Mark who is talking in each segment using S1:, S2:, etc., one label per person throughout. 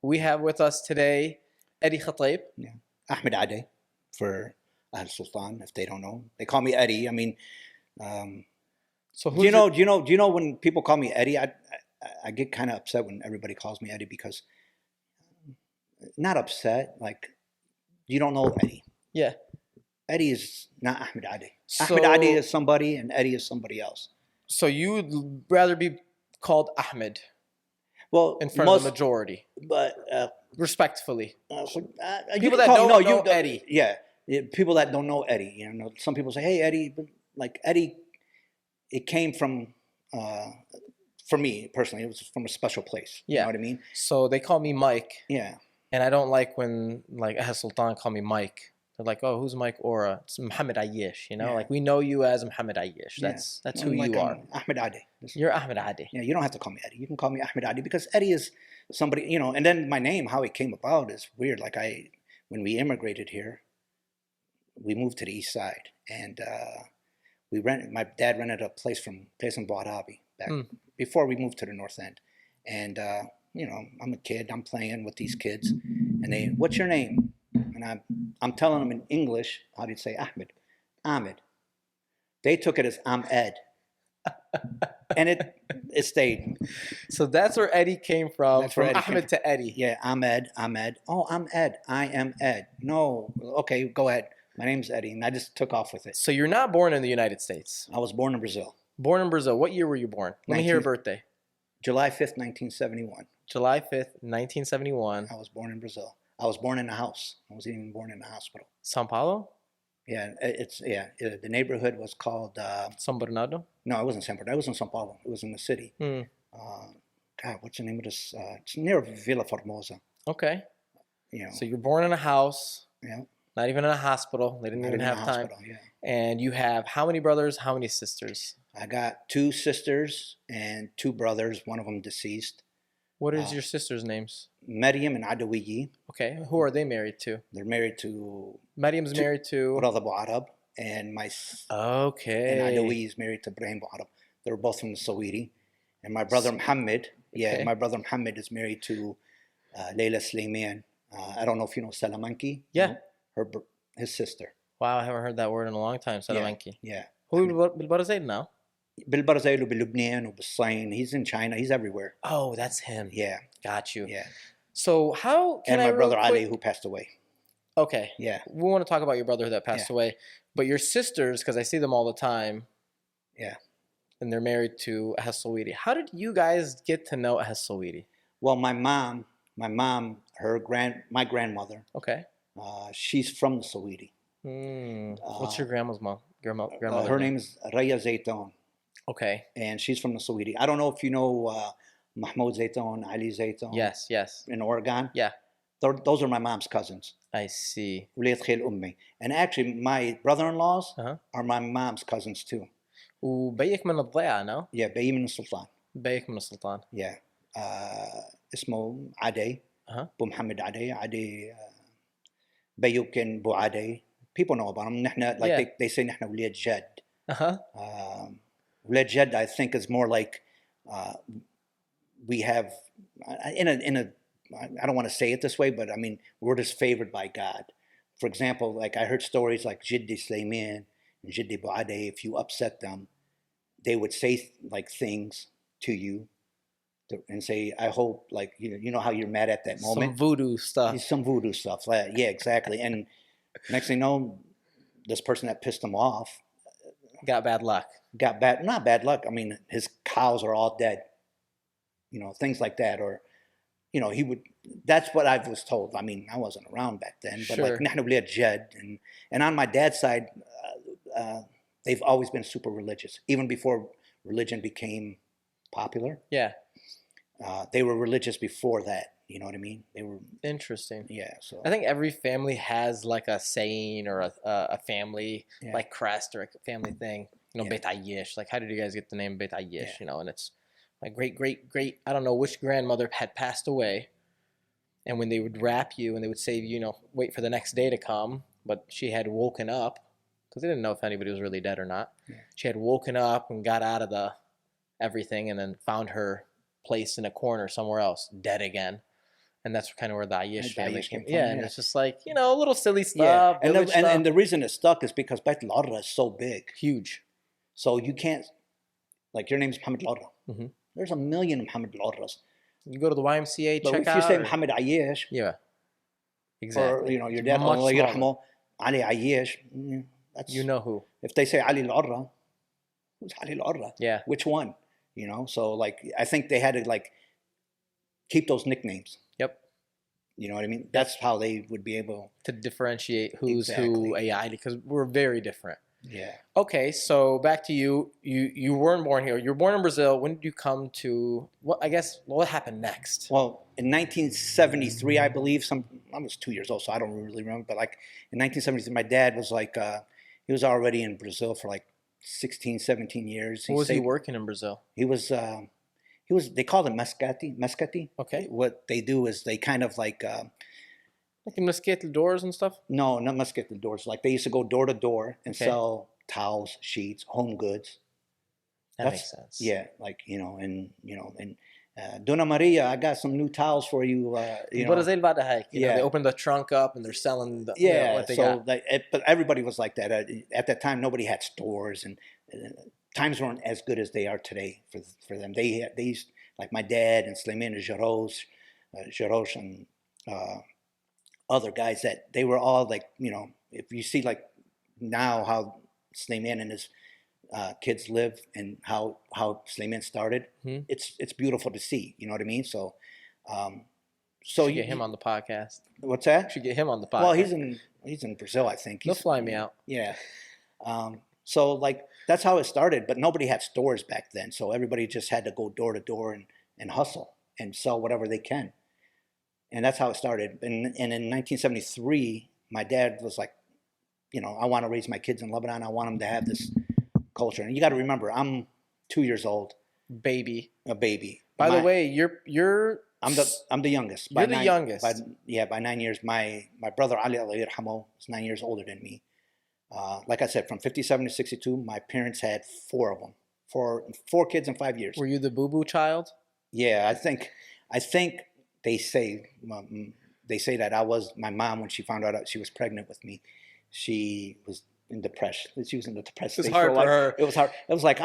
S1: We have with us today Ahmed Khatib.
S2: Yeah. Ahmed Ade for Al Sultan, if they don't know. They call me Eddie. I mean,
S1: So
S2: do you know? Do you know when people call me Eddie? I get kind of upset when everybody calls me Eddie because not upset. Like you don't know Eddie.
S1: Yeah.
S2: Eddie is not Ahmed Ade.
S1: So
S2: Ahmed Ade is somebody, and Eddie is somebody else.
S1: so you would rather be called Ahmed
S2: Well,
S1: in front of the majority,
S2: but
S1: respectfully.
S2: you
S1: People
S2: can
S1: that
S2: call
S1: don't
S2: no,
S1: know
S2: you
S1: Eddie.
S2: Yeah, people that don't know Eddie. You know, some people say, "Hey, Eddie," but like Eddie, it came from. For me personally, it was from a special place. You
S1: Yeah.
S2: know what I mean?
S1: So they call me Mike,
S2: Yeah.
S1: and I don't like when like Ahmed Sultan call me Mike. They're like, "Oh, who's Mike Ora?" It's Muhammad Ayesh. You know,
S2: Yeah.
S1: like we know you as Muhammad Ayesh.
S2: Yeah.
S1: That's who
S2: Like
S1: you are.
S2: Ahmed Ade.
S1: You're Ahmed Ade.
S2: Yeah, you don't have to call me Eddie. You can call me Ahmed Ade because Eddie is somebody, you know, and then my name, how it came about is weird. Like when we immigrated here, we moved to the east side and my dad rented a place in Boarabi back before we moved to the north end. And, you know, I'm a kid, I'm playing with these kids and what's your name? And I'm telling them in English, how do you say Ahmed? Ahmed. They took it as I'm Ed. And it stayed.
S1: So that's where Eddie came from.
S2: That's where
S1: from
S2: Eddie
S1: Ahmed
S2: came
S1: to Eddie.
S2: Yeah, I'm Ed. Oh, I'm Ed. I am Ed. No, okay, go ahead. My name's Eddie, and I just took off with it.
S1: So you're not born in the United States.
S2: I was born in Brazil.
S1: Born in Brazil. What year were you born? Let me hear your birthday.
S2: July 5th, 1971.
S1: July 5th, 1971.
S2: I was born in Brazil. I was born in a house. I wasn't even born in a hospital.
S1: Sao Paulo?
S2: Yeah, the neighborhood was called...
S1: São Bernardo?
S2: No, it wasn't San Bernardo. It was in São Paulo. It was in the city. God, what's the name of this? It's near Vila Formosa.
S1: Okay.
S2: You know.
S1: So you're born in a house.
S2: Yeah.
S1: Not even in a hospital. They didn't even have time.
S2: Yeah.
S1: And you have how many brothers, how many sisters?
S2: I got 2 sisters and 2 brothers, one of them deceased.
S1: What is your sisters' names?
S2: Maryam and Adawiyi.
S1: Okay. Who are they married to?
S2: They're married to...
S1: Maryam's married to...
S2: Brother Arab. And my...
S1: Okay.
S2: And Adawiyi is married to Brahim Arab. They're both from the Sawiri. And my brother Muhammad... Yeah, my brother Muhammad is married to Layla Sulaiman. I don't know if you know Salamanki.
S1: Yeah.
S2: His sister.
S1: Wow, I haven't heard that word in a long time, Salamanki.
S2: Yeah.
S1: Who بالبرازيل now?
S2: بالبرازيل وبلبنان وبالصين. He's in China. He's everywhere.
S1: Oh, that's him.
S2: Yeah.
S1: Got you.
S2: Yeah.
S1: So how can
S2: and my brother Ali, who passed away.
S1: Okay.
S2: Yeah.
S1: We want to talk about your brother that passed away, but your sisters, because I see them all the time.
S2: Yeah.
S1: And they're married to Ahmed Sawiri. How did you guys get to know Ahmed Sawiri?
S2: Well, my mom, my grandmother.
S1: Okay.
S2: She's from the Sawiri.
S1: What's your grandma's mom? Grandmother.
S2: Her name is Raya Zaytoun.
S1: Okay.
S2: And she's from the Sawiri. I don't know if you know Mahmoud Zaytoun, Ali Zaytoun.
S1: Yes.
S2: In Oregon.
S1: Yeah.
S2: Those are my mom's cousins.
S1: I see.
S2: And actually, my brother-in-laws are my mom's cousins too.
S1: وبيك من الضيعة, no?
S2: Yeah, بيي من السلطان.
S1: بيك من السلطان.
S2: Yeah. اسمه عدي. بو محمد عدي بيوكن بو عدي. People know about them. نحن, like they say نحن ولاد جد. ولاد جد, I think, is more like we have in a I don't want to say it this way, but I mean we're just favored by God. For example, like I heard stories like Jiddi Sulaiman and Jiddi Buade, if you upset them, they would say like things to you and say, I hope, like, you know how you're mad at that moment.
S1: Some voodoo stuff.
S2: Some voodoo stuff. Yeah, exactly. And next thing you know, this person that pissed him off
S1: got bad luck.
S2: Not bad luck. I mean, his cows are all dead. You know, things like that. Or, you know, that's what I was told. I mean, I wasn't around back then, but like, نحن ولاد جد. And on my dad's side, they've always been super religious, even before religion became popular.
S1: Yeah.
S2: They were religious before that. You know what I mean? They were
S1: interesting.
S2: Yeah. So
S1: I think every family has like a saying or a family like crest or a family thing. You know, Beit Ayesh. Like, how did you guys get the name Beit Ayesh? You know, and it's my great, I don't know which grandmother had passed away. And when they would wrap you and they would say, you know, wait for the next day to come. But she had woken up because they didn't know if anybody was really dead or not. Yeah. She had woken up and got out of everything and then found her place in a corner somewhere else, dead again. And that's kind of where the Ayish family
S2: Daesh
S1: came.
S2: came from,
S1: Yeah, and
S2: yeah.
S1: it's just like, you know, little silly
S2: Yeah,
S1: stuff, village stuff.
S2: and the reason it stuck is because Beit al-Arra is so big.
S1: Huge.
S2: So you can't, like your name's Mohammed al-Arra.
S1: Mm-hmm.
S2: There's a million Mohammed al-Arras.
S1: You go to the YMCA,
S2: But
S1: check
S2: if
S1: out.
S2: you say Mohammed Ayesh,
S1: Yeah, exactly.
S2: or you know your dad,
S1: Much
S2: Allah
S1: smaller.
S2: yarhamu, Ali Ayesh, that's,
S1: You know who.
S2: if they say Ali al-Arra, who's Ali al-Arra?
S1: Yeah.
S2: Which one? You know, so like I think they had to like keep those nicknames.
S1: Yep.
S2: You know what I mean? That's how they would be able
S1: to differentiate who's who AI, because we're very different.
S2: Yeah.
S1: Okay, so back to you. You weren't born here. You were born in Brazil. When did you come to? What I guess what happened next?
S2: Well, in 1973, I believe I was 2 years old, so I don't really remember. But like in 1973, my dad was like he was already in Brazil for like 16, 17 years.
S1: What was he working in Brazil?
S2: He was they called him mescati.
S1: Okay.
S2: What they do is they kind of like
S1: in mosquito doors and stuff?
S2: No, not mosquito doors. Like they used to go door to door and sell towels, sheets, home goods.
S1: That makes sense.
S2: Yeah, like and Dona Maria, I got some new towels for you.
S1: What is it about the hike? You know, they open the trunk up and they're selling what they got.
S2: But everybody was like that. At that time, nobody had stores, and times weren't as good as they are today for them. They used, like my dad and Sleiman and Jarosh and other guys, that they were all like, if you see like now how Sleiman and his kids live and how Sleiman started, it's beautiful to see. You know what I mean? So,
S1: you get him on the podcast.
S2: What's that?
S1: You should get him on the podcast.
S2: Well, he's in Brazil, I think.
S1: He'll fly me out.
S2: Yeah. So like that's how it started, but nobody had stores back then, so everybody just had to go door to door and hustle and sell whatever they can. And that's how it started. And in 1973, my dad was like, I want to raise my kids in Lebanon. I want them to have this culture. And you got to remember, I'm 2 years old.
S1: A baby.
S2: By
S1: the way, you're
S2: I'm the youngest.
S1: You're the youngest.
S2: By 9 years. My brother Ali Allah yarhamu is 9 years older than me. Like I said, from 57 to 62, my parents had four of them, four kids in 5 years.
S1: Were you the boo-boo child?
S2: Yeah, I think they say that I was. My mom, when she found out that she was pregnant with me, she was in depression. She was in the depressed state.
S1: It was hard for her.
S2: It was hard. It was like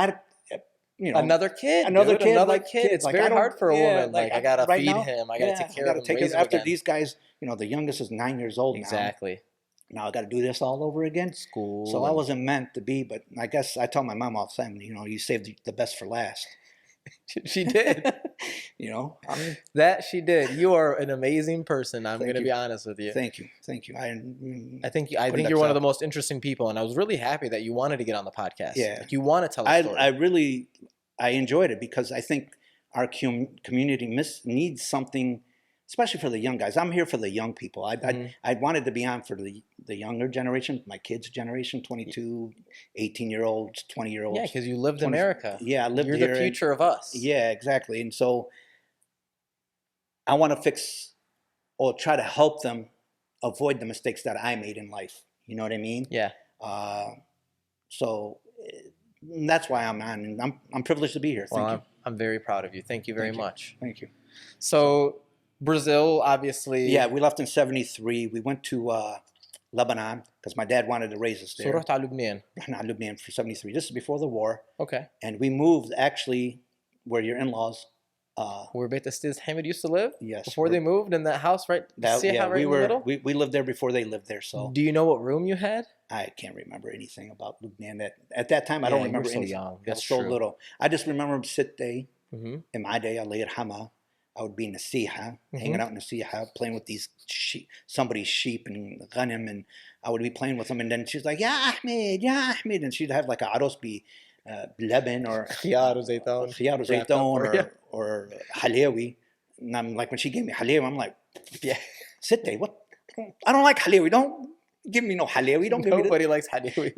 S1: another kid. It's very hard for a woman. Like I gotta feed him. I gotta take care of him.
S2: After these guys, the youngest is 9 years old now.
S1: Exactly.
S2: Now I got to do this all over again.
S1: School.
S2: So I wasn't meant to be, but I guess I tell my mom all the time, you saved the best for last.
S1: She did. That she did. You are an amazing person. I'm going to be honest with you.
S2: Thank you.
S1: I think you're one of the most interesting people, and I was really happy that you wanted to get on the podcast.
S2: Yeah.
S1: Like you want to tell a story.
S2: I enjoyed it because I think our community needs something, especially for the young guys. I'm here for the young people. I wanted to be on for the younger generation, my kids' generation, 22, 18-year-olds, 20-year-olds.
S1: Yeah, because you lived in America.
S2: Yeah, I lived here.
S1: You're the future of us.
S2: Yeah, exactly. And so I want to fix or try to help them avoid the mistakes that I made in life. You know what I mean?
S1: Yeah.
S2: So that's why I'm on, and I'm privileged to be here. Thank you.
S1: I'm very proud of you. Thank you very much.
S2: Thank you.
S1: So Brazil, obviously.
S2: Yeah, we left in 73. We went to Lebanon because my dad wanted to raise us there.
S1: So رحت على لبنان.
S2: رحنا على Lebanon for 73. This is before the war.
S1: Okay.
S2: And we moved actually where your in-laws.
S1: Where Beit Astiz Hamid used to live?
S2: Yes.
S1: Before they moved in that house right in the middle?
S2: We lived there before they lived there. So.
S1: Do you know what room you had?
S2: I can't remember anything about Lebanon. At that time, I don't remember anything.
S1: Young.
S2: That's so little. I just remember sit day. In my day, Allah yarhamah, I would be in the Siha, hanging out in the Siha, playing with these somebody's sheep and ghanim, and I would be playing with them. And then she's like, "Ya Ahmed, and she'd have like a aros bi Lebanon or
S1: khiyar zaytun
S2: or halewi. And I'm like, when she gave me halewi, I'm like, "Yeah, sit there. What? I don't like halewi. Don't give me no halewi. Don't give me."
S1: Nobody likes halewi.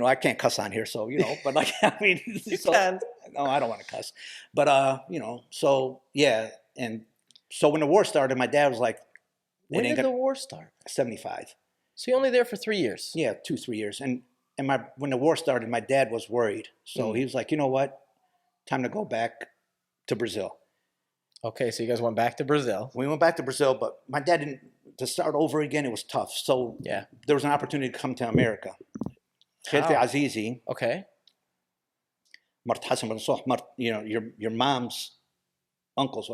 S2: I can't cuss on here, so but like
S1: you can.
S2: No, I don't want to cuss, but so yeah, and so when the war started, my dad was like,
S1: "When did the war start?"
S2: 75.
S1: So you're only there for 3 years.
S2: Yeah, 2-3 years, and when the war started, my dad was worried, so he was like, "You know what? Time to go back to Brazil."
S1: Okay, so you guys went back to Brazil.
S2: We went back to Brazil, but my dad didn't. To start over again, it was tough. So
S1: Yeah.
S2: there was an opportunity to come to America. خالتي
S1: How?
S2: عزيزي
S1: Okay.
S2: مرت حسن بن صح مرت your mom's uncles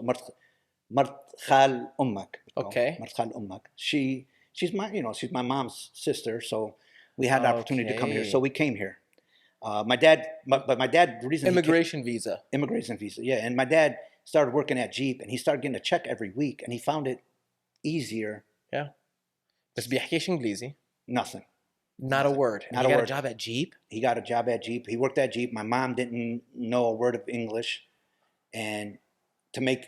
S2: مرت خال أمك.
S1: Okay.
S2: مرت خال أمك. She's my mom's sister, so we had the opportunity to come here. So we came here. My dad, but my dad, the reason
S1: immigration visa.
S2: Immigration visa, yeah. And my dad started working at Jeep, and he started getting a check every week, and he found it easier.
S1: Yeah. بس بيحكيش إنجليزي.
S2: Nothing.
S1: Not a word.
S2: Not
S1: he
S2: a
S1: got
S2: word.
S1: a job at Jeep?
S2: He got a job at Jeep. He worked at Jeep. My mom didn't know a word of English. And to make,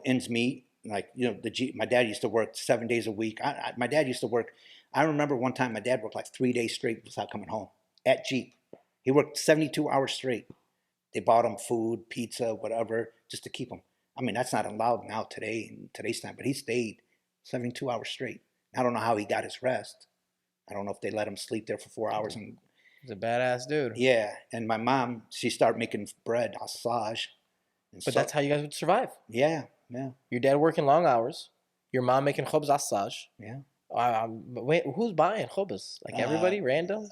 S2: ends meet, like, the Jeep, my dad used to work 7 days a week. My dad used to work, I remember one time my dad worked like 3 days straight without coming home at Jeep. He worked 72 hours straight. They bought him food, pizza, whatever, just to keep him. I mean, that's not allowed now today, in today's time, but he stayed 72 hours straight. I don't know how he got his rest. I don't know if they let him sleep there for 4 hours. And
S1: he's a badass dude.
S2: Yeah, and my mom, she started making bread, assage.
S1: But that's how you guys would survive.
S2: Yeah.
S1: Your dad working long hours. Your mom making khubz assage.
S2: Yeah.
S1: Wait, who's buying khubz? Like everybody, random?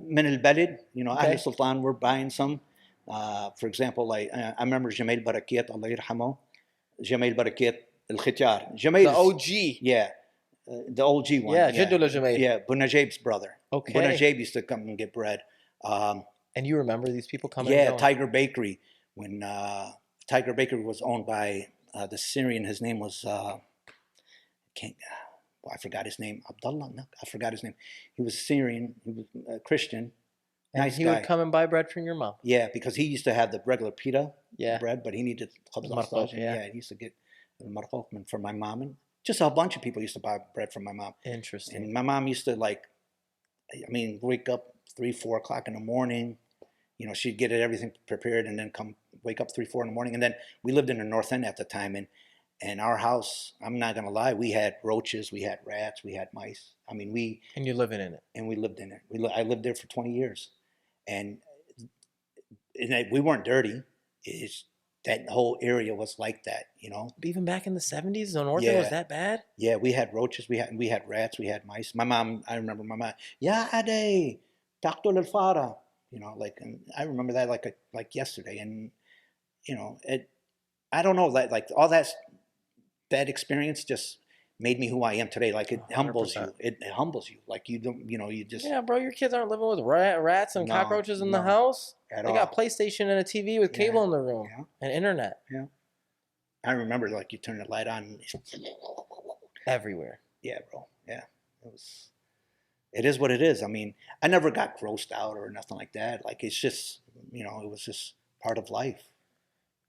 S2: من البلد, أهل السلطان were buying some. For example, like I remember Jamil Barakiat, Allah يرحمه. Jamil Barakiat الختيار. Jamil.
S1: The OG.
S2: Yeah. The OG one.
S1: Yeah, Jiddu Jamil.
S2: Yeah, Bunajab's brother.
S1: Okay.
S2: Bunajab used to come and get bread.
S1: And you remember these people coming?
S2: Yeah, Tiger Bakery. When Tiger Bakery was owned by the Syrian, his name was I forgot his name. Abdullah. No, I forgot his name. He was Syrian. He was Christian.
S1: And
S2: nice
S1: he
S2: guy.
S1: Would come and buy bread from your mom.
S2: Yeah, because he used to have the regular pita bread, but he needed
S1: marqoq,
S2: yeah, he used to get the marqoq for my mom, and just a bunch of people used to buy bread from my mom.
S1: Interesting.
S2: And my mom used to wake up 3-4 o'clock in the morning. She'd get everything prepared and then come wake up 3-4 in the morning. And then we lived in the North End at the time, and our house, I'm not gonna lie, we had roaches, we had rats, we had mice. I mean,
S1: and you're living in it.
S2: And we lived in it. I lived there for 20 years, and we weren't dirty. It's that whole area was like that,
S1: But even back in the 70s, the North End was that bad?
S2: Yeah, we had roaches, we had rats, we had mice. My mom, I remember my mom, Ya Ade, Dr. Al-Fara, and I remember that like yesterday. And I don't know, that all that experience just made me who I am today. Like, it 100%. Humbles you. It humbles you. Like, you don't, you just.
S1: Yeah, bro, your kids aren't living with rats and cockroaches in the house. They got PlayStation and a TV with cable in the room and internet.
S2: Yeah. I remember, you turn the light on.
S1: Everywhere.
S2: Yeah, bro. Yeah. It is what it is. I mean, I never got grossed out or nothing like that. Like, it's just, it was just part of life.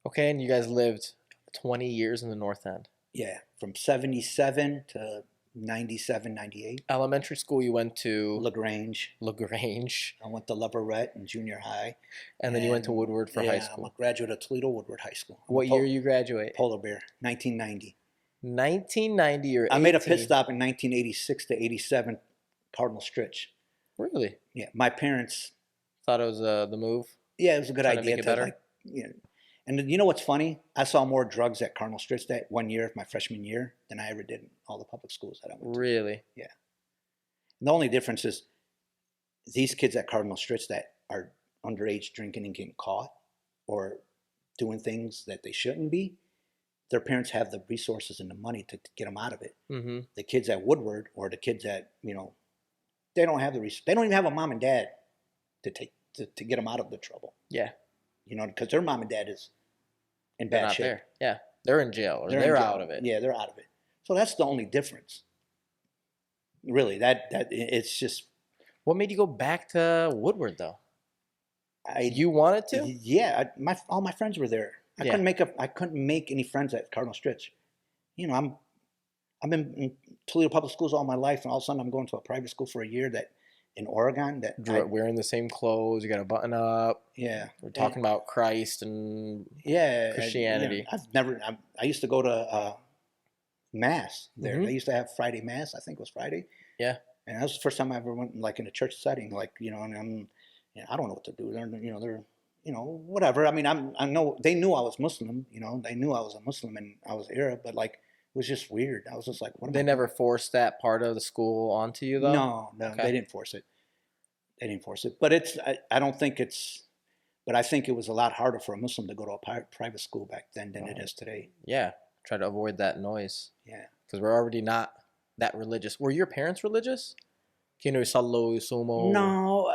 S1: Okay, and you guys lived 20 years in the North End.
S2: Yeah, from 77 to 97, 98.
S1: Elementary school, you went to?
S2: LaGrange.
S1: I
S2: went to Leverett in junior high.
S1: And then you went to Woodward for high school.
S2: I'm a graduate of Toledo Woodward High School.
S1: What year you graduate?
S2: Polar Bear, 1990.
S1: 1990 or 18?
S2: I made a pit stop in 1986 to 87, Cardinal Stritch.
S1: Really?
S2: Yeah, my parents
S1: thought it was the move.
S2: Yeah, it was a good idea
S1: to make it better.
S2: And you know what's funny? I saw more drugs at Cardinal Stritch that 1 year, my freshman year, than I ever did in all the public schools that I went to.
S1: Really?
S2: Yeah. And the only difference is these kids at Cardinal Stritch that are underage drinking and getting caught or doing things that they shouldn't be, their parents have the resources and the money to get them out of it.
S1: Mm-hmm.
S2: The kids at Woodward or the kids at, they don't have they don't even have a mom and dad to get them out of the trouble.
S1: Yeah.
S2: Because their mom and dad is in bad shape.
S1: There. Yeah, they're in jail or they're out of it.
S2: Yeah, they're out of it. So that's the only difference. Really, that it's just.
S1: What made you go back to Woodward though? You wanted to?
S2: Yeah, all my friends were there. I couldn't make any friends at Cardinal Stritch. I've been in Toledo public schools all my life, and all of a sudden I'm going to a private school for a year in Oregon
S1: wearing the same clothes, you got to button up.
S2: Yeah,
S1: we're talking about Christ and Christianity.
S2: I used to go to mass there.
S1: Mm-hmm.
S2: They used to have Friday mass. I think it was Friday.
S1: Yeah,
S2: and that was the first time I ever went in a church setting. And I don't know what to do. They're whatever. I mean, I know they knew I was Muslim. They knew I was a Muslim and I was Arab, but like it was just weird. I was just like, what am I
S1: They never
S2: doing?
S1: forced that part of the school onto you, though?
S2: No,
S1: Okay.
S2: they didn't force it. They didn't force it. But I don't think it's. But I think it was a lot harder for a Muslim to go to a private school back then than it is today.
S1: Yeah. Try to avoid that noise.
S2: Yeah.
S1: Because we're already not that religious. Were your parents religious? Kino Sallo, Sumo.
S2: No,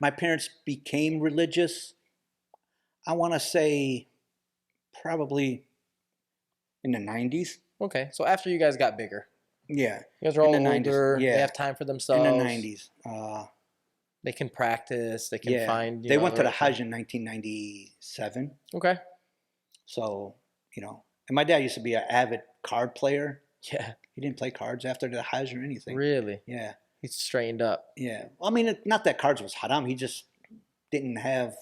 S2: my parents became religious. I want to say probably in the 90s.
S1: Okay. So after you guys got bigger.
S2: Yeah.
S1: You guys are all older.
S2: Yeah.
S1: They have time for themselves.
S2: In the 90s.
S1: They can practice. They can find.
S2: They went to the Hajj in 1997.
S1: Okay.
S2: So, and my dad used to be an avid card player.
S1: Yeah.
S2: He didn't play cards after the Hajj or anything.
S1: Really?
S2: Yeah.
S1: He's straightened up.
S2: Yeah. Well, I mean, not that cards was haram. He just didn't have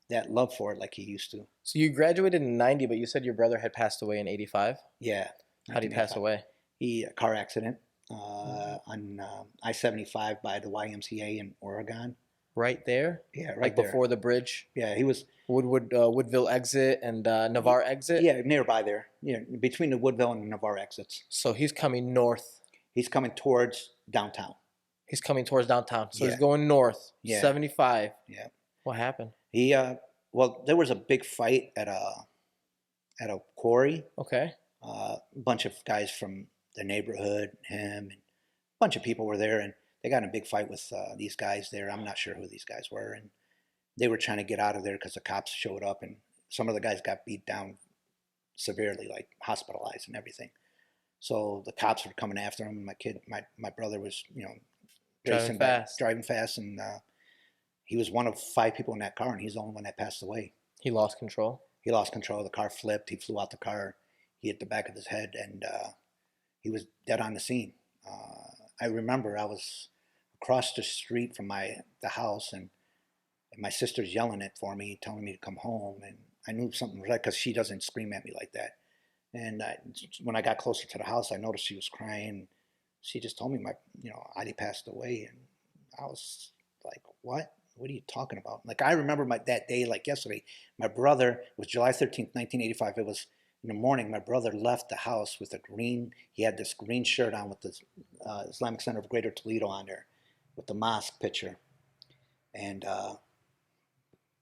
S2: that love for it like he used to.
S1: So you graduated in 90, but you said your brother had passed away in 85?
S2: Yeah.
S1: How did he pass away?
S2: A car accident on I-75 by the YMCA in Oregon.
S1: Right there?
S2: Yeah, right
S1: like
S2: there.
S1: Before the bridge?
S2: Yeah, he was...
S1: Woodville exit and Navarre exit?
S2: Yeah, nearby there. Yeah, between the Woodville and the Navarre exits.
S1: So he's coming north.
S2: He's coming towards downtown.
S1: He's coming towards downtown. So he's going north.
S2: Yeah.
S1: 75.
S2: Yeah.
S1: What happened?
S2: Well, there was a big fight at a quarry.
S1: Okay.
S2: A bunch of guys from the neighborhood, him, and a bunch of people were there, and they got in a big fight with these guys there. I'm not sure who these guys were, and they were trying to get out of there because the cops showed up, and some of the guys got beat down severely, like hospitalized and everything. So the cops were coming after him. My brother was, driving fast, and he was one of 5 people in that car, and he's the only one that passed away.
S1: He lost control?
S2: He lost control. The car flipped. He flew out the car. He hit the back of his head, and he was dead on the scene. I remember I was across the street from the house, and my sister's yelling it for me, telling me to come home, and I knew something was right because she doesn't scream at me like that. And when I got closer to the house, I noticed she was crying. She just told me Ali passed away, and I was like, "What? What are you talking about?" Like I remember that day like yesterday. My brother, it was July 13th, 1985. It was in the morning. My brother left the house with he had this green shirt on with the Islamic Center of Greater Toledo on there, with the mosque picture, and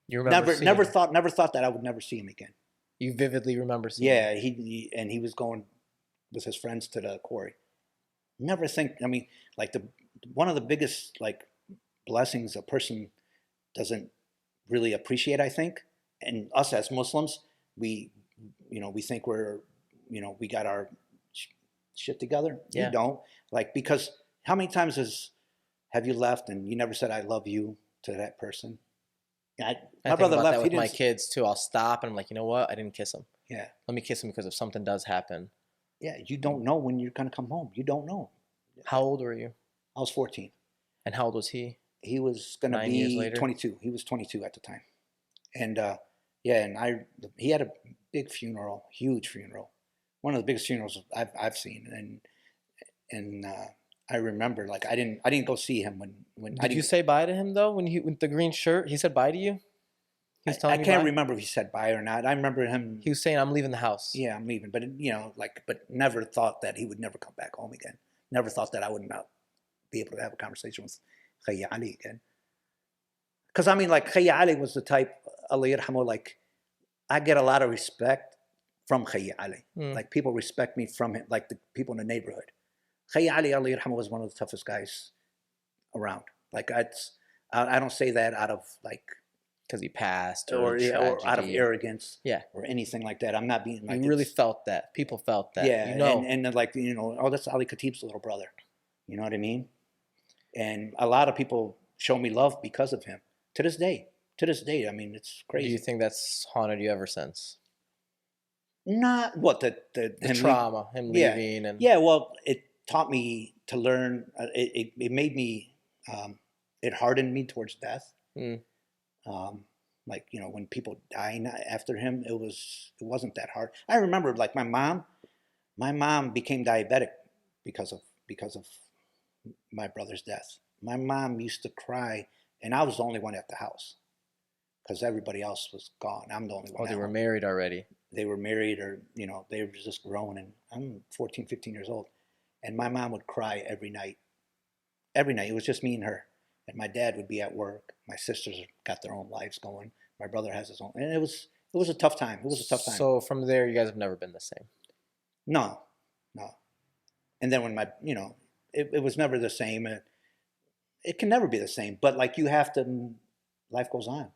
S1: you remember
S2: never thought that I would never see him again.
S1: You vividly remember seeing
S2: him? Yeah, he was going with his friends to the quarry. Never think. I mean, like one of the biggest like blessings a person doesn't really appreciate, I think, and us as Muslims, we think we got our shit together. Yeah. You don't. Like, because how many times have you left and you never said I love you to that person?
S1: My brother left. That with my kids too. I'll stop and I'm like, you know what? I didn't kiss him.
S2: Yeah.
S1: Let me kiss him because if something does happen.
S2: Yeah, you don't know when you're gonna come home. You don't know.
S1: How old were you?
S2: I was 14.
S1: And how old was he?
S2: He was gonna be 22. He was 22 at the time. And he had a big funeral, huge funeral, one of the biggest funerals I've seen. And I remember, like, I didn't go see him when.
S1: Did you say bye to him though? With the green shirt, he said bye to you.
S2: I can't remember if he said bye or not. I remember him.
S1: He was saying, "I'm leaving the house."
S2: Yeah, I'm leaving, but but never thought that he would never come back home again. Never thought that I would not be able to have a conversation with Khayya Ali again. Because I mean, like, Khayya Ali was the type, Allah yarhamu, like, I get a lot of respect from Khayya Ali. Like, people respect me from him, like the people in the neighborhood. Khayya Ali, Allah yarhamu, was one of the toughest guys around. Like, I don't say that out of, like,
S1: because he passed
S2: or out of arrogance, or anything like that. I'm not being like,
S1: you really felt that. People felt that.
S2: Yeah, and like, oh, that's Ahmed Khatib's little brother. You know what I mean? And a lot of people show me love because of him. To this day, I mean, it's crazy.
S1: Do you think that's haunted you ever since?
S2: Not what the
S1: trauma, him leaving, and
S2: well, it taught me to learn. It made me, it hardened me towards death. Like, when people die after him, it wasn't that hard. I remember, like, my mom became diabetic because of my brother's death. My mom used to cry, and I was the only one at the house because everybody else was gone. I'm the only one.
S1: Oh, they
S2: at
S1: were
S2: home.
S1: married already.
S2: They were married, or they were just grown, and I'm 14, 15 years old, and my mom would cry every night. Every night, it was just me and her, and my dad would be at work. My sisters got their own lives going. My brother has his own, and it was a tough time. It was a tough time.
S1: So from there, you guys have never been the same.
S2: No, no. And then when it was never the same. It can never be the same. But like you have to, life goes on.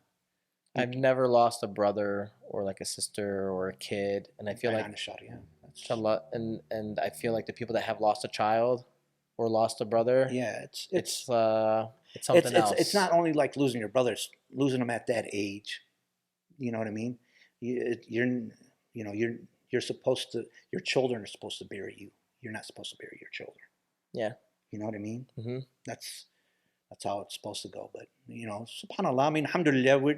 S1: I've never lost a brother or like a sister or a kid, and I feel like
S2: yeah,
S1: that's a lot. And I feel like the people that have lost a child or lost a brother,
S2: yeah,
S1: it's something else.
S2: It's not only like losing your brothers, losing them at that age. You know what I mean? You're supposed to. Your children are supposed to bury you. You're not supposed to bury your children.
S1: Yeah.
S2: You know what I mean?
S1: Mm-hmm.
S2: That's how it's supposed to go. But subhanallah. I mean, alhamdulillah,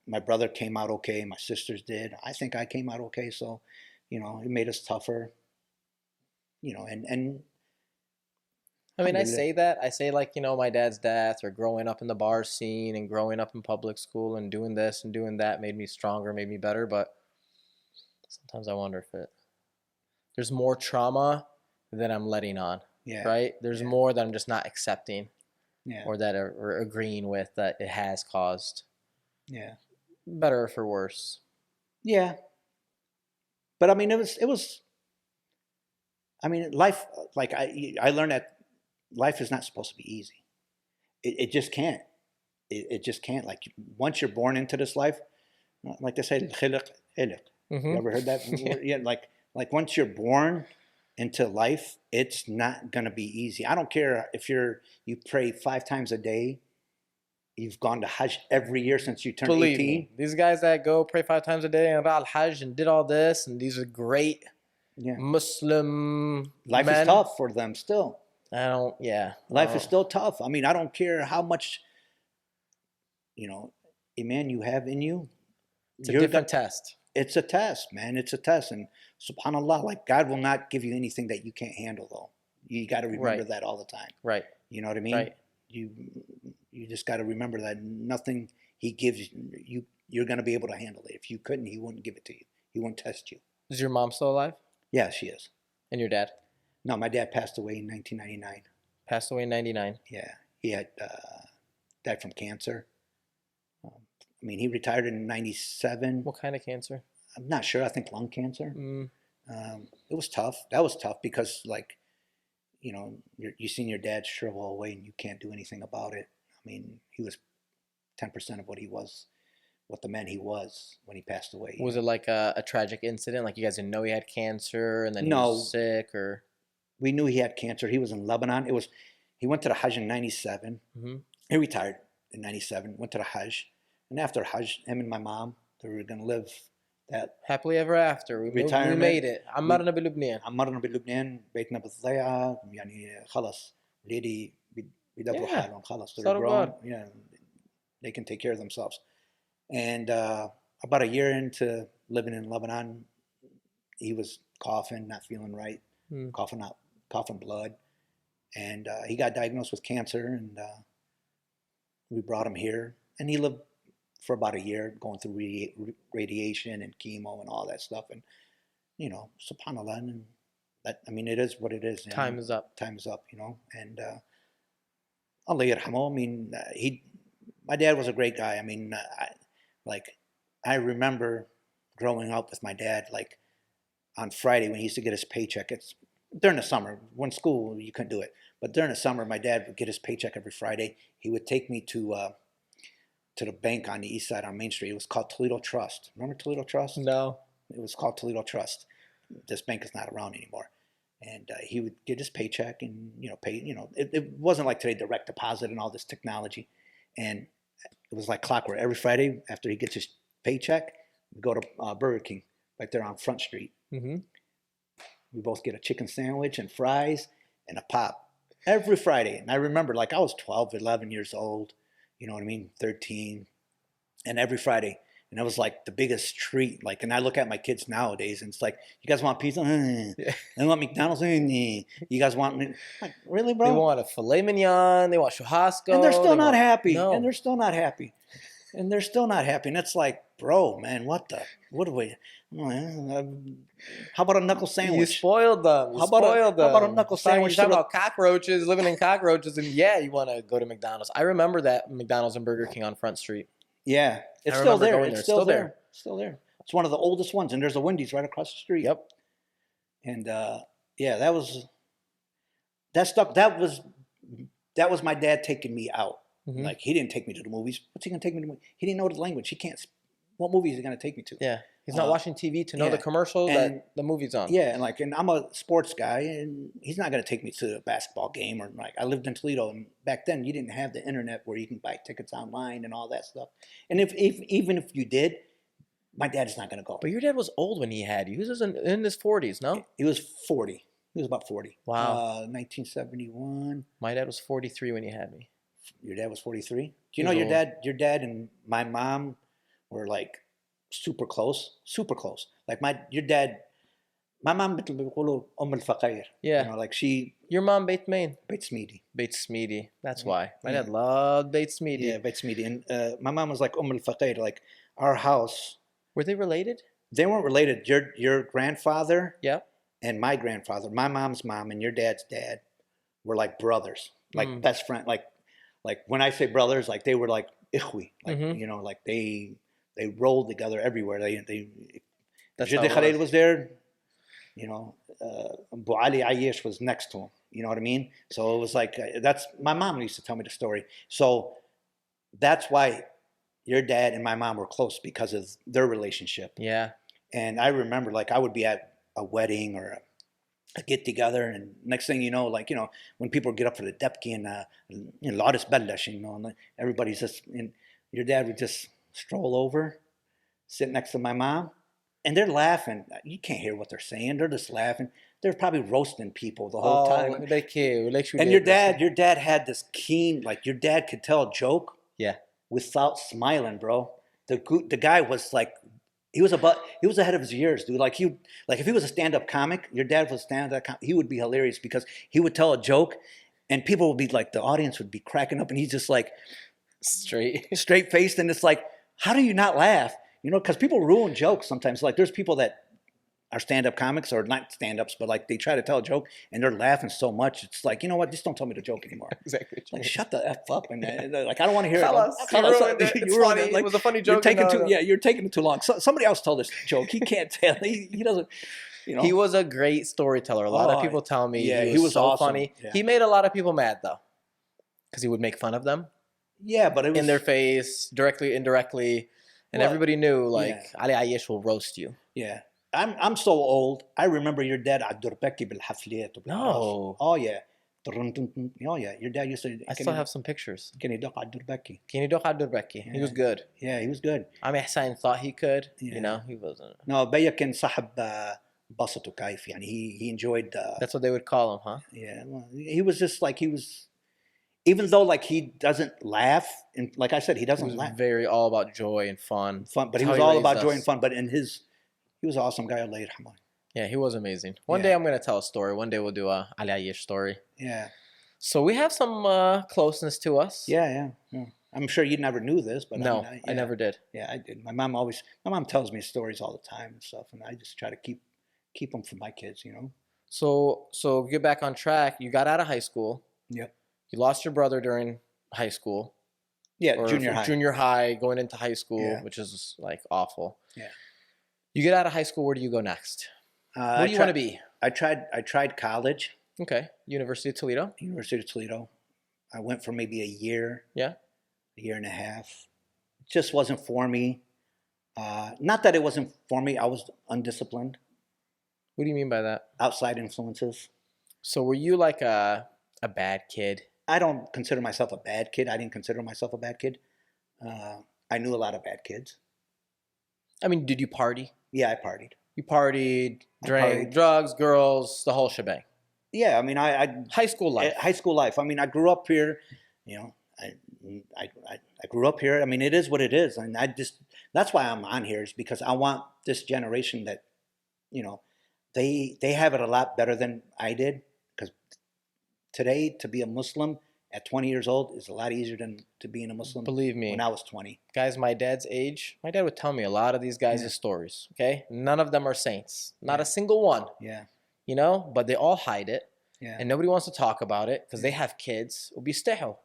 S2: my brother came out okay. My sisters did. I think I came out okay. So, it made us tougher. And
S1: I mean, I say like, my dad's death or growing up in the bar scene and growing up in public school and doing this and doing that made me stronger, made me better. But sometimes I wonder if there's more trauma that I'm letting on, right? There's more that I'm just not accepting or that are agreeing with that it has caused.
S2: Yeah.
S1: Better or for worse.
S2: Yeah. But I mean, life, like I learned that life is not supposed to be easy. It just can't. It just can't. Like once you're born into this life, like they say, you ever heard that? Yeah. Like once you're born into life, it's not going to be easy. I don't care if you pray 5 times a day. You've gone to Hajj every year since you turned 18.
S1: Me, these guys that go pray 5 times a day and Ra al-Hajj and did all this, and these are great Muslim
S2: life
S1: men.
S2: is tough for them still.
S1: Life
S2: is still tough. I mean, I don't care how much, iman you have in you.
S1: It's a different test.
S2: It's a test, man. It's a test. And subhanAllah, like God will not give you anything that you can't handle, though. You got to remember that all the time.
S1: Right.
S2: You know what I mean?
S1: Right.
S2: You just got to remember that nothing he gives you, you're going to be able to handle it. If you couldn't, he wouldn't give it to you. He wouldn't test you.
S1: Is your mom still alive?
S2: Yeah, she is.
S1: And your dad?
S2: No, my dad passed away in 1999.
S1: Passed away in 99?
S2: Yeah. He had died from cancer. I mean, he retired in 97.
S1: What kind of cancer?
S2: I'm not sure. I think lung cancer. It was tough. That was tough because, like, you seen your dad shrivel away and you can't do anything about it. I mean, he was 10% of what the man he was when he passed away.
S1: Was it like a tragic incident? Like you guys didn't know he had cancer and then he was sick, or?
S2: We knew he had cancer. He was in Lebanon. He went to the Hajj in 97.
S1: Mm-hmm.
S2: He retired in 97, went to the Hajj. And after Hajj, him and my mom, they were going to live that
S1: happily ever after. We made it. عمرنا بلبنان.
S2: عمرنا بلبنان بيتنا بالضيعة يعني خلص ولادي بيدبروا حالهم خلص. They're grown. Yeah, they can take care of themselves. And about a year into living in Lebanon, he was coughing, not feeling right, coughing blood. And he got diagnosed with cancer, and we brought him here. And he lived for about a year, going through radiation and chemo and all that stuff. And, subhanAllah, and that, I mean, it is what it is.
S1: Time is up.
S2: Time is up, And Allah yarhamu, I mean, my dad was a great guy. I mean, I remember growing up with my dad, like on Friday when he used to get his paycheck. It's during the summer. When school, you couldn't do it. But during the summer, my dad would get his paycheck every Friday. He would take me to the bank on the east side on Main Street. It was called Toledo Trust. Remember Toledo Trust?
S1: No.
S2: It was called Toledo Trust. This bank is not around anymore. And he would get his paycheck and, pay, it wasn't like today, direct deposit and all this technology. And it was like clockwork. Every Friday after he gets his paycheck, we go to Burger King right there on Front Street.
S1: Mm-hmm.
S2: We both get a chicken sandwich and fries and a pop every Friday. And I remember, I was 12, 11 years old, 13. And every Friday, And it was like the biggest treat. Like, and I look at my kids nowadays, and it's like, you guys want pizza?
S1: Yeah.
S2: They want McDonald's? You guys want me? Like, really, bro?
S1: They want a filet mignon. They want churrasco.
S2: And they're still not happy.
S1: No.
S2: And they're still not happy. And they're still not happy. And it's like, bro, man, what do we? How about a knuckle sandwich?
S1: You spoiled them.
S2: How about a knuckle sandwich?
S1: You talk about cockroaches, living in cockroaches, and yeah, you want to go to McDonald's. I remember that McDonald's and Burger King on Front Street.
S2: Yeah, it's still there. It's still there. Still there. It's one of the oldest ones, and there's a Wendy's right across the street.
S1: Yep.
S2: And yeah, that was my dad taking me out. Mm-hmm. Like, he didn't take me to the movies. What's he gonna take me to? He didn't know the language. He can't. What movie is he gonna take me to?
S1: Yeah, he's not watching TV to know the commercial that the movie's on.
S2: Yeah, and I'm a sports guy, and he's not gonna take me to a basketball game or like. I lived in Toledo, and back then you didn't have the internet where you can buy tickets online and all that stuff. And even if you did, my dad's not gonna go.
S1: But your dad was old when he had you. He was in his 40s, no?
S2: He was 40. He was about 40.
S1: Wow.
S2: 1971.
S1: My dad was 43 when he had me.
S2: Your dad was 43? Do you know your dad and my mom were like super close? Super close. Like your dad, my mom
S1: yeah.
S2: You know, like she.
S1: Your mom Beit Main.
S2: Beit Smidi.
S1: Beit Smidi. That's why. My dad loved Beit Smidi.
S2: Yeah, Beit Smidi. And my mom was like al-Faqir, like our house.
S1: Were they related?
S2: They weren't related. Your grandfather
S1: and
S2: my grandfather, my mom's mom and your dad's dad were like brothers, like best friend, like when I say brothers, like they were like ikhwi, like you know, like they rolled together everywhere.
S1: That's
S2: Jiddi Khalid was there, you know. Abu Ali Ayesh was next to him. You know what I mean? So it was like that's my mom used to tell me the story. So that's why your dad and my mom were close because of their relationship.
S1: Yeah.
S2: And I remember, like, I would be at a wedding or a get together, and next thing you know, like, you know, when people get up for the depki and you know, Laris Bellash, you know, and everybody's just, and your dad would just stroll over, sit next to my mom, and they're laughing. You can't hear what they're saying. They're just laughing. They're probably roasting people the whole time. And your dad had this keen, like, your dad could tell a joke.
S1: Yeah.
S2: Without smiling, bro. The guy was like, he was ahead of his years, dude. Like if he was a stand-up comic, your dad was a stand-up comic, he would be hilarious because he would tell a joke, and people would be like, the audience would be cracking up, and he's just like straight faced, and it's like, how do you not laugh? You know, because people ruin jokes sometimes. Like there's people that are stand-up comics or not stand-ups, but like they try to tell a joke and they're laughing so much. It's like, you know what? Just don't tell me the joke anymore.
S1: Exactly.
S2: Like, shut the F up. And like, I don't want to hear it.
S1: It's funny. Like, it was a funny joke.
S2: You're taking it too long. So, somebody else tell this joke. He can't tell. He doesn't, you know.
S1: He was a great storyteller. A lot of people tell me he was so
S2: awesome.
S1: funny.
S2: Yeah.
S1: He made a lot of people mad though, because he would make fun of them.
S2: Yeah, but it was
S1: in their face, directly, indirectly. And everybody knew, like, Ali Ayesh will roast you.
S2: Yeah. I'm so old. I remember your dad عالدربكي بالحفلات.
S1: No.
S2: Oh yeah. Oh yeah. Your dad used to.
S1: I still have some pictures.
S2: كان يدق عالدربكي.
S1: Can you do عالدربكي? He was good.
S2: Yeah, he was good.
S1: Ami Hussein thought he could. Yeah. You know, he wasn't.
S2: No, بيا كان صاحب بسط وكيف. يعني he enjoyed.
S1: That's what they would call him, huh?
S2: Yeah. Well, he was just like, he was. Even though, like, he doesn't laugh, and like I said, he doesn't laugh.
S1: Very all about joy and fun.
S2: But he was all about joy and fun. But he was an awesome guy. Allah yarhamah.
S1: Yeah, he was amazing. One day I'm gonna tell a story. One day we'll do a Ali Ayesh story.
S2: Yeah.
S1: So we have some closeness to us.
S2: Yeah. I'm sure you never knew this, but
S1: no, I never did.
S2: Yeah, I did. My mom tells me stories all the time and stuff, and I just try to keep them for my kids, you know.
S1: So get back on track. You got out of high school.
S2: Yep.
S1: You lost your brother during high school.
S2: Yeah, junior high.
S1: Junior high, going into high school, which is like awful.
S2: Yeah.
S1: You get out of high school. Where do you go next? What do you want to be?
S2: I tried college.
S1: Okay. University of Toledo.
S2: University of Toledo. I went for maybe a year.
S1: Yeah.
S2: A year and a half. It just wasn't for me. Not that it wasn't for me. I was undisciplined.
S1: What do you mean by that?
S2: Outside influences.
S1: So were you like a bad kid?
S2: I don't consider myself a bad kid. I didn't consider myself a bad kid. I knew a lot of bad kids.
S1: I mean, did you party?
S2: Yeah, I partied.
S1: You partied, drank, drugs, girls, the whole shebang.
S2: Yeah, I mean, I
S1: high school life.
S2: High school life. I mean, I grew up here. You know, I grew up here. I mean, it is what it is, and I just That's why I'm on here, is because I want this generation that, you know, they have it a lot better than I did. Because today, to be a Muslim at 20 years old is a lot easier than to being a Muslim.
S1: Believe me,
S2: when I was 20.
S1: Guys my dad's age, my dad would tell me a lot of these guys' stories. Okay, none of them are saints, not a single one.
S2: Yeah.
S1: You know, but they all hide it.
S2: Yeah.
S1: And nobody wants to talk about it because they have kids.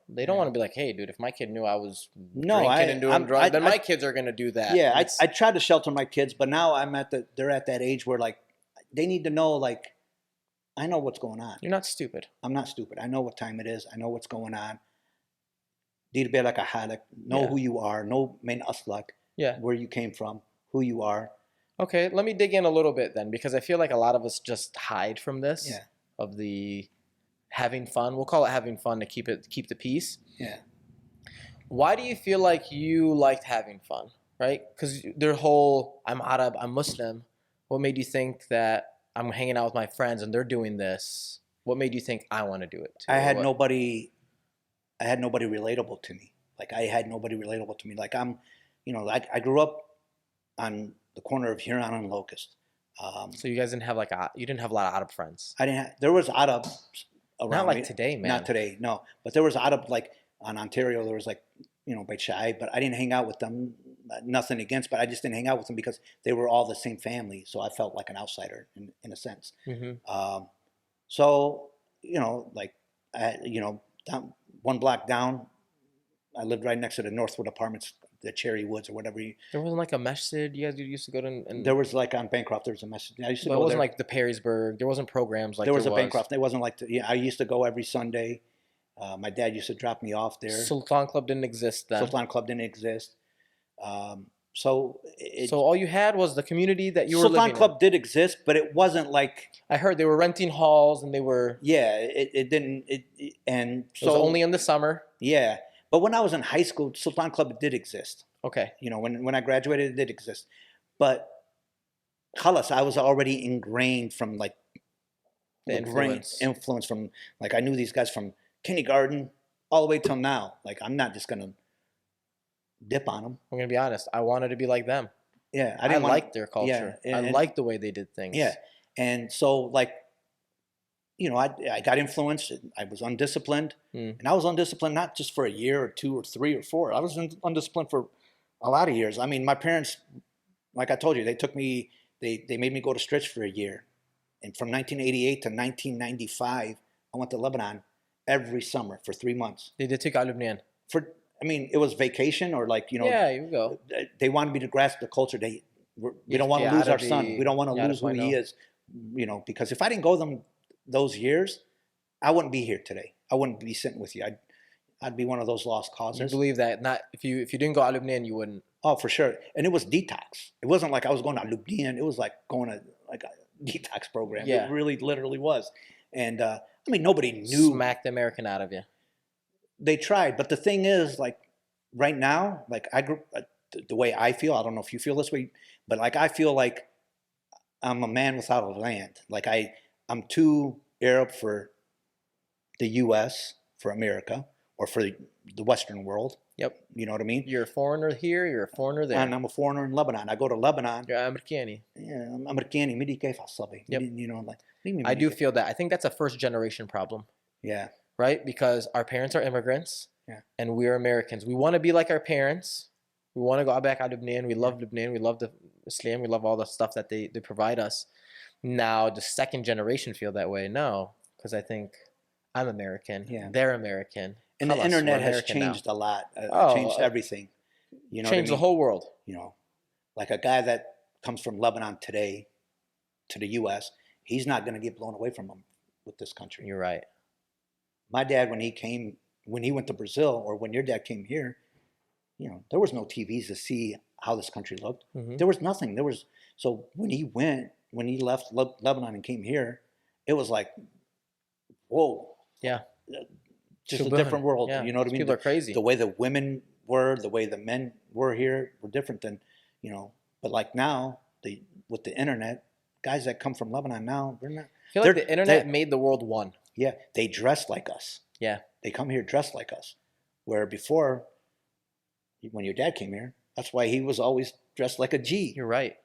S1: They don't want to be like, hey, dude, if my kid knew I was drinking and doing drugs, then my kids are going to do that.
S2: Yeah, I tried to shelter my kids, but now they're at that age where, like, they need to know, like, I know what's going on.
S1: You're not stupid.
S2: I'm not stupid. I know what time it is. I know what's going on. Need to be like a halak. Know who you are. Know main aslak.
S1: Yeah.
S2: Where you came from. Who you are.
S1: Okay, let me dig in a little bit then, because I feel like a lot of us just hide from this.
S2: Yeah.
S1: Of the having fun. We'll call it having fun to keep the peace.
S2: Yeah.
S1: Why do you feel like you liked having fun, right? Because their whole, I'm Arab, I'm Muslim. What made you think that I'm hanging out with my friends and they're doing this? What made you think I want to do it too?
S2: I had nobody relatable to me. Like, I had nobody relatable to me. Like, I grew up on the corner of Huron and Locust.
S1: So you guys didn't have you didn't have a lot of Arab friends.
S2: There was Arab around.
S1: Not like
S2: me.
S1: today, man.
S2: Not today, no. But there was Arab, like on Ontario. There was, like, by Chai, but I didn't hang out with them. Nothing against, but I just didn't hang out with them because they were all the same family. So I felt like an outsider in a sense.
S1: Mm-hmm.
S2: So like, down one block down, I lived right next to the Northwood Apartments, the Cherry Woods or whatever.
S1: There wasn't like a masjid you guys used to go to? And
S2: there was, like, on Bancroft, there was a masjid. I used to
S1: but
S2: go
S1: it wasn't
S2: there.
S1: like the Perrysburg. There wasn't programs like
S2: there was a Bancroft. It wasn't like I used to go every Sunday. My dad used to drop me off there.
S1: Sultan Club didn't exist then.
S2: Sultan Club didn't exist. So
S1: all you had was the community that you were living in.
S2: Sultan Club did exist, but it wasn't like...
S1: I heard they were renting halls and they were...
S2: Yeah, it didn't... And so...
S1: It was only in the summer.
S2: Yeah. But when I was in high school, Sultan Club did exist.
S1: Okay.
S2: When I graduated, it did exist. But khalas, I was already ingrained from, like...
S1: The
S2: influence from... Like, I knew these guys from kindergarten all the way till now. Like, I'm not just going to dip on them.
S1: I'm going to be honest. I wanted to be like them.
S2: Yeah.
S1: I liked their culture.
S2: Yeah,
S1: I liked the way they did things.
S2: Yeah. And so, like, I got influenced. I was undisciplined. And I was undisciplined not just for a year or two or three or four. I was undisciplined for a lot of years. I mean, my parents, like I told you, they made me go to Stritch for a year. And from 1988 to 1995, I went to Lebanon every summer for 3 months.
S1: They did take out Lebanon.
S2: It was vacation, or, like,
S1: Yeah, you go.
S2: They wanted me to grasp the culture. We don't want to lose our son. We don't want to lose who he is. Because if I didn't go those years, I wouldn't be here today. I wouldn't be sitting with you. I'd be one of those lost causes.
S1: You believe that? Not if you didn't go to Lebanon, you wouldn't.
S2: Oh, for sure. And it was detox. It wasn't like I was going to Lebanon. It was like going to, like, a detox program.
S1: Yeah.
S2: It really literally was. And nobody knew.
S1: Smacked the American out of you.
S2: They tried, but the thing is, like, right now, like, I grew the way I feel. I don't know if you feel this way, but, like, I feel like I'm a man without a land. Like, I'm too Arab for the U.S., for America, or for the Western world.
S1: Yep.
S2: You know what I mean?
S1: You're a foreigner here. You're a foreigner there.
S2: And I'm a foreigner in Lebanon. I go to Lebanon.
S1: You're Americani.
S2: Yeah, I'm Americani. Midi كيف عصبي.
S1: Yep.
S2: I
S1: do feel that. I think that's a first generation problem.
S2: Yeah.
S1: Right? Because our parents are immigrants.
S2: Yeah.
S1: And we're Americans. We want to be like our parents. We want to go back to Lebanon. We love Lebanon. We love the Islam. We love all the stuff that they provide us. Now, the second generation feel that way. No, because I think I'm American.
S2: Yeah.
S1: They're American.
S2: And the internet has changed a lot. Changed everything.
S1: Changed the whole world.
S2: Like, a guy that comes from Lebanon today to the U.S., he's not going to get blown away from him with this country.
S1: You're right.
S2: My dad, when he went to Brazil, or when your dad came here, there was no TVs to see how this country looked.
S1: Mm-hmm.
S2: There was nothing. So when he left Lebanon and came here, it was like, whoa.
S1: Yeah.
S2: Just a different world.
S1: Yeah.
S2: You know what I mean?
S1: People are crazy.
S2: The way the women were, the way the men were here were different than, but, like, now, with the internet, guys that come from Lebanon now, they're not.
S1: I feel like the internet made the world one.
S2: Yeah. They dress like us.
S1: Yeah.
S2: They come here dressed like us. Where before, when your dad came here, That's why he was always dressed like a G,
S1: You're right.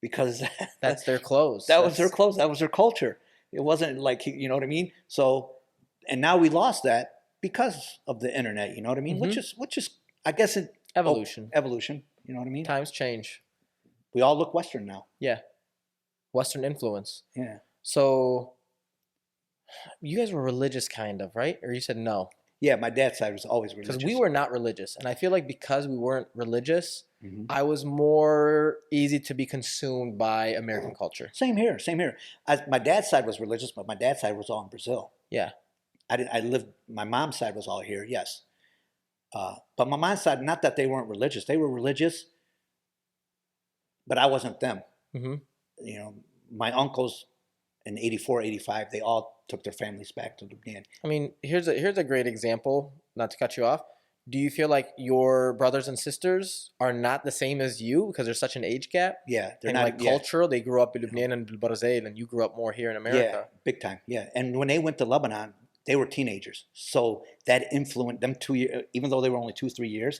S2: because
S1: That's their clothes.
S2: that was their clothes. That was their culture. It wasn't like, you know what I mean? So, and now we lost that because of the internet, you know what I mean?
S1: Mm-hmm.
S2: Which is, I guess,
S1: Evolution.
S2: Evolution, you know what I mean?
S1: Times change.
S2: We all look Western now.
S1: Yeah. Western influence.
S2: Yeah.
S1: So you guys were religious, kind of, right? Or you said no?
S2: Yeah, my dad's side was always religious.
S1: Because we were not religious. And I feel like because we weren't religious,
S2: Mhm.
S1: I was more easy to be consumed by American culture.
S2: Same here, same here. My dad's side was religious, but my dad's side was all in Brazil.
S1: Yeah.
S2: I lived, my mom's side was all here, yes. But my mom's side, not that they weren't religious. They were religious, but I wasn't them.
S1: Mm-hmm.
S2: You know, my uncles in 84, 85, they all took their families back to Lebanon.
S1: I mean, here's a great example, not to cut you off. Do you feel like your brothers and sisters are not the same as you because there's such an age gap?
S2: Yeah, they're
S1: and
S2: not
S1: like cultural. They grew up in Lebanon and Brazil, and you grew up more here in America.
S2: Yeah, big time. Yeah, and when they went to Lebanon, they were teenagers, so that influenced them 2 years. Even though they were only 2-3 years,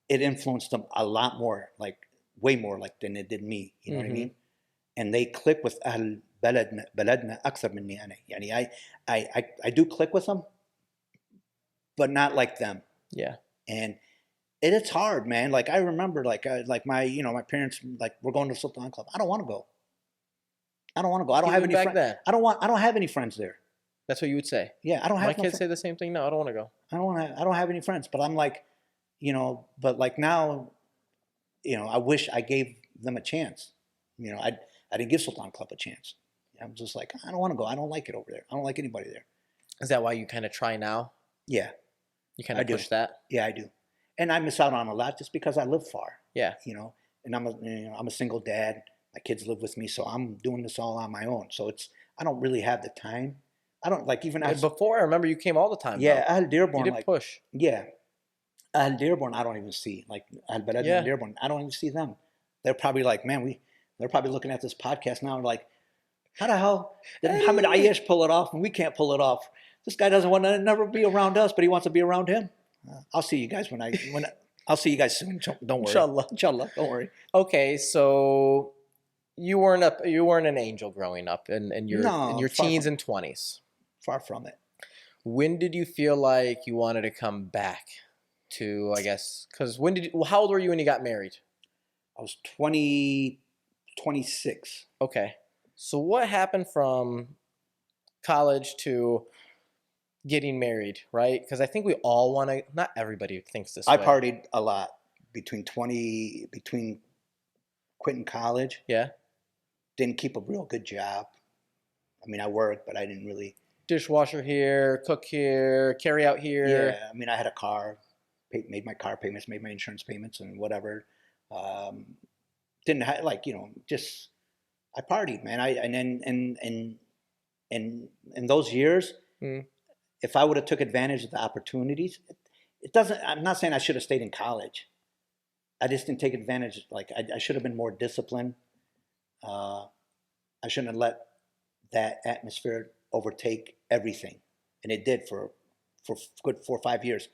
S2: it influenced them a lot more, like way more, like than it did me. You know what I mean? And they click with أهل بلدنا أكثر مني أنا. يعني I do click with them, but not like them.
S1: Yeah.
S2: And it's hard, man. Like I remember, like my my parents, like, we're going to Sultan Club. I don't want to go. I don't want to go. I don't have any friends. I don't have any friends there.
S1: That's what you would say.
S2: Yeah, I don't have.
S1: My kids say the same thing. No, I don't want to go.
S2: I don't have any friends. But I'm like, but like now, I wish I gave them a chance. I didn't give Sultan Club a chance. I'm just like, I don't want to go. I don't like it over there. I don't like anybody there.
S1: Is that why you kind of try now?
S2: Yeah.
S1: You kind of push that?
S2: Yeah, I do. And I miss out on a lot just because I live far.
S1: Yeah.
S2: And I'm a single dad. My kids live with me, so I'm doing this all on my own. So I don't really have the time. I don't like even
S1: before. I remember you came all the time.
S2: Yeah, Al Dearborn.
S1: You did push.
S2: Yeah, Al Dearborn. I don't even see like Al Balad and Dearborn. I don't even see them. They're probably like, man, they're probably looking at this podcast now and like, how the hell did Muhammad Ayesh pull it off and we can't pull it off? This guy doesn't want to never be around us, but he wants to be around him. I'll see you guys I'll see you guys soon. Don't worry. Inshallah. Don't worry.
S1: Okay, so you weren't an angel growing up in your teens and 20s.
S2: Far from it.
S1: When did you feel like you wanted to come back to, I guess, because how old were you when you got married?
S2: I was 26.
S1: Okay. So what happened from college to getting married, right? Because I think we all want to, not everybody thinks this way.
S2: I partied a lot between quitting college.
S1: Yeah.
S2: Didn't keep a real good job. I mean, I worked, but I didn't really.
S1: Dishwasher here, cook here, carry out here.
S2: Yeah, I mean, I had a car, made my car payments, made my insurance payments, and whatever. Didn't have just I partied, man. And in those years, if I would have took advantage of the opportunities, it doesn't. I'm not saying I should have stayed in college. I just didn't take advantage. Like I should have been more disciplined. I shouldn't have let that atmosphere overtake everything, and it did for good 4 or 5 years.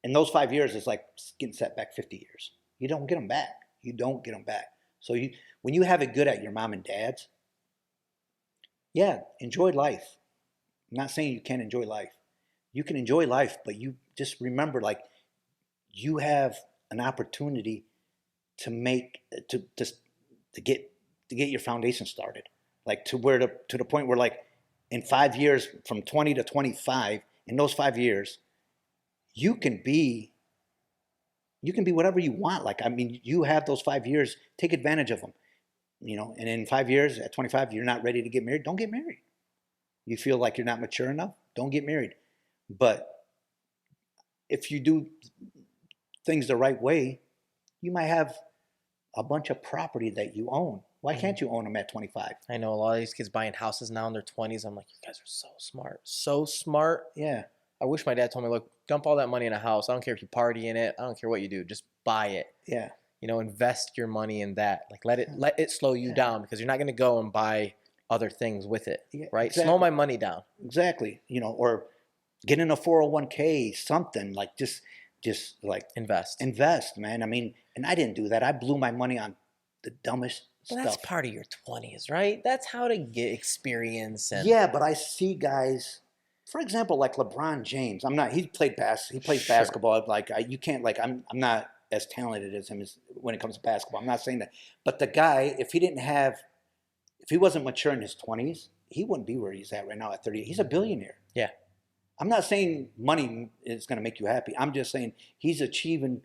S2: And those 5 years is like getting set back 50 years. You don't get them back. You don't get them back. So when you have it good at your mom and dad's, yeah, enjoy life. I'm not saying you can't enjoy life. You can enjoy life, but you just remember, like, you have an opportunity to get your foundation started, like to the point where, like, in 5 years, from 20 to 25, in those 5 years, you can be whatever you want. Like, I mean, you have those 5 years, take advantage of them, and in 5 years, at 25, you're not ready to get married, don't get married. You feel like you're not mature enough, don't get married. But if you do things the right way, you might have a bunch of property that you own. Why can't you own them at 25?
S1: I know a lot of these kids buying houses now in their 20s. I'm like, you guys are so smart. So smart.
S2: Yeah.
S1: I wish my dad told me, look, dump all that money in a house. I don't care if you party in it. I don't care what you do. Just buy it.
S2: Yeah.
S1: Invest your money in that. Like, let it slow you down, because you're not going to go and buy other things with it, right? Exactly. Slow my money down.
S2: Exactly. Or get in a 401k, something like, just just like
S1: invest,
S2: man. I mean, and I didn't do that. I blew my money on the dumbest
S1: but
S2: stuff.
S1: that's part of your 20s, right? That's how to get experience. And
S2: yeah, but I see guys, for example, like LeBron James. I'm not. He plays
S1: Sure.
S2: basketball. Like you can't. Like I'm not as talented as him when it comes to basketball. I'm not saying that. But the guy, if he wasn't mature in his 20s, he wouldn't be where he's at right now at 30. He's a billionaire.
S1: Yeah.
S2: I'm not saying money is going to make you happy. I'm just saying he's achieving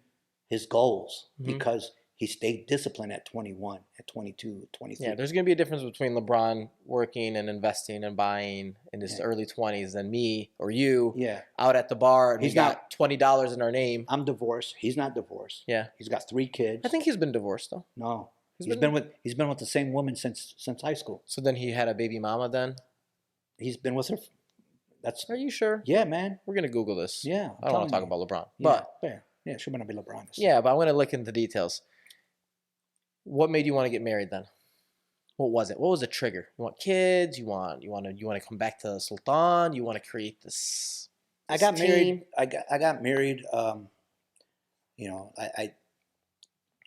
S2: his goals because he stayed disciplined at 21, at 22, 23.
S1: Yeah, there's going to be a difference between LeBron working and investing and buying in his early 20s than me or you out at the bar and he's got $20 in our name.
S2: I'm divorced. He's not divorced.
S1: Yeah.
S2: He's got 3 kids.
S1: I think he's been divorced though.
S2: No. He's been with the same woman since high school.
S1: So then he had a baby mama then?
S2: He's been with her.
S1: Are you sure?
S2: Yeah, man.
S1: We're going to Google this.
S2: Yeah.
S1: I don't want to talk about LeBron.
S2: Yeah, but yeah, sure might not be LeBron.
S1: Yeah, but I'm going to look into the details. What made you want to get married then? What was it? What was the trigger? You want kids? You want to come back to Sultan? You want to create this
S2: I got
S1: team?
S2: married. I got married. You know, I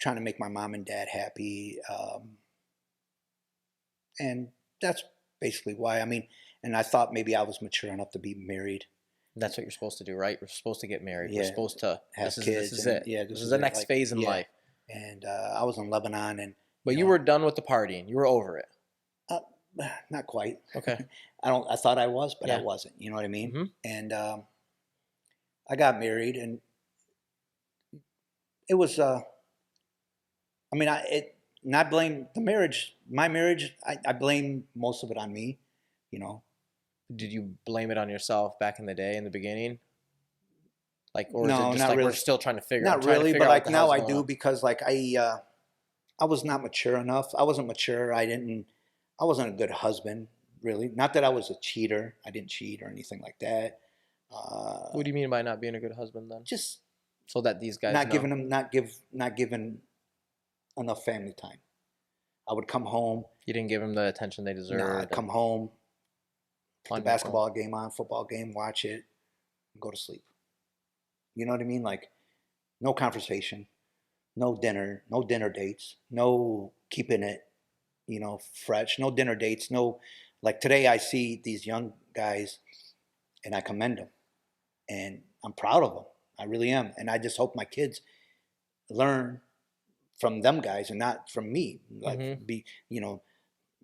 S2: trying to make my mom and dad happy, and that's basically why. I mean, and I thought maybe I was mature enough to be married.
S1: That's what you're supposed to do, right? We're supposed to get married.
S2: Yeah.
S1: We're supposed to
S2: have
S1: kids.
S2: This
S1: is it.
S2: Yeah,
S1: this is the next phase in life.
S2: And I was in Lebanon, and
S1: but you were done with the partying. You were over it.
S2: Not quite.
S1: Okay.
S2: I thought I was, but I wasn't. You know what I mean? And I got married, and it was. I mean, not blame the marriage. My marriage, I blame most of it on me. You know.
S1: Did you blame it on yourself back in the day, in the beginning? Like, or
S2: no,
S1: is it just
S2: not
S1: like
S2: really.
S1: we're still trying to figure
S2: not
S1: out?
S2: Not really, but like now I do because like I was not mature enough. I wasn't mature. I wasn't a good husband, really. Not that I was a cheater. I didn't cheat or anything like that.
S1: What do you mean by not being a good husband then?
S2: Just
S1: so that these guys
S2: not giving enough family time. I would come home.
S1: You didn't give them the attention they deserved.
S2: No, I'd come home, put the basketball game on, football game, watch it, and go to sleep. You know what I mean? Like, no conversation, no dinner dates, no keeping it, you know, fresh, no dinner dates, no, like today I see these young guys and I commend them and I'm proud of them. I really am. And I just hope my kids learn from them guys and not from me. Like you know,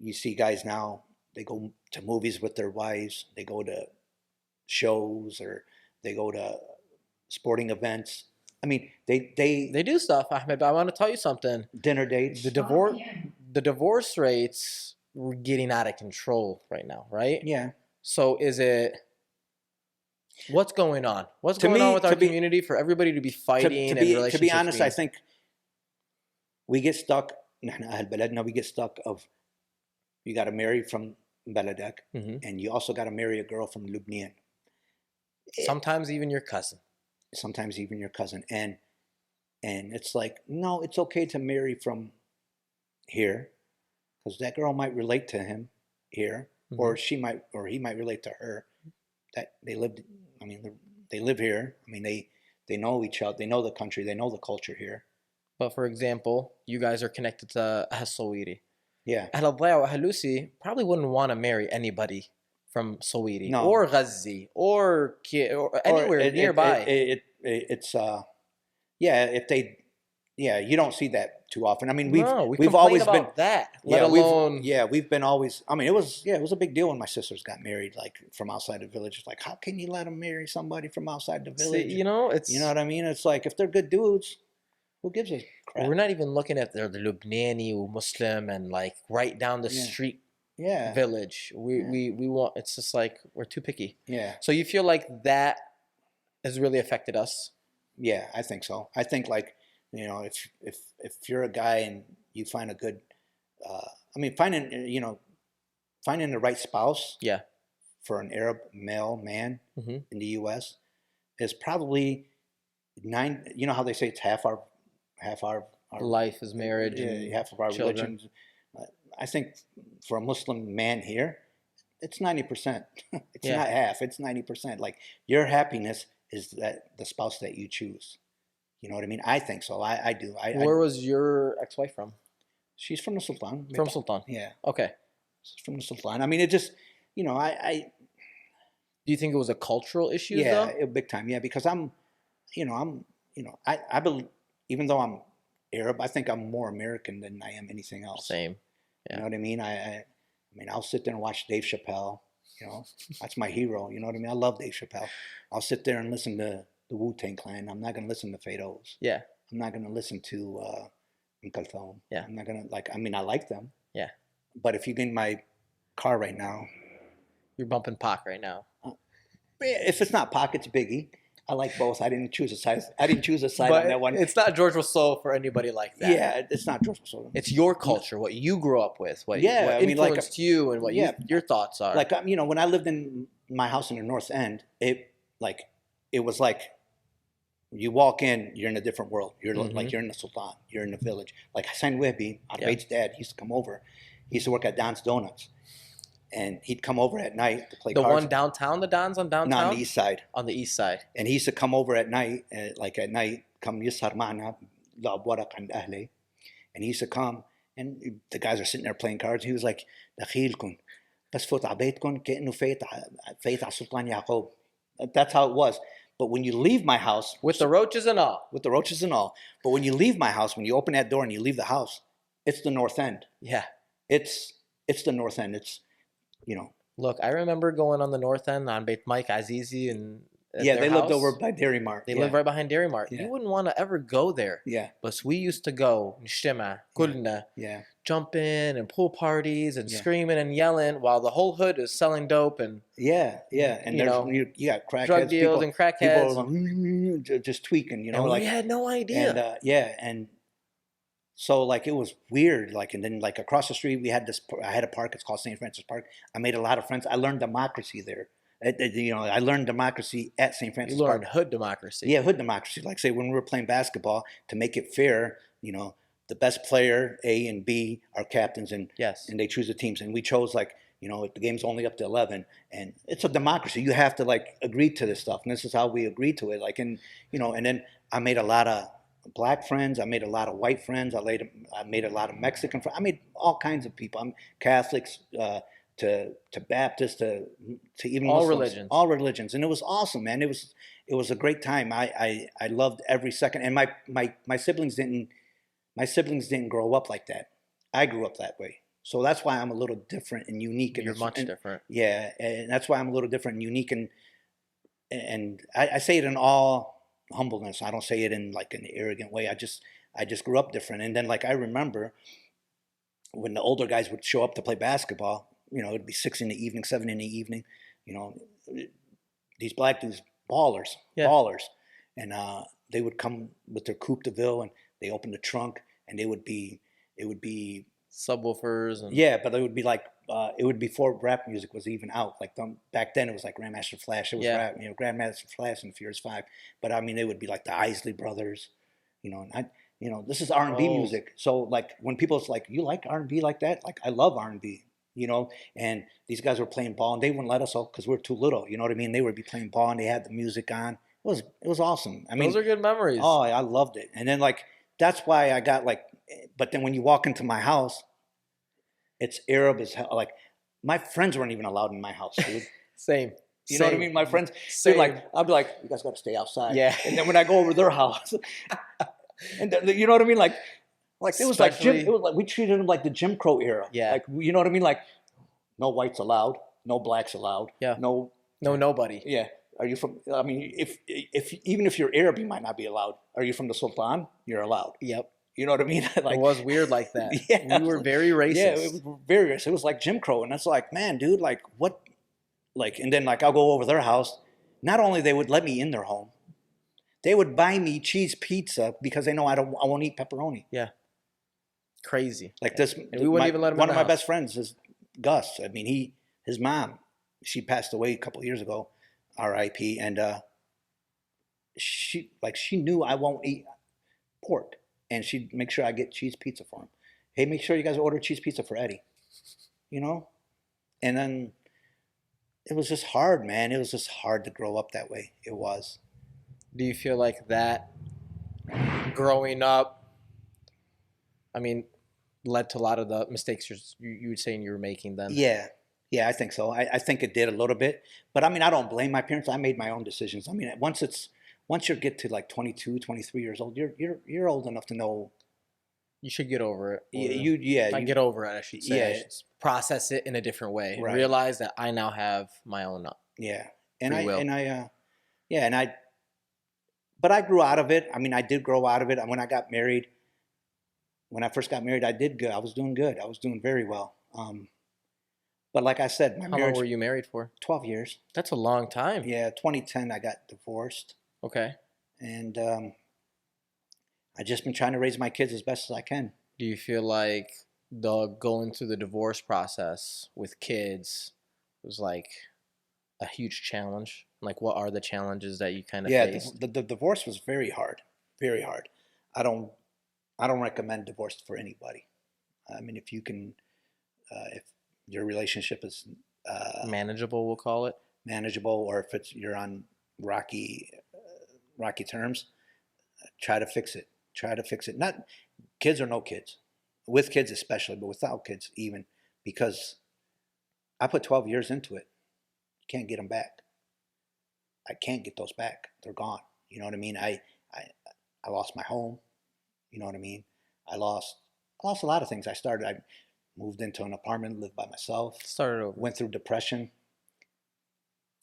S2: you see guys now, they go to movies with their wives, they go to shows or they go to sporting events. I mean, they
S1: do stuff, Ahmed. But I want to tell you something.
S2: Dinner dates.
S1: The divorce rates were getting out of control right now, right?
S2: Yeah.
S1: So what's going on? What's going on with our community for everybody to be fighting and relationships?
S2: To be honest, I think we get stuck. No, we get stuck of you got to marry from Beledek, and you also got to marry a girl from Lebanon.
S1: Sometimes even your cousin. And it's like, no, it's okay to marry from here because that girl might relate to him here, or he might relate to her. That they live here. I mean, they know each other. They know the country. They know the culture here. But for example, you guys are connected to Sowiri.
S2: Yeah.
S1: Ahl Adlaya or Halusi probably wouldn't want to marry anybody from Sowiri or Ghazi or anywhere nearby.
S2: It's if they, you don't see that too often. I mean, we've
S1: always been that. Let alone,
S2: we've been always. I mean, it was a big deal when my sisters got married, like from outside the village. It's like, how can you let them marry somebody from outside the village?
S1: See, you know what
S2: I mean? It's like if they're good dudes, who gives a crap?
S1: We're not even looking at the Lebanese or Muslim and like right down the street. Village. We want. It's just like we're too picky.
S2: Yeah.
S1: So you feel like that has really affected us?
S2: Yeah, I think so. I think like, you know, if you're a guy and you find a good, finding the right spouse.
S1: Yeah.
S2: For an Arab male man in the U.S. is probably 9. You know how they say it's half our
S1: life is marriage.
S2: Half of our religion. I think for a Muslim man here, it's 90%. It's not half. It's 90%. Like your happiness is that the spouse that you choose. You know what I mean? I think so. I do.
S1: Where was your ex-wife from?
S2: She's from the Sultan.
S1: From Sultan.
S2: Yeah.
S1: Okay.
S2: She's from the Sultan. I mean, it just, you know,
S1: Do you think it was a cultural issue
S2: yeah,
S1: though?
S2: big time. Yeah, because I believe, even though I'm Arab, I think I'm more American than I am anything else.
S1: Same. Yeah.
S2: You know what I mean? I mean, I'll sit there and watch Dave Chappelle. You know, that's my hero. You know what I mean? I love Dave Chappelle. I'll sit there and listen to the Wu-Tang Clan. I'm not going to listen to Fados.
S1: Yeah.
S2: I'm not going to listen to Immigrant.
S1: Yeah.
S2: I'm not going to, like, I mean, I like them.
S1: Yeah.
S2: But if you get in my car right now.
S1: You're bumping Pac right now.
S2: If it's not Pac, it's Biggie. I like both. I didn't choose a side. I didn't choose a side
S1: But
S2: on that one.
S1: it's not George Russell for anybody like that.
S2: Yeah, it's not George Russell.
S1: It's your culture, what you grew up with, what
S2: I mean,
S1: influenced you, and what your thoughts are.
S2: Like, you know, when I lived in my house in the North End, it was like you walk in, you're in a different world. You're like you're in the Sultan. You're in the village. Like Hassan Wehbi, Arbeid's dad, he used to come over. He used to work at Don's Donuts. And he'd come over at night to play cards.
S1: The one downtown, the Don's on downtown?
S2: No, on the east side.
S1: On the east side.
S2: And he used to come over at night, come يسهر معنا لعب ورق عند أهلي. And he used to come, and the guys are sitting there playing cards. He was like, دخيلكم بس فوت على بيتكم كأنه فايت على سلطان يعقوب. That's how it was. But when you leave my house...
S1: With the roaches and all.
S2: With the roaches and all. But when you leave my house, when you open that door and you leave the house, it's the North End.
S1: Yeah.
S2: It's the North End. It's, you know.
S1: Look, I remember going on the North End on Beit Mike Azizi and
S2: they lived over by Dairy Mart.
S1: They lived right behind Dairy Mart.
S2: Yeah.
S1: You wouldn't want to ever go there.
S2: Yeah.
S1: But we used to go, نجتمع كلنا, jump in and pool parties and screaming and yelling while the whole hood is selling dope and
S2: and you got crackheads,
S1: drug deals and crackheads,
S2: people just tweaking, you know,
S1: and
S2: like
S1: we had no idea.
S2: And so like it was weird, like, and then like across the street I had a park. It's called St. Francis Park. I made a lot of friends. I learned democracy there. You know, I learned democracy at St. Francis Park.
S1: You learned hood democracy.
S2: Yeah, hood democracy. Like, say, when we were playing basketball, to make it fair, you know, the best player, A and B, are captains, and they choose the teams. And we chose, like, you know, the game's only up to 11, and it's a democracy. You have to, like, agree to this stuff, and this is how we agreed to it. Like, and, you know, and then I made a lot of black friends. I made a lot of white friends. I made a lot of Mexican friends. I made all kinds of people. I'm Catholics, to Baptists, to even
S1: all
S2: Muslims, all religions, and it was awesome, man. It was a great time. I loved every second, and my siblings didn't grow up like that. I grew up that way, so that's why I'm a little different and unique.
S1: You're much different.
S2: Yeah, and that's why I'm a little different and unique, and I say it in all humbleness. I don't say it in like an arrogant way. I just grew up different, and then like I remember when the older guys would show up to play basketball. You know, it'd be 6 in the evening, 7 in the evening. You know, these black dudes, ballers, and they would come with their coupe de ville, and they opened the trunk, and it would be
S1: subwoofers, and
S2: but it would be like it would be before rap music was even out. Like back then, it was like Grandmaster Flash. It was rap, you know, Grandmaster Flash and Furious 5. But I mean, they would be like the Isley Brothers, you know, and this is R&B music. So like when people's like, you like R&B like that? Like I love R&B. You know, and these guys were playing ball, and they wouldn't let us all because we're too little. You know what I mean? They would be playing ball, and they had the music on. It was awesome. I mean,
S1: those are good memories.
S2: Oh, I loved it. And then like that's why I got like. But then when you walk into my house, it's Arab as hell. Like my friends weren't even allowed in my house, dude.
S1: Same.
S2: You know what I mean? My friends, they're like, I'd be like, you guys got to stay outside.
S1: Yeah.
S2: And then when I go over their house, and you know what I mean, like. Like it was like we treated them like the Jim Crow era.
S1: Yeah.
S2: Like you know what I mean? Like no whites allowed, no blacks allowed.
S1: Yeah.
S2: No
S1: nobody.
S2: Yeah. Are you from? I mean, if even if you're Arab, you might not be allowed. Are you from the Sultan? You're allowed.
S1: Yep.
S2: You know what I mean? Like,
S1: it was weird like that.
S2: Yeah.
S1: We were very racist.
S2: Yeah, it was very racist. It was like Jim Crow, and that's like, man, dude, like what? Like, and then like I'll go over their house. Not only they would let me in their home, they would buy me cheese pizza because they know I won't eat pepperoni.
S1: Yeah. Crazy.
S2: Like this,
S1: and we wouldn't even let him.
S2: One of my best friends is Gus. I mean, his mom, she passed away a couple of years ago, R.I.P. And she knew I won't eat pork, and she'd make sure I get cheese pizza for him. Hey, make sure you guys order cheese pizza for Eddie. You know, and then it was just hard, man. It was just hard to grow up that way. It was.
S1: Do you feel like that growing up, I mean, led to a lot of the mistakes you were saying you were making then?
S2: Yeah. Yeah, I think so. I think it did a little bit. But I mean, I don't blame my parents. I made my own decisions. I mean, once you get to like 22, 23 years old, you're old enough to know.
S1: You should get over it.
S2: You
S1: Get over it, I should say. I
S2: yeah,
S1: should process it in a different way and
S2: right.
S1: realize that I now have my own
S2: Yeah. And
S1: free will.
S2: yeah, but I grew out of it. I mean, I did grow out of it. When I got married, when I first got married, I did good. I was doing good. I was doing very well. But like I said, my
S1: How
S2: marriage,
S1: long were you married for?
S2: 12 years.
S1: That's a long time.
S2: Yeah, 2010, I got divorced.
S1: Okay.
S2: And I just been trying to raise my kids as best as I can.
S1: Do you feel like the going through the divorce process with kids was like a huge challenge? Like, what are the challenges that you kind of faced?
S2: The divorce was very hard, very hard. I don't recommend divorce for anybody. I mean, if you can, if your relationship is
S1: Manageable, we'll call it.
S2: manageable, or if you're on rocky terms, try to fix it. Try to fix it. Not kids or no kids, with kids especially, but without kids even, because I put 12 years into it. Can't get them back. I can't get those back. They're gone. You know what I mean? I lost my home. You know what I mean? I lost a lot of things. I moved into an apartment, lived by myself.
S1: Started over.
S2: Went through depression.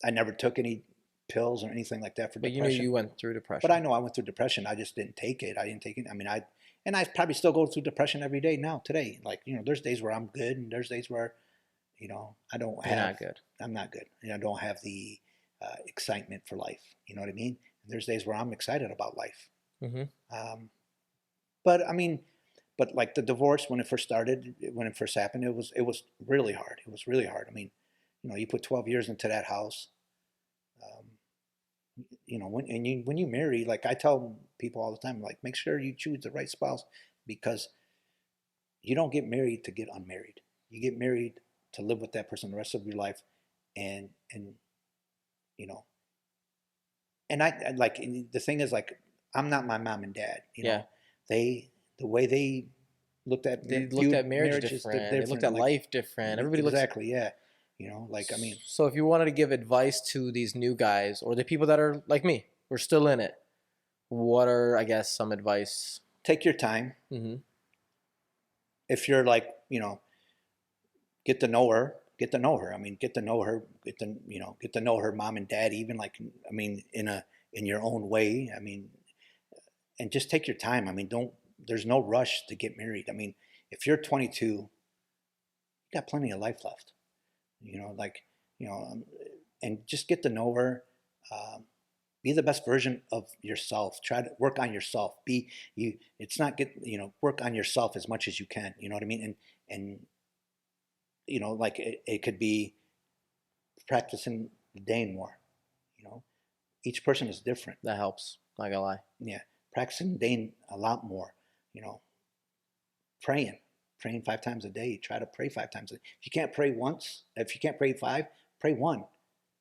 S2: I never took any pills or anything like that for depression.
S1: But you knew you went through depression.
S2: But I know I went through depression. I just didn't take it. I didn't take it. I mean, I probably still go through depression every day now, today. Like, there's days where I'm good and there's days where, I don't have.
S1: You're not good.
S2: I'm not good. I don't have the excitement for life. You know what I mean? There's days where I'm excited about life.
S1: Mm-hmm.
S2: But I mean, like the divorce, when it first started, when it first happened, it was really hard. It was really hard. I mean, you put 12 years into that house. When you marry, like I tell people all the time, like, make sure you choose the right spouse, because you don't get married to get unmarried. You get married to live with that person the rest of your life, and I like, the thing is, like, I'm not my mom and dad.
S1: Yeah.
S2: The way they looked at
S1: marriage different. They looked at life different. Everybody
S2: exactly,
S1: looks.
S2: yeah. Like, I mean.
S1: So if you wanted to give advice to these new guys or the people that are like me, we're still in it, what are, I guess, some advice?
S2: Take your time.
S1: Mm-hmm.
S2: If you're like, get to know her. I mean, get to know her. Get to know her mom and dad. Even, like, I mean, in your own way. I mean, and just take your time. I mean, there's no rush to get married. I mean, if you're 22, you got plenty of life left. And just get to know her. Be the best version of yourself. Try to work on yourself. Work on yourself as much as you can. You know what I mean? And like, it could be practicing the Dane more. Each person is different.
S1: That helps. Not gonna lie.
S2: Yeah. Practicing Dane a lot more. Praying 5 times a day. Try to pray 5 times a day. If you can't pray once, if you can't pray 5, pray 1.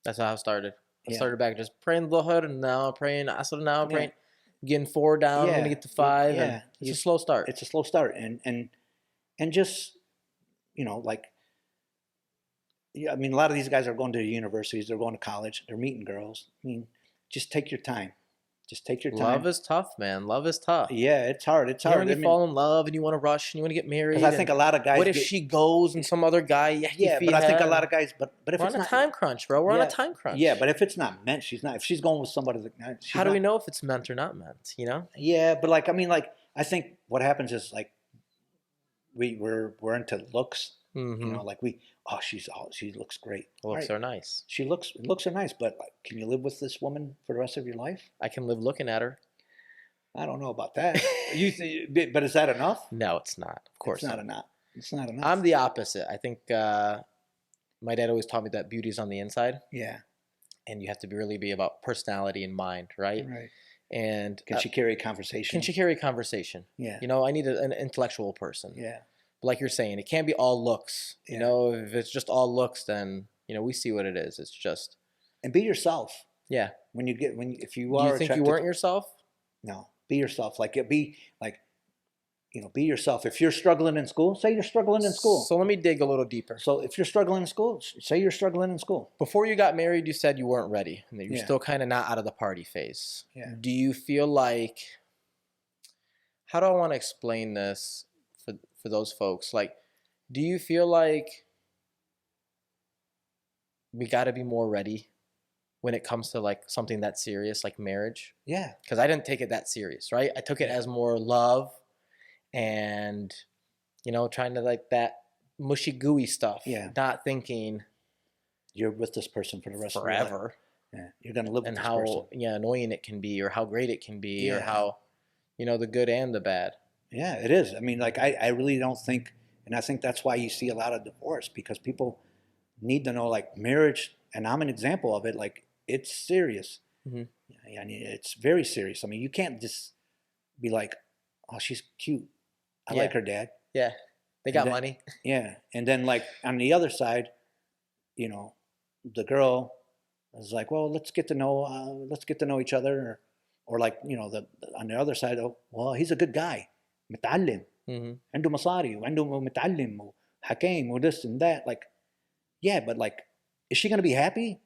S1: That's how I started. I started back just praying the hood, and now I'm praying Asr, now I'm praying, getting 4 down, I'm gonna get to 5. Yeah. And it's a slow start.
S2: It's a slow start, and just, like, yeah, I mean, a lot of these guys are going to universities, they're going to college, they're meeting girls. I mean, just take your time. Just take your time.
S1: Love is tough, man. Love is tough.
S2: Yeah, it's hard. It's hard.
S1: When you fall in love and you want to rush and you want to get married.
S2: Because I think a lot of guys.
S1: What if she goes and some other guy?
S2: Yeah, but I think a lot of guys. But if
S1: we're
S2: it's
S1: on a
S2: not,
S1: time crunch, bro. We're on a time crunch.
S2: Yeah, but if it's not meant, she's not. If she's going with somebody that.
S1: How do we know if it's meant or not meant?
S2: Yeah, but like, I mean, like, I think what happens is, like, we're into looks.
S1: Mm-hmm.
S2: Like, she looks great.
S1: Looks are nice.
S2: Looks are nice, but, like, can you live with this woman for the rest of your life?
S1: I can live looking at her.
S2: I don't know about that. But is that enough?
S1: No, it's not. Of course,
S2: it's not enough. It's not enough.
S1: I'm the opposite. I think my dad always taught me that beauty's on the inside.
S2: Yeah.
S1: And you have to really be about personality and mind, right?
S2: Right.
S1: And
S2: can she carry a conversation?
S1: Can she carry a conversation?
S2: Yeah.
S1: I need an intellectual person.
S2: Yeah.
S1: But like you're saying, it can't be all looks. Yeah. If it's just all looks, then we see what it is. It's just.
S2: And be yourself.
S1: Yeah.
S2: If you
S1: Do you
S2: are
S1: think you
S2: attracted
S1: weren't
S2: to,
S1: yourself?
S2: no, be yourself. Like be like, be yourself. If you're struggling in school, say you're struggling in school.
S1: So let me dig a little deeper.
S2: So if you're struggling in school, say you're struggling in school.
S1: Before you got married, you said you weren't ready and that you're
S2: Yeah.
S1: still kind of not out of the party phase.
S2: Yeah.
S1: Do you feel like, how do I want to explain this for those folks? Like, do you feel like we got to be more ready when it comes to like something that's serious, like marriage?
S2: Yeah.
S1: Because I didn't take it that serious, right? I took it as more love and, trying to like that mushy gooey stuff.
S2: Yeah.
S1: Not thinking
S2: you're with this person for the rest
S1: forever.
S2: of your life. Yeah. You're gonna live with this person.
S1: And how annoying it can be, or how great it can be,
S2: Yeah.
S1: or how, the good and the bad.
S2: Yeah, it is. I mean, like I really don't think, and I think that's why you see a lot of divorce, because people need to know like marriage, and I'm an example of it. Like it's serious.
S1: Mm-hmm.
S2: I mean, it's very serious. I mean, you can't just be like, "Oh, she's cute. I like her, Dad."
S1: Yeah, they got money.
S2: Yeah, and then like on the other side, the girl is like, "Well, let's get to know each other," or like on the other side, oh, well, he's a good guy, متعلم, عنده مصاري وعنده متعلم وحكيم وthis and that. Like, yeah, but like, is she gonna be happy?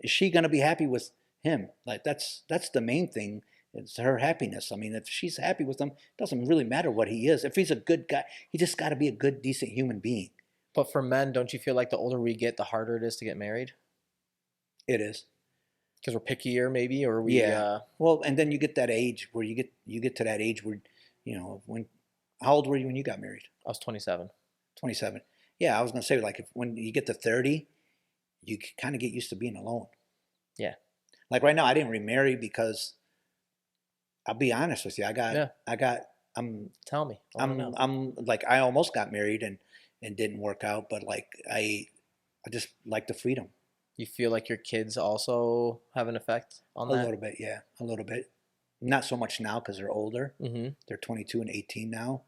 S2: Is she gonna be happy with him? Like that's the main thing. It's her happiness. I mean, if she's happy with him, it doesn't really matter what he is. If he's a good guy, he just got to be a good, decent human being.
S1: But for men, don't you feel like the older we get, the harder it is to get married?
S2: It is.
S1: Because we're pickier, maybe, or we.
S2: Yeah. Well, and then you get that age where you get to that age where, how old were you when you got married?
S1: I was 27.
S2: 27. Yeah, I was gonna say like when you get to 30, you kind of get used to being alone.
S1: Yeah.
S2: Like right now, I didn't remarry because, I'll be honest with you,
S1: Tell me.
S2: I'm like, I almost got married and didn't work out, but like I just like the freedom.
S1: You feel like your kids also have an effect on that?
S2: A little bit, yeah, a little bit. Not so much now because they're older.
S1: Mm-hmm.
S2: They're 22 and 18 now.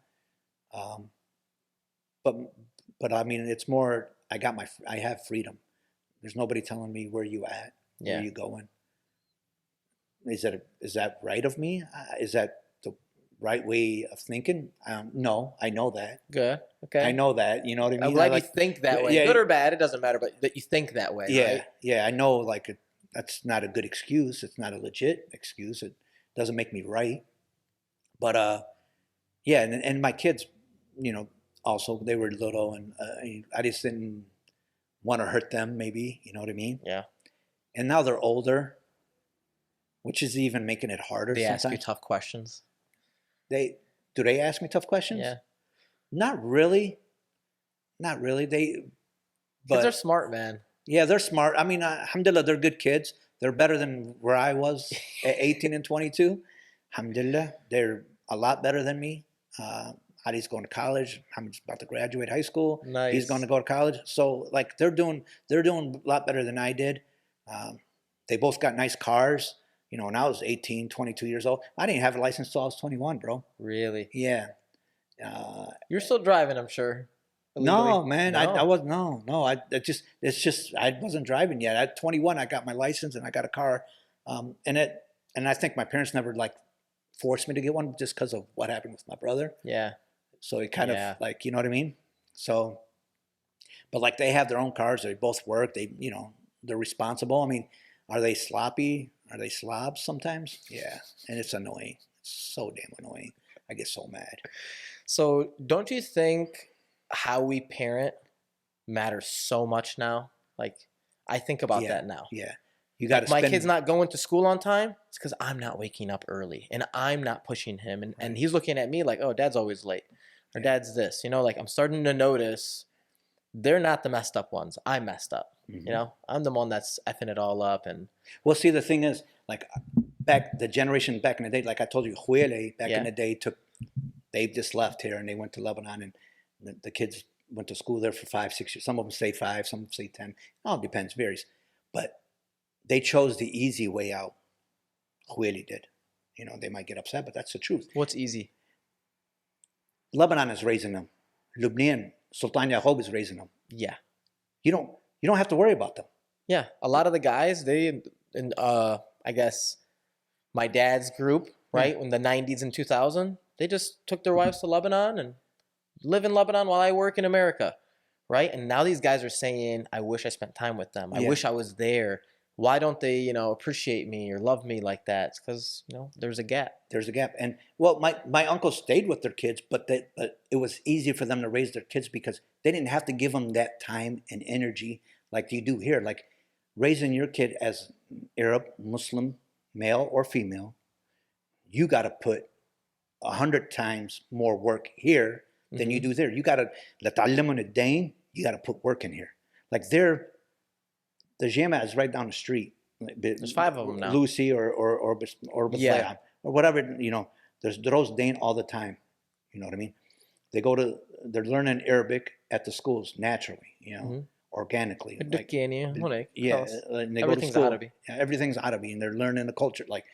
S2: But I mean, it's more. I have freedom. There's nobody telling me where you at, where you going. Is that right of me? Is that the right way of thinking? No, I know that.
S1: Good. Okay.
S2: I know that. You know what I mean?
S1: I'm glad you think that way.
S2: Yeah,
S1: good or bad, it doesn't matter, but that you think that way.
S2: Yeah,
S1: right?
S2: Yeah. I know. Like that's not a good excuse. It's not a legit excuse. It doesn't make me right. But yeah, and my kids, also they were little, and I just didn't want to hurt them. Maybe you know what I mean?
S1: Yeah.
S2: And now they're older, which is even making it harder.
S1: They
S2: sometimes.
S1: ask you tough questions.
S2: Do they ask me tough questions?
S1: Yeah.
S2: Not really.
S1: But they're smart, man.
S2: Yeah, they're smart. I mean, alhamdulillah, they're good kids. They're better than where I was at 18 and 22. Alhamdulillah, they're a lot better than me. Adi's going to college. I'm about to graduate high school.
S1: Nice.
S2: He's going to go to college. So like they're doing a lot better than I did. They both got nice cars. When I was 18, 22 years old, I didn't have a license until I was 21, bro.
S1: Really?
S2: Yeah.
S1: You're still driving, I'm sure.
S2: Illegally. No, man, no. I was no. It's just I wasn't driving yet. At 21, I got my license and I got a car, and I think my parents never like forced me to get one just because of what happened with my brother.
S1: Yeah.
S2: So it kind of like, you know what I mean? So, but like they have their own cars. They both work. They're responsible. I mean, are they sloppy? Are they slobs sometimes? Yeah, and it's annoying. It's so damn annoying. I get so mad.
S1: So don't you think how we parent matters so much now? Like I think about that now.
S2: Yeah. You got
S1: my kid's not going to school on time. It's because I'm not waking up early and I'm not pushing him. And he's looking at me like, oh, dad's always late. Or dad's this. Like I'm starting to notice they're not the messed up ones. I messed up. Mm-hmm. I'm the one that's effing it all up. And
S2: well, see, the thing is, like the generation back in the day, like I told you, Huele back in the day they just left here and they went to Lebanon, and the kids went to school there for 5, 6 years. Some of them say 5, some say 10. It all depends, varies. But they chose the easy way out. Huele did. They might get upset, but that's the truth.
S1: What's easy?
S2: Lebanon is raising them. Lebanon, Sultan Yaqub is raising them.
S1: Yeah.
S2: You don't have to worry about them.
S1: Yeah, a lot of the guys, they, in I guess my dad's group,
S2: Yeah.
S1: right, in the 90s and 2000, they just took their wives to Lebanon and live in Lebanon while I work in America, right? And now these guys are saying, I wish I spent time with them. I
S2: Yeah.
S1: wish I was there. Why don't they, appreciate me or love me like that? It's because, there's a gap.
S2: There's a gap. And well, my uncle stayed with their kids, but it was easy for them to raise their kids because they didn't have to give them that time and energy like you do here. Like raising your kid as Arab, Muslim, male or female, you got to put 100 times more work here than you do there. You got to لتعلمهم الدين. You got to put work in here. Like the Jama is right down the street.
S1: There's 5 of them now.
S2: Lucy or
S1: Yeah.
S2: or whatever, there's Dros Dane all the time. You know what I mean? They're learning Arabic at the schools naturally, organically. Like, yeah, and they go to school.
S1: Arabic.
S2: Yeah, everything's Arabic, and they're learning the culture. Like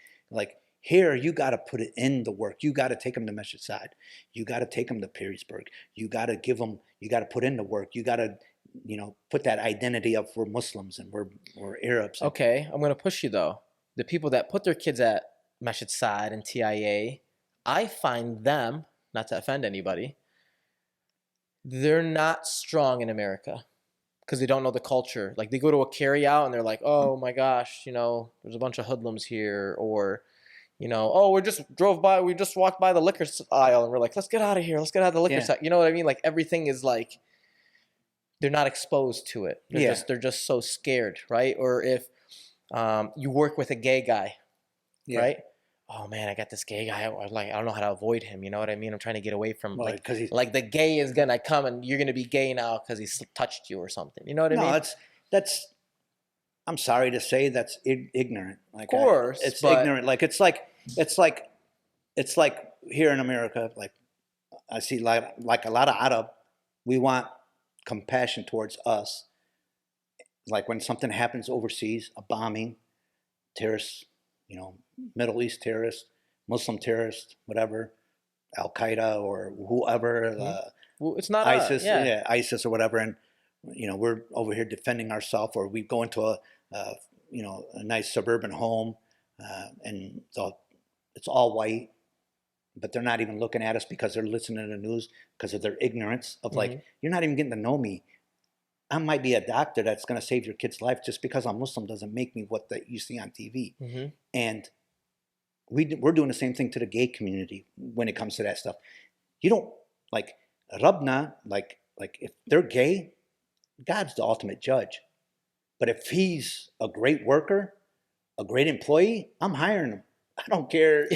S2: here, you got to put it in the work. You got to take them to Masjid Sa'ad. You got to take them to Perrysburg. You got to give them. You got to put in the work. You got to put that identity up. We're Muslims and we're Arabs.
S1: Okay, I'm going to push you though. The people that put their kids at Masjid Sa'ad and TIA, I find them, not to offend anybody, they're not strong in America because they don't know the culture. Like they go to a carry-out and they're like, oh my gosh, there's a bunch of hoodlums here, or oh, we just walked by the liquor aisle and we're like, let's get out of here. Let's get out of the liquor side. You know what I mean? Like everything is like, they're not exposed to it. They're just so scared, right? Or if you work with a gay guy, right? Oh man, I got this gay guy. I don't know how to avoid him. You know what I mean? I'm trying to get away from like the gay is gonna come and you're gonna be gay now because he's touched you or something. You know what I mean?
S2: No, that's. I'm sorry to say that's ignorant. Like,
S1: of course,
S2: it's ignorant. Like it's like here in America. Like I see like a lot of Arab, we want compassion towards us. Like when something happens overseas, a bombing, terrorists, Middle East terrorists, Muslim terrorists, whatever, Al Qaeda or whoever,
S1: well, it's not
S2: ISIS, ISIS or whatever, and we're over here defending ourselves, or we go into a nice suburban home, and it's all white, but they're not even looking at us because they're listening to the news because of their ignorance of like, you're not even getting to know me. I might be a doctor that's going to save your kid's life. Just because I'm Muslim doesn't make me what you see on TV. And we're doing the same thing to the gay community when it comes to that stuff. You don't like Rabna, like if they're gay, God's the ultimate judge. But if he's a great worker, a great employee, I'm hiring him. I don't care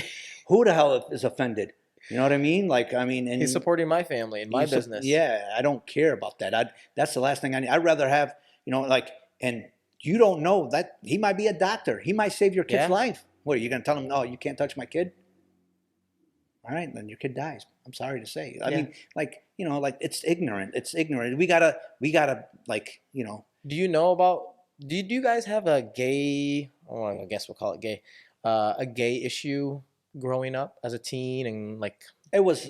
S2: who the hell is offended. You know what I mean? And
S1: he's supporting my family and my business.
S2: Yeah, I don't care about that. That's the last thing I need. I'd rather have, and you don't know that he might be a doctor. He might save your kid's life. What, are you going to tell him, no, you can't touch my kid? All right, then your kid dies. I'm sorry to say. I mean, it's ignorant. It's ignorant. We gotta,
S1: Do you know about, do you guys have a gay, I guess we'll call it gay, a gay issue growing up as a teen? And like
S2: it was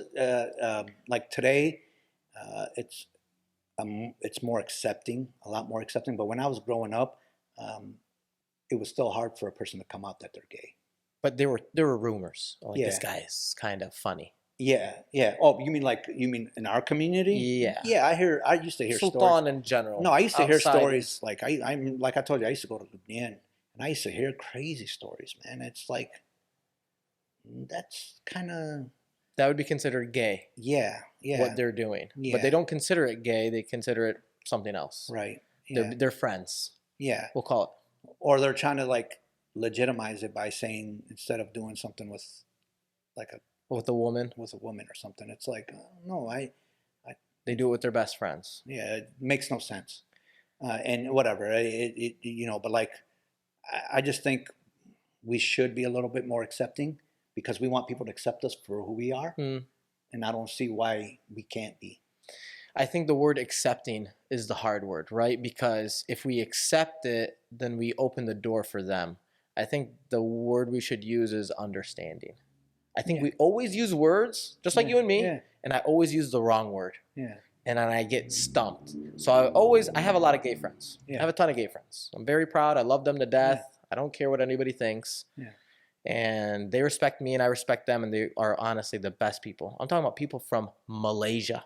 S2: like today, it's more accepting, a lot more accepting. But when I was growing up, it was still hard for a person to come out that they're gay.
S1: But there were rumors. Like this guy is kind of funny.
S2: Yeah. Oh, you mean in our community?
S1: Yeah.
S2: Yeah, I used to hear
S1: Sultan
S2: stories.
S1: in general.
S2: No, I used to hear stories like like I told you, I used to go to Lebanon and I used to hear crazy stories, man. It's like that's kind of,
S1: that would be considered gay.
S2: Yeah.
S1: What they're doing.
S2: Yeah.
S1: But they don't consider it gay, they consider it something else.
S2: Right. Yeah.
S1: They're friends.
S2: Yeah.
S1: We'll call it.
S2: Or they're trying to like legitimize it by saying, instead of doing something with
S1: with a woman
S2: or something, it's like, no,
S1: they do it with their best friends.
S2: Yeah, it makes no sense. And whatever, but like, I just think we should be a little bit more accepting because we want people to accept us for who we are. And I don't see why we can't be.
S1: I think the word accepting is the hard word, right? Because if we accept it, then we open the door for them. I think the word we should use is understanding. I think we always use words, just like you and me, and I always use the wrong word.
S2: Yeah.
S1: and then I get stumped. So I have a lot of gay friends. I have a ton of gay friends. I'm very proud. I love them to death. I don't care what anybody thinks. And they respect me and I respect them, and they are honestly the best people. I'm talking about people from Malaysia,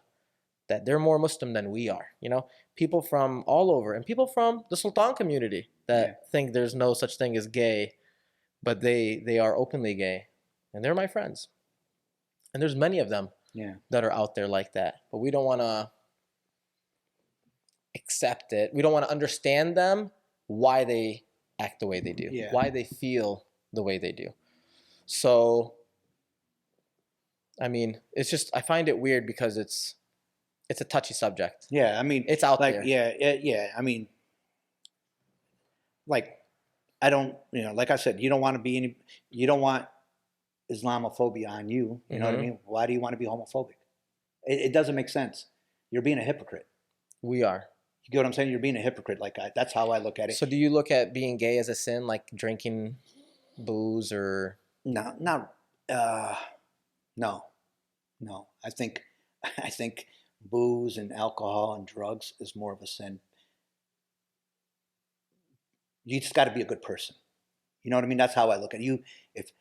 S1: that they're more Muslim than we are, you know? People from all over, and people from the Sultan community that think there's no such thing as gay, but they are openly gay, and they're my friends. And there's many of them that are out there like that, but we don't want to accept it. We don't want to understand them, why they act the way they do, why they feel the way they do. So, I mean, it's just, I find it weird because it's a touchy subject.
S2: Yeah, I mean,
S1: it's out
S2: like,
S1: there.
S2: Yeah. I mean, like, I don't, you know, like I said, you don't want Islamophobia on you. You know what I mean? Why do you want to be homophobic? It doesn't make sense. You're being a hypocrite.
S1: We are.
S2: You get what I'm saying? You're being a hypocrite. Like, that's how I look at it.
S1: So do you look at being gay as a sin, like drinking booze or?
S2: No. I think booze and alcohol and drugs is more of a sin. You just got to be a good person. You know what I mean? That's how I look at you. If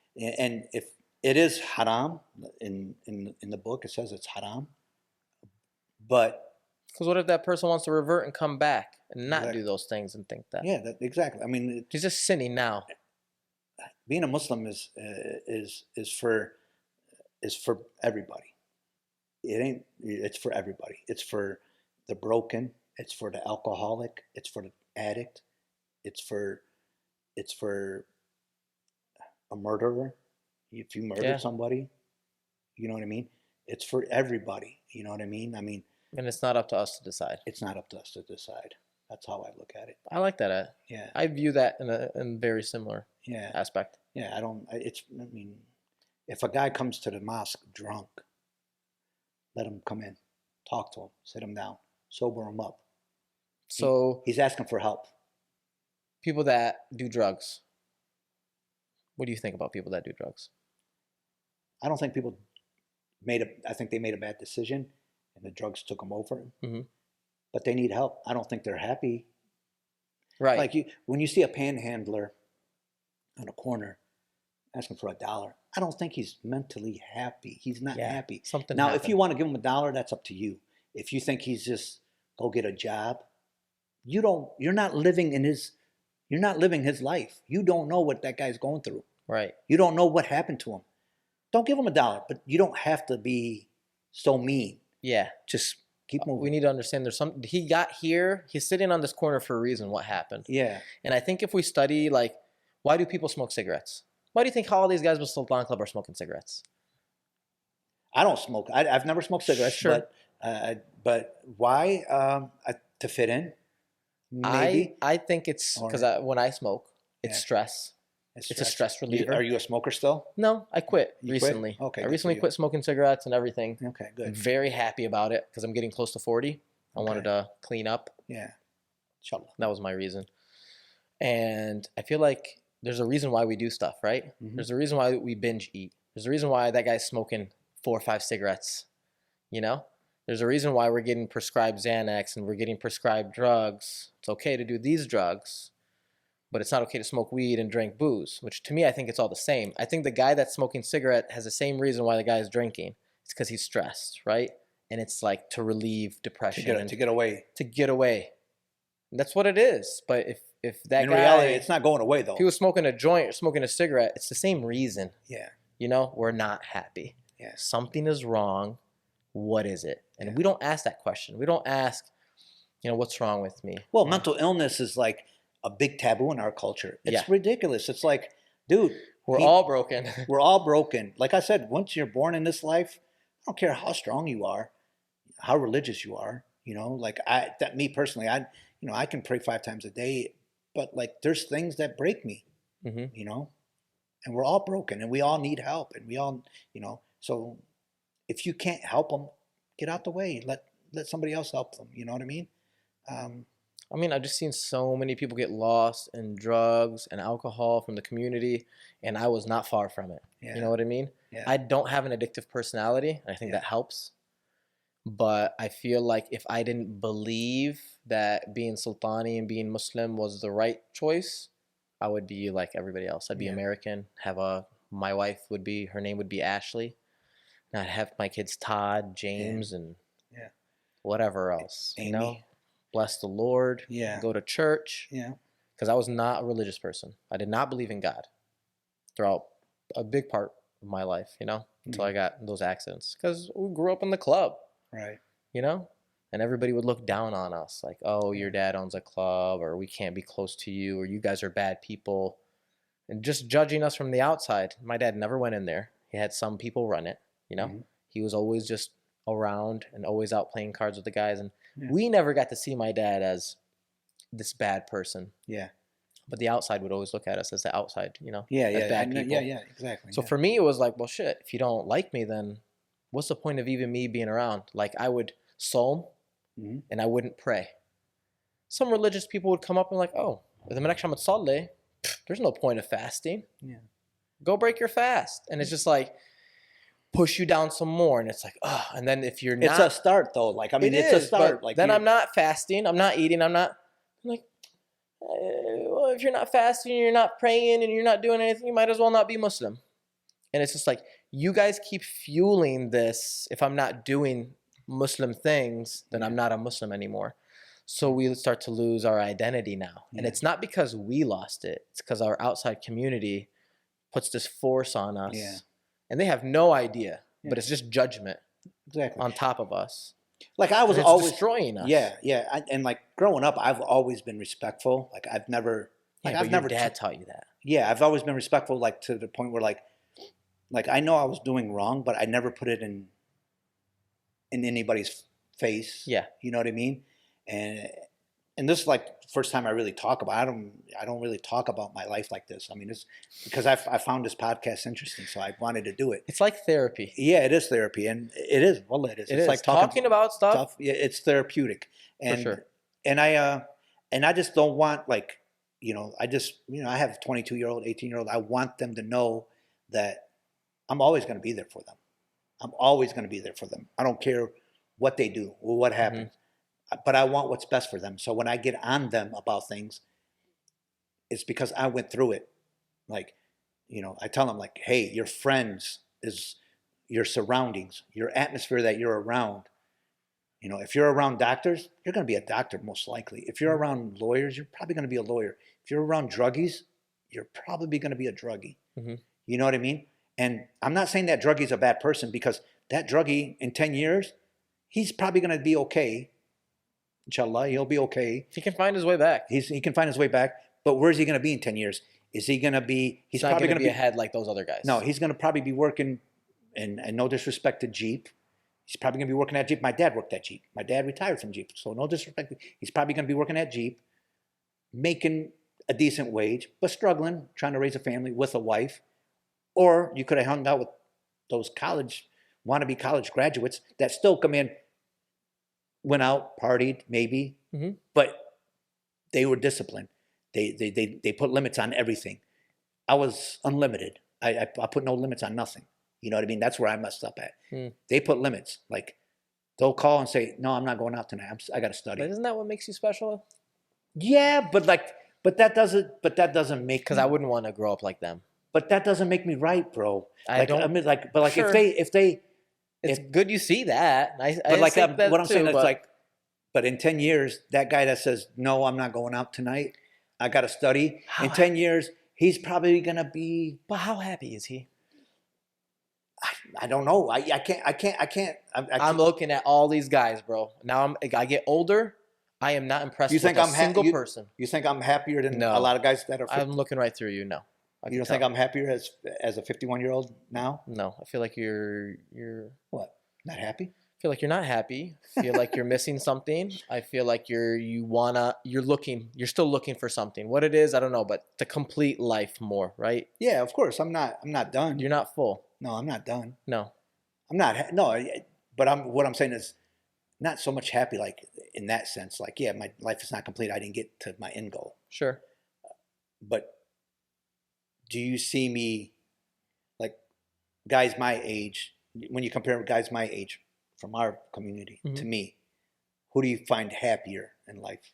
S2: it is haram in the book, it says it's haram. But
S1: because what if that person wants to revert and come back and not do those things and think that?
S2: Yeah, exactly. I mean,
S1: he's just sinning now.
S2: Being a Muslim is for everybody. It's for everybody. It's for the broken. It's for the alcoholic. It's for the addict. It's for a murderer. If you murdered somebody, you know what I mean? It's for everybody. You know what I mean?
S1: And it's not up to us to decide.
S2: It's not up to us to decide. That's how I look at it.
S1: I like that.
S2: Yeah.
S1: I view that in a very similar aspect.
S2: Yeah, if a guy comes to the mosque drunk, let him come in, talk to him, sit him down, sober him up.
S1: So
S2: he's asking for help.
S1: People that do drugs. What do you think about people that do drugs?
S2: I don't think I think they made a bad decision and the drugs took them over. But they need help. I don't think they're happy.
S1: Right.
S2: Like when you see a panhandler on a corner asking for $1, I don't think he's mentally happy. He's not happy.
S1: Something
S2: now,
S1: happened.
S2: If you want to give him $1, that's up to you. If you think he's just go get a job, you're not living his life. You don't know what that guy's going through.
S1: Right.
S2: You don't know what happened to him. Don't give him $1, but you don't have to be so mean.
S1: Yeah.
S2: Just keep moving.
S1: We need to understand he got here, he's sitting on this corner for a reason, what happened.
S2: Yeah.
S1: And I think if we study, like, why do people smoke cigarettes? Why do you think all these guys with Sultan Club are smoking cigarettes?
S2: I don't smoke. I've never smoked cigarettes,
S1: sure.
S2: But why? To fit in? Maybe.
S1: I think it's because when I smoke, it's stress. It's a stress reliever.
S2: Are you a smoker still?
S1: No, I quit recently.
S2: Quit? Okay.
S1: I recently quit smoking cigarettes and everything.
S2: Okay, good.
S1: I'm very happy about it because I'm getting close to 40. I wanted to clean up.
S2: Yeah. Inshallah.
S1: That was my reason. And I feel like there's a reason why we do stuff, right? There's a reason why we binge eat. There's a reason why that guy's smoking 4 or 5 cigarettes, you know? There's a reason why we're getting prescribed Xanax and we're getting prescribed drugs. It's okay to do these drugs, but it's not okay to smoke weed and drink booze, which to me, I think it's all the same. I think the guy that's smoking cigarette has the same reason why the guy is drinking. It's because he's stressed, right? And it's like to relieve depression.
S2: To get away.
S1: To get away. And that's what it is. But if that
S2: in
S1: guy... In
S2: reality, it's not going away, though.
S1: If he was smoking a joint or smoking a cigarette, it's the same reason.
S2: Yeah.
S1: You know, we're not happy.
S2: Yeah.
S1: Something is wrong. What is it? And we don't ask that question. We don't ask, you know, what's wrong with me?
S2: Well, mental illness is like a big taboo in our culture. It's ridiculous. It's like, dude.
S1: We're all broken.
S2: We're all broken. Like I said, once you're born in this life, I don't care how strong you are, how religious you are, you know, like me personally, I can pray 5 times a day, but like there's things that break me, you know, and we're all broken and we all need help and we all, you know, so if you can't help them, get out the way. Let somebody else help them. You know what I mean?
S1: I've just seen so many people get lost in drugs and alcohol from the community, and I was not far from it. Yeah. You know what I mean?
S2: Yeah.
S1: I don't have an addictive personality, and I think that helps. But I feel like if I didn't believe that being Sultani and being Muslim was the right choice, I would be like everybody else. I'd be American. My wife would be, her name would be Ashley. And I'd have my kids Todd, James, and whatever else.
S2: Amy.
S1: You know, bless the Lord. Go to church. Because I was not a religious person. I did not believe in God throughout a big part of my life. You know, until I got those accidents. Because we grew up in the club.
S2: Right.
S1: You know? And everybody would look down on us like, oh, your dad owns a club, or we can't be close to you, or you guys are bad people. And just judging us from the outside. My dad never went in there. He had some people run it, you know? He was always just around and always out playing cards with the guys. And we never got to see my dad as this bad person.
S2: Yeah.
S1: But the outside would always look at us as the outside, you know?
S2: As
S1: bad people.
S2: Yeah, exactly.
S1: So for me, it was like, well, shit, if you don't like me, then what's the point of even me being around? Like, I would psalm and I wouldn't pray. Some religious people would come up and like, oh, there's no point of fasting.
S2: Yeah.
S1: Go break your fast. And it's just like, push you down some more. And it's like, oh, and then if you're not.
S2: It's a start though. Like, I mean, it's a start. Like,
S1: then I'm not fasting. I'm not eating. I'm like, well, if you're not fasting, you're not praying, and you're not doing anything, you might as well not be Muslim. And it's just like, you guys keep fueling this. If I'm not doing Muslim things, then I'm not a Muslim anymore. So we start to lose our identity now. And it's not because we lost it. It's because our outside community puts this force on us.
S2: Yeah.
S1: And they have no idea, but it's just judgment on top of us.
S2: Like, I was always
S1: destroying us.
S2: Yeah. And like, growing up, I've always been respectful. Like, I've never, like, I've never.
S1: Your dad taught you that.
S2: Yeah, I've always been respectful, like, to the point where like I know I was doing wrong, but I never put it in anybody's face.
S1: Yeah.
S2: You know what I mean? And this is like the first time I really talk about. I don't really talk about my life like this. I mean, it's because I found this podcast interesting, so I wanted to do it.
S1: It's like therapy.
S2: Yeah, it is therapy, and it is. Well, it is. It's like
S1: talking about stuff.
S2: Yeah, it's therapeutic, and
S1: for sure.
S2: And I just don't want, like, I have a 22-year-old, 18-year-old. I want them to know that I'm always going to be there for them. I'm always going to be there for them. I don't care what they do or what happens. But I want what's best for them. So when I get on them about things, it's because I went through it. Like, I tell them, like, hey, your friends is your surroundings, your atmosphere that you're around. If you're around doctors, you're going to be a doctor most likely. If you're around lawyers, you're probably going to be a lawyer. If you're around druggies, you're probably going to be a druggie. You know what I mean? And I'm not saying that druggie's a bad person, because that druggie in 10 years, he's probably going to be okay. Inshallah, he'll be okay.
S1: He can find his way back.
S2: He can find his way back. But where's he going to be in 10 years? Is he going to be...
S1: He's probably going to be ahead like those other guys.
S2: No, he's going to probably be working, and no disrespect to Jeep. He's probably going to be working at Jeep. My dad worked at Jeep. My dad retired from Jeep. So no disrespect. He's probably going to be working at Jeep, making a decent wage, but struggling, trying to raise a family with a wife. Or you could have hung out with those wannabe college graduates that still come in, went out, partied, maybe, but they were disciplined. They put limits on everything. I was unlimited. I put no limits on nothing. You know what I mean? That's where I messed up at. They put limits. Like, they'll call and say, no, I'm not going out tonight. I got to study.
S1: But isn't that what makes you special?
S2: Yeah, but that doesn't make.
S1: Because I wouldn't want to grow up like them.
S2: But that doesn't make me right, bro.
S1: I mean,
S2: sure.
S1: It's good you see that.
S2: What I'm saying is, like, but in 10 years, that guy that says, no, I'm not going out tonight, I got to study. In 10 years, he's probably going to be.
S1: But how happy is he?
S2: I don't know. I can't.
S1: I'm looking at all these guys, bro. Now I get older. I am not impressed with a single person.
S2: You think I'm happier than a lot of guys that are 50?
S1: I'm looking right through you. No.
S2: You don't think I'm happier as a 51-year-old now?
S1: No. I feel like you're
S2: what? Not happy?
S1: I feel like you're not happy. I feel like you're missing something. I feel like you're still looking for something. What it is, I don't know, but to complete life more, right?
S2: Yeah, of course. I'm not done.
S1: You're not full.
S2: No, I'm not done.
S1: No.
S2: I'm not. No, but what I'm saying is not so much happy, like, in that sense. Like, yeah, my life is not complete. I didn't get to my end goal.
S1: Sure.
S2: But do you see me, like, guys my age, when you compare guys my age, from our community
S1: Mm-hmm.
S2: to me, who do you find happier in life?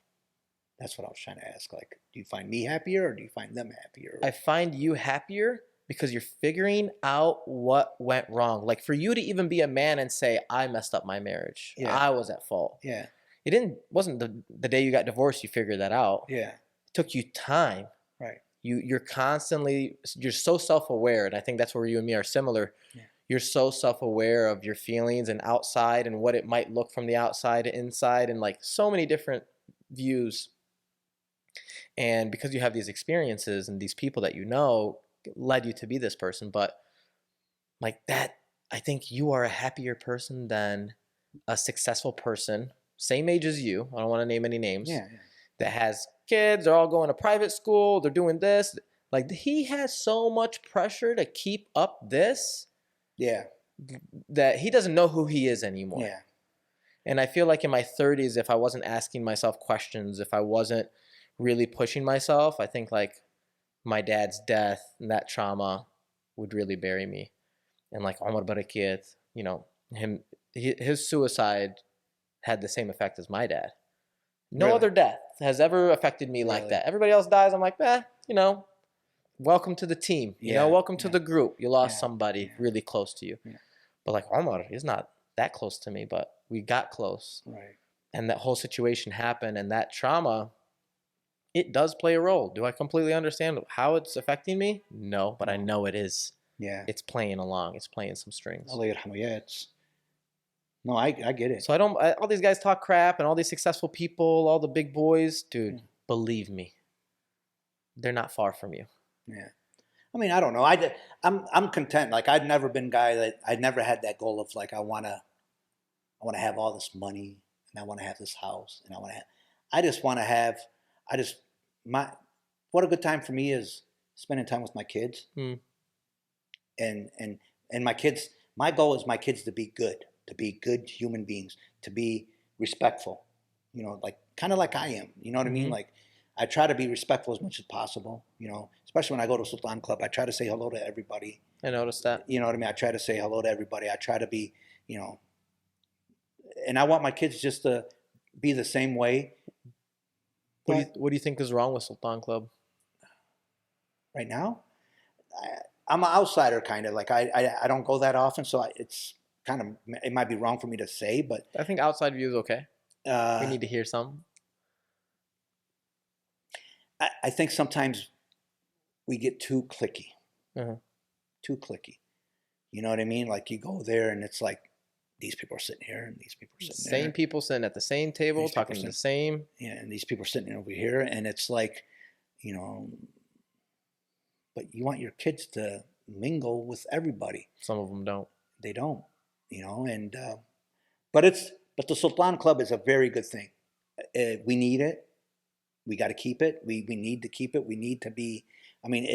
S2: That's what I was trying to ask. Like, do you find me happier or do you find them happier?
S1: I find you happier because you're figuring out what went wrong. Like for you to even be a man and say, I messed up my marriage.
S2: Yeah.
S1: I was at fault.
S2: Yeah.
S1: Wasn't the day you got divorced, you figured that out.
S2: Yeah.
S1: It took you time.
S2: Right.
S1: You're so self-aware. And I think that's where you and me are similar.
S2: Yeah.
S1: You're so self-aware of your feelings and outside and what it might look from the outside to inside and like so many different views. And because you have these experiences and these people that you know led you to be this person, but like that, I think you are a happier person than a successful person, same age as you. I don't want to name any names.
S2: Yeah.
S1: That has kids. They're all going to private school. They're doing this. Like he has so much pressure to keep up this.
S2: Yeah.
S1: That he doesn't know who he is anymore.
S2: Yeah.
S1: And I feel like in my 30s, if I wasn't asking myself questions, if I wasn't really pushing myself, I think like my dad's death and that trauma would really bury me. And like Omar Barakit, you know, his suicide had the same effect as my dad. No
S2: Really?
S1: other death has ever affected me like that. Everybody else dies, I'm like, you know, welcome to the team. You know, welcome to the group. You lost somebody really close to you. Yeah. But like Omar is not that close to me, but we got close.
S2: Right.
S1: And that whole situation happened, and that trauma, it does play a role. Do I completely understand how it's affecting me? No, but I know it is.
S2: Yeah.
S1: It's playing along. It's playing some strings.
S2: No, I get it.
S1: So all these guys talk crap and all these successful people, all the big boys, dude, believe me, they're not far from you.
S2: Yeah. I mean, I don't know. I'm content. Like I'd never been a guy that I'd never had that goal of like, I want to have all this money and I want to have this house and what a good time for me is spending time with my kids. And my kids, my goal is my kids to be good human beings, to be respectful, you know, like kind of like I am, you know what I mean? Like I try to be respectful as much as possible, you know, especially when I go to Sultan Club, I try to say hello to everybody.
S1: I noticed that.
S2: You know what I mean? I try to say hello to everybody. I try to be, you know, and I want my kids just to be the same way.
S1: What do you think is wrong with Sultan Club?
S2: Right now? I'm an outsider kind of, like I don't go that often, so it's kind of, it might be wrong for me to say, but
S1: I think outside view is okay. We need to hear some.
S2: I think sometimes we get too cliquey. Too cliquey. You know what I mean? Like you go there and it's like these people are sitting here and these people are sitting there.
S1: Same people sitting at the same table, talking the same.
S2: Yeah, and these people are sitting over here, and it's like, you know, but you want your kids to mingle with everybody.
S1: Some of them don't.
S2: They don't, you know, and but the Sultan Club is a very good thing. We need it. We got to keep it. We need to keep it. We need to be. I mean,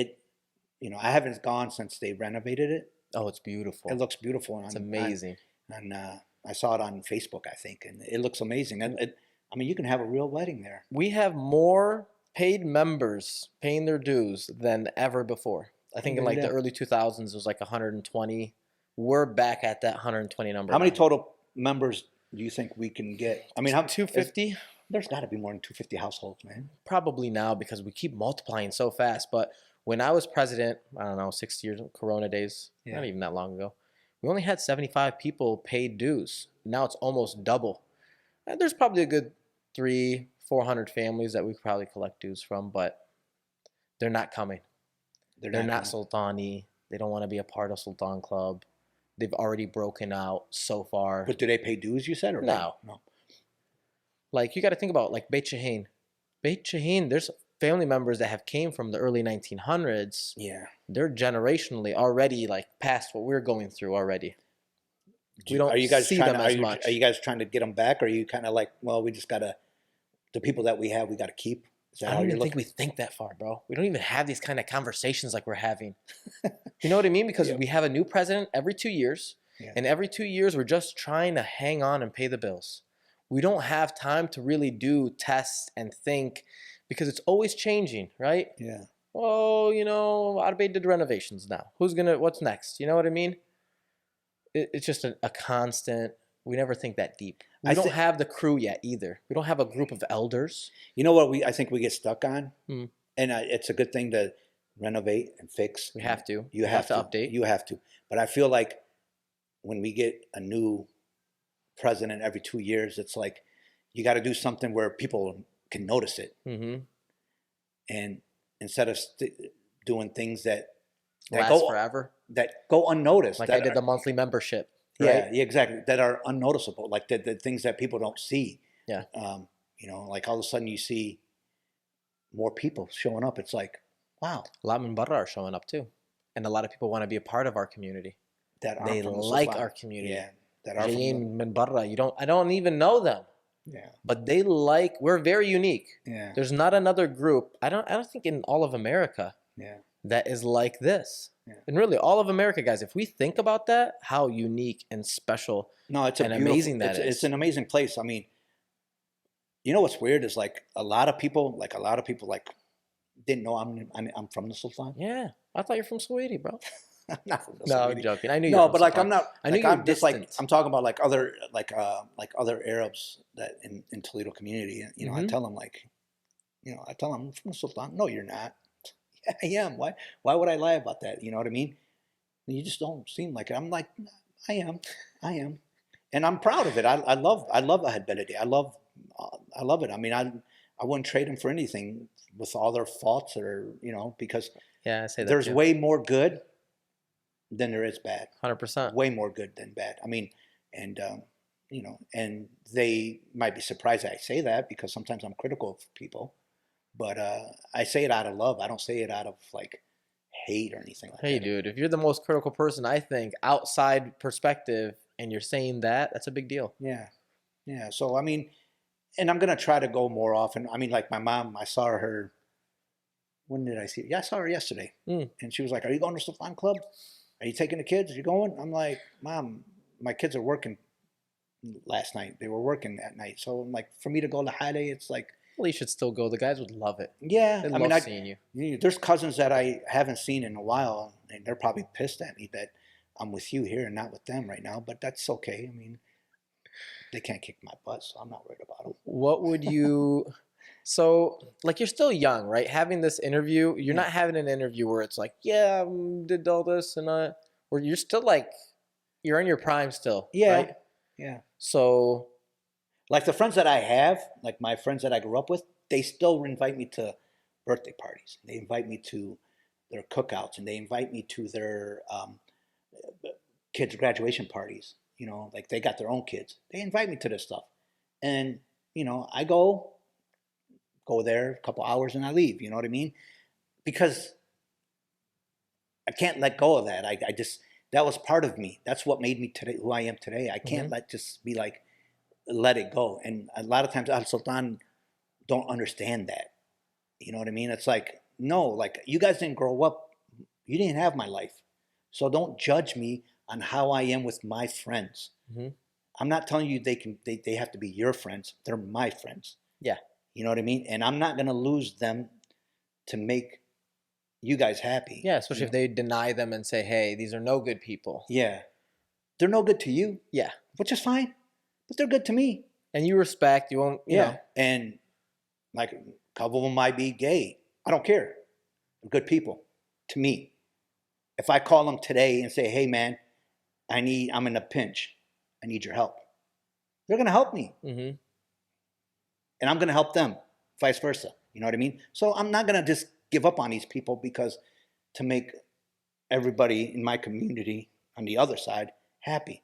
S2: you know, I haven't gone since they renovated it.
S1: Oh, it's beautiful.
S2: It looks beautiful.
S1: It's amazing.
S2: And I saw it on Facebook, I think, and it looks amazing. And I mean, you can have a real wedding there.
S1: We have more paid members paying their dues than ever before. I think in like the early 2000s, it was like 120. We're back at that 120 number.
S2: How many total members do you think we can get? I mean,
S1: 250?
S2: There's got to be more than 250 households, man.
S1: Probably now because we keep multiplying so fast. But when I was president, I don't know, 6 years, Corona days, not even that long ago, we only had 75 people paid dues. Now it's almost double. And there's probably a good 300-400 families that we could probably collect dues from, but they're not coming. They're not Sultani. They don't want to be a part of Sultan Club. They've already broken out so far.
S2: But do they pay dues, you said? Or
S1: no. Like, you got to think about, like, Beit Shaheen. Beit Shaheen, there's family members that have came from the early 1900s.
S2: Yeah.
S1: They're generationally already, like, past what we're going through already. We don't see them as much.
S2: Are you guys trying to get them back? Or are you kind of like, well, we just got to, the people that we have, we got to keep?
S1: I don't even think we think that far, bro. We don't even have these kind of conversations like we're having. You know what I mean? Because we have a new president every 2 years. Yeah. And every 2 years, we're just trying to hang on and pay the bills. We don't have time to really do tests and think because it's always changing, right?
S2: Yeah.
S1: Oh, you know, Arbey did renovations now. What's next? You know what I mean? It's just a constant We never think that deep. We don't have the crew yet either. We don't have a group of elders.
S2: You know what I think we get stuck on?
S1: Hmm.
S2: And it's a good thing to renovate and fix.
S1: We have to.
S2: You have to
S1: update.
S2: You have to. But I feel like when we get a new president every 2 years, it's like you got to do something where people can notice it.
S1: Mm-hmm.
S2: And instead of doing things that
S1: last
S2: go
S1: forever,
S2: that go unnoticed,
S1: like I did the monthly membership.
S2: Right? Yeah, exactly. That are unnoticeable, like the things that people don't see.
S1: Yeah.
S2: You know, like all of a sudden you see more people showing up. It's like, wow.
S1: A lot min barra are showing up too, and a lot of people want to be a part of our community.
S2: They
S1: like our community.
S2: Yeah. That are from
S1: min barra. I don't even know them.
S2: Yeah.
S1: But they like. We're very unique.
S2: Yeah.
S1: There's not another group. I don't think in all of America.
S2: Yeah.
S1: That is like this.
S2: Yeah.
S1: And really, all of America, guys, if we think about that, how unique and special
S2: it's
S1: amazing that is.
S2: It's an amazing place. I mean, you know what's weird is like a lot of people didn't know I'm from the Sultan.
S1: Yeah. I thought you're from Sweetie, bro.
S2: I'm not from the
S1: No,
S2: Sweetie.
S1: I'm joking. I knew you
S2: No,
S1: were from
S2: but like
S1: Sultan.
S2: I'm not.
S1: I knew
S2: like,
S1: you were
S2: I'm just like
S1: distant.
S2: I'm talking about like other Arabs that in Toledo community. You know,
S1: Mm-hmm.
S2: I tell them I'm from the Sultan. No, you're not. Yeah, I am. Why would I lie about that? You know what I mean? You just don't seem like it. I'm like, I am, and I'm proud of it. I love Ahmed Beledi. I love it. I mean, I wouldn't trade him for anything with all their faults or because
S1: I say that
S2: there's
S1: too.
S2: way more good than there is bad.
S1: 100%.
S2: Way more good than bad. I mean, and and they might be surprised that I say that because sometimes I'm critical of people. But I say it out of love. I don't say it out of like hate or anything like that.
S1: Hey, dude, if you're the most critical person, I think, outside perspective, and you're saying that's a big deal.
S2: Yeah. Yeah. So, I mean, and I'm going to try to go more often. I mean, like my mom, I saw her. When did I see her? Yeah, I saw her yesterday. And she was like, "Are you going to Sultan Club? Are you taking the kids? Are you going?" I'm like, "Mom, my kids are working last night. They were working that night. So I'm like, for me to go to Hale, it's like,
S1: Well, you should still go. The guys would love it.
S2: yeah,
S1: They love seeing you.
S2: There's cousins that I haven't seen in a while, and they're probably pissed at me that I'm with you here and not with them right now. But that's okay. I mean, they can't kick my butt, so I'm not worried about them.
S1: What would you? So, like, you're still young, right? Having this interview, you're not having an interview where it's like, yeah, did all this and where you're still like, you're in your prime still.
S2: Yeah,
S1: right?
S2: yeah.
S1: So,
S2: like the friends that I have, like my friends that I grew up with, they still invite me to birthday parties. They invite me to their cookouts, and they invite me to their kids' graduation parties. You know, like they got their own kids. They invite me to this stuff, and I go there a couple hours and I leave. You know what I mean? Because I can't let go of that. I just that was part of me. That's what made me today who I am today. I can't let it go. And a lot of times Al Sultan don't understand that. You know what I mean? It's like, no, like you guys didn't grow up. You didn't have my life. So don't judge me on how I am with my friends.
S1: Mm-hmm.
S2: I'm not telling you they have to be your friends. They're my friends.
S1: Yeah.
S2: You know what I mean? And I'm not going to lose them to make you guys happy.
S1: Yeah, especially if they deny them and say, hey, these are no good people.
S2: Yeah. They're no good to you.
S1: Yeah.
S2: Which is fine. But they're good to me.
S1: And you respect, you won't, you know.
S2: And like a couple of them might be gay. I don't care. They're good people to me. If I call them today and say, hey man, I'm in a pinch. I need your help. They're going to help me.
S1: Mm-hmm.
S2: And I'm going to help them, vice versa. You know what I mean? So I'm not going to just give up on these people because to make everybody in my community on the other side happy.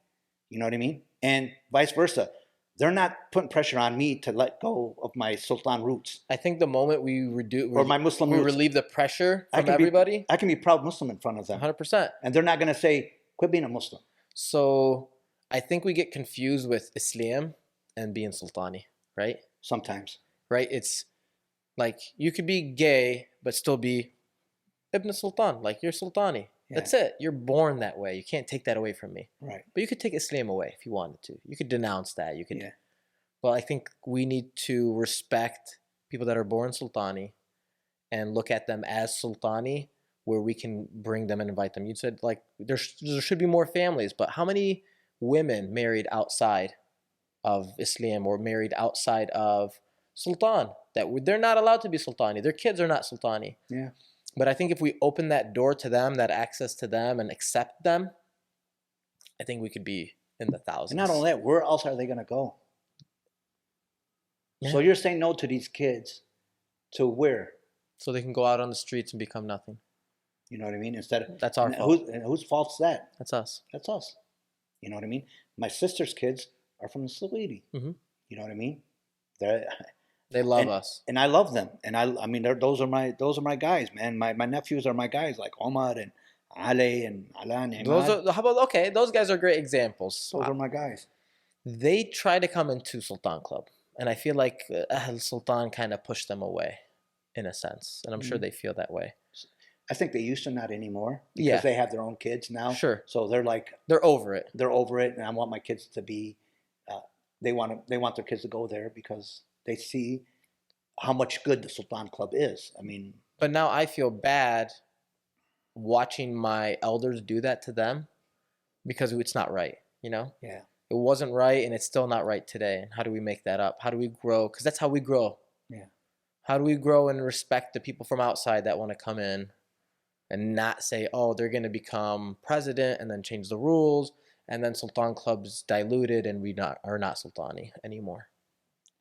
S2: You know what I mean? And vice versa. They're not putting pressure on me to let go of my Sultan roots.
S1: I think the moment we
S2: my Muslim roots,
S1: relieve the pressure from everybody.
S2: I can be proud Muslim in front of them.
S1: 100%.
S2: And they're not going to say, quit being a Muslim.
S1: So I think we get confused with Islam and being Sultani, right?
S2: Sometimes.
S1: Right? It's like you could be gay, but still be Ibn Sultan, like you're Sultani. Yeah. That's it. You're born that way. You can't take that away from me.
S2: Right.
S1: But you could take Islam away if you wanted to. You could denounce that. You could.
S2: Yeah.
S1: Well, I think we need to respect people that are born Sultani and look at them as Sultani, where we can bring them and invite them. You said like there should be more families, but how many women married outside of Islam or married outside of Sultan, that they're not allowed to be Sultani. Their kids are not Sultani.
S2: Yeah.
S1: But I think if we open that door to them, that access to them, and accept them, I think we could be in the thousands.
S2: And not only that, where else are they going to go?
S1: Yeah.
S2: So you're saying no to these kids to where?
S1: So they can go out on the streets and become nothing.
S2: You know what I mean? Instead of,
S1: that's our fault.
S2: Whose fault is that?
S1: That's us.
S2: That's us. You know what I mean? My sister's kids are from Toledo.
S1: Mm-hmm.
S2: You know what I mean?
S1: They love us,
S2: and I love them. And I mean, those are my guys, man. My nephews are my guys, like Omar and Ali and Alan. And
S1: those guys are great examples.
S2: Those are my guys.
S1: They try to come into Sultan Club, and I feel like Ahl Sultan kind of pushed them away, in a sense, and I'm sure they feel that way.
S2: I think they used to, not anymore, because they have their own kids now.
S1: Sure.
S2: So they're like,
S1: they're over it.
S2: They're over it, and I want my kids to be. They want their kids to go there because they see how much good the Sultan Club is. I mean,
S1: but now I feel bad watching my elders do that to them, because it's not right. You know.
S2: Yeah.
S1: It wasn't right, and it's still not right today. And how do we make that up? How do we grow? Because that's how we grow.
S2: Yeah.
S1: How do we grow and respect the people from outside that want to come in? And not say, oh, they're going to become president and then change the rules, and then Sultan Club's diluted and we are not Sultani anymore.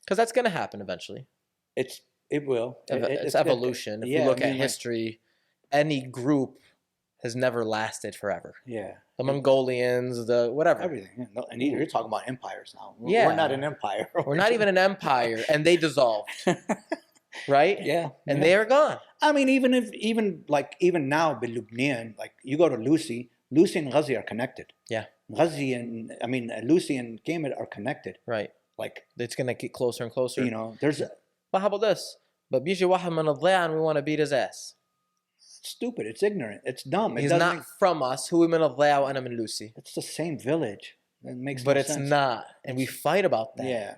S1: Because that's going to happen eventually.
S2: It will.
S1: It's evolution. If you look at history, any group has never lasted forever.
S2: Yeah.
S1: The Mongolians, the whatever.
S2: Everything. Yeah. And you're talking about empires now.
S1: Yeah.
S2: We're not an empire.
S1: We're not even an empire, and they dissolved. Right?
S2: Yeah.
S1: And they are gone.
S2: I mean, even now, in Lebanon, like you go to Lucy and Ghazi are connected.
S1: Yeah.
S2: Lucy and Kemet are connected.
S1: Right.
S2: Like
S1: it's gonna get closer and closer.
S2: You know, there's.
S1: But how about this? But بيجي واحد من الضيعة and we want to beat his ass.
S2: It's stupid. It's ignorant. It's dumb.
S1: He's not from us. هو من الضيعة وأنا من Lucy.
S2: It's the same village. It makes
S1: but
S2: no
S1: it's
S2: sense.
S1: not, and we fight about that.
S2: Yeah.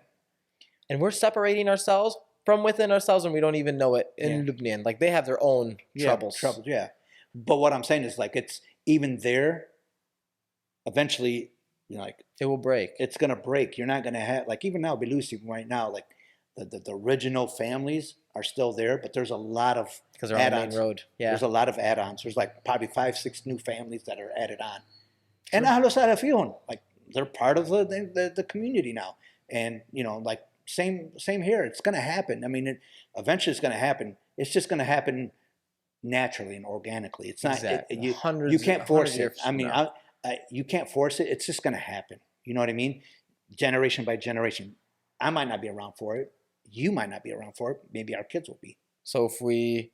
S1: And we're separating ourselves from within ourselves, and we don't even know it in Lebanon. Like, they have their own troubles.
S2: Troubles, yeah. But what I'm saying is, like, it's even there, eventually, you know, like,
S1: it will break.
S2: It's going to break. You're not going to have, like, even now, Belusi right now, like, the original families are still there, but there's a lot of
S1: because they're on the main road. Yeah.
S2: There's a lot of add-ons. There's, like, probably 5-6 new families that are added on. And Ahlu Salafiyun, like, they're part of the community now. And, you know, like, same here. It's going to happen. I mean, eventually it's going to happen. It's just going to happen naturally and organically. It's not, you can't force it. I mean, you can't force it. It's just going to happen. You know what I mean? Generation by generation. I might not be around for it. You might not be around for it. Maybe our kids will be.
S1: So if we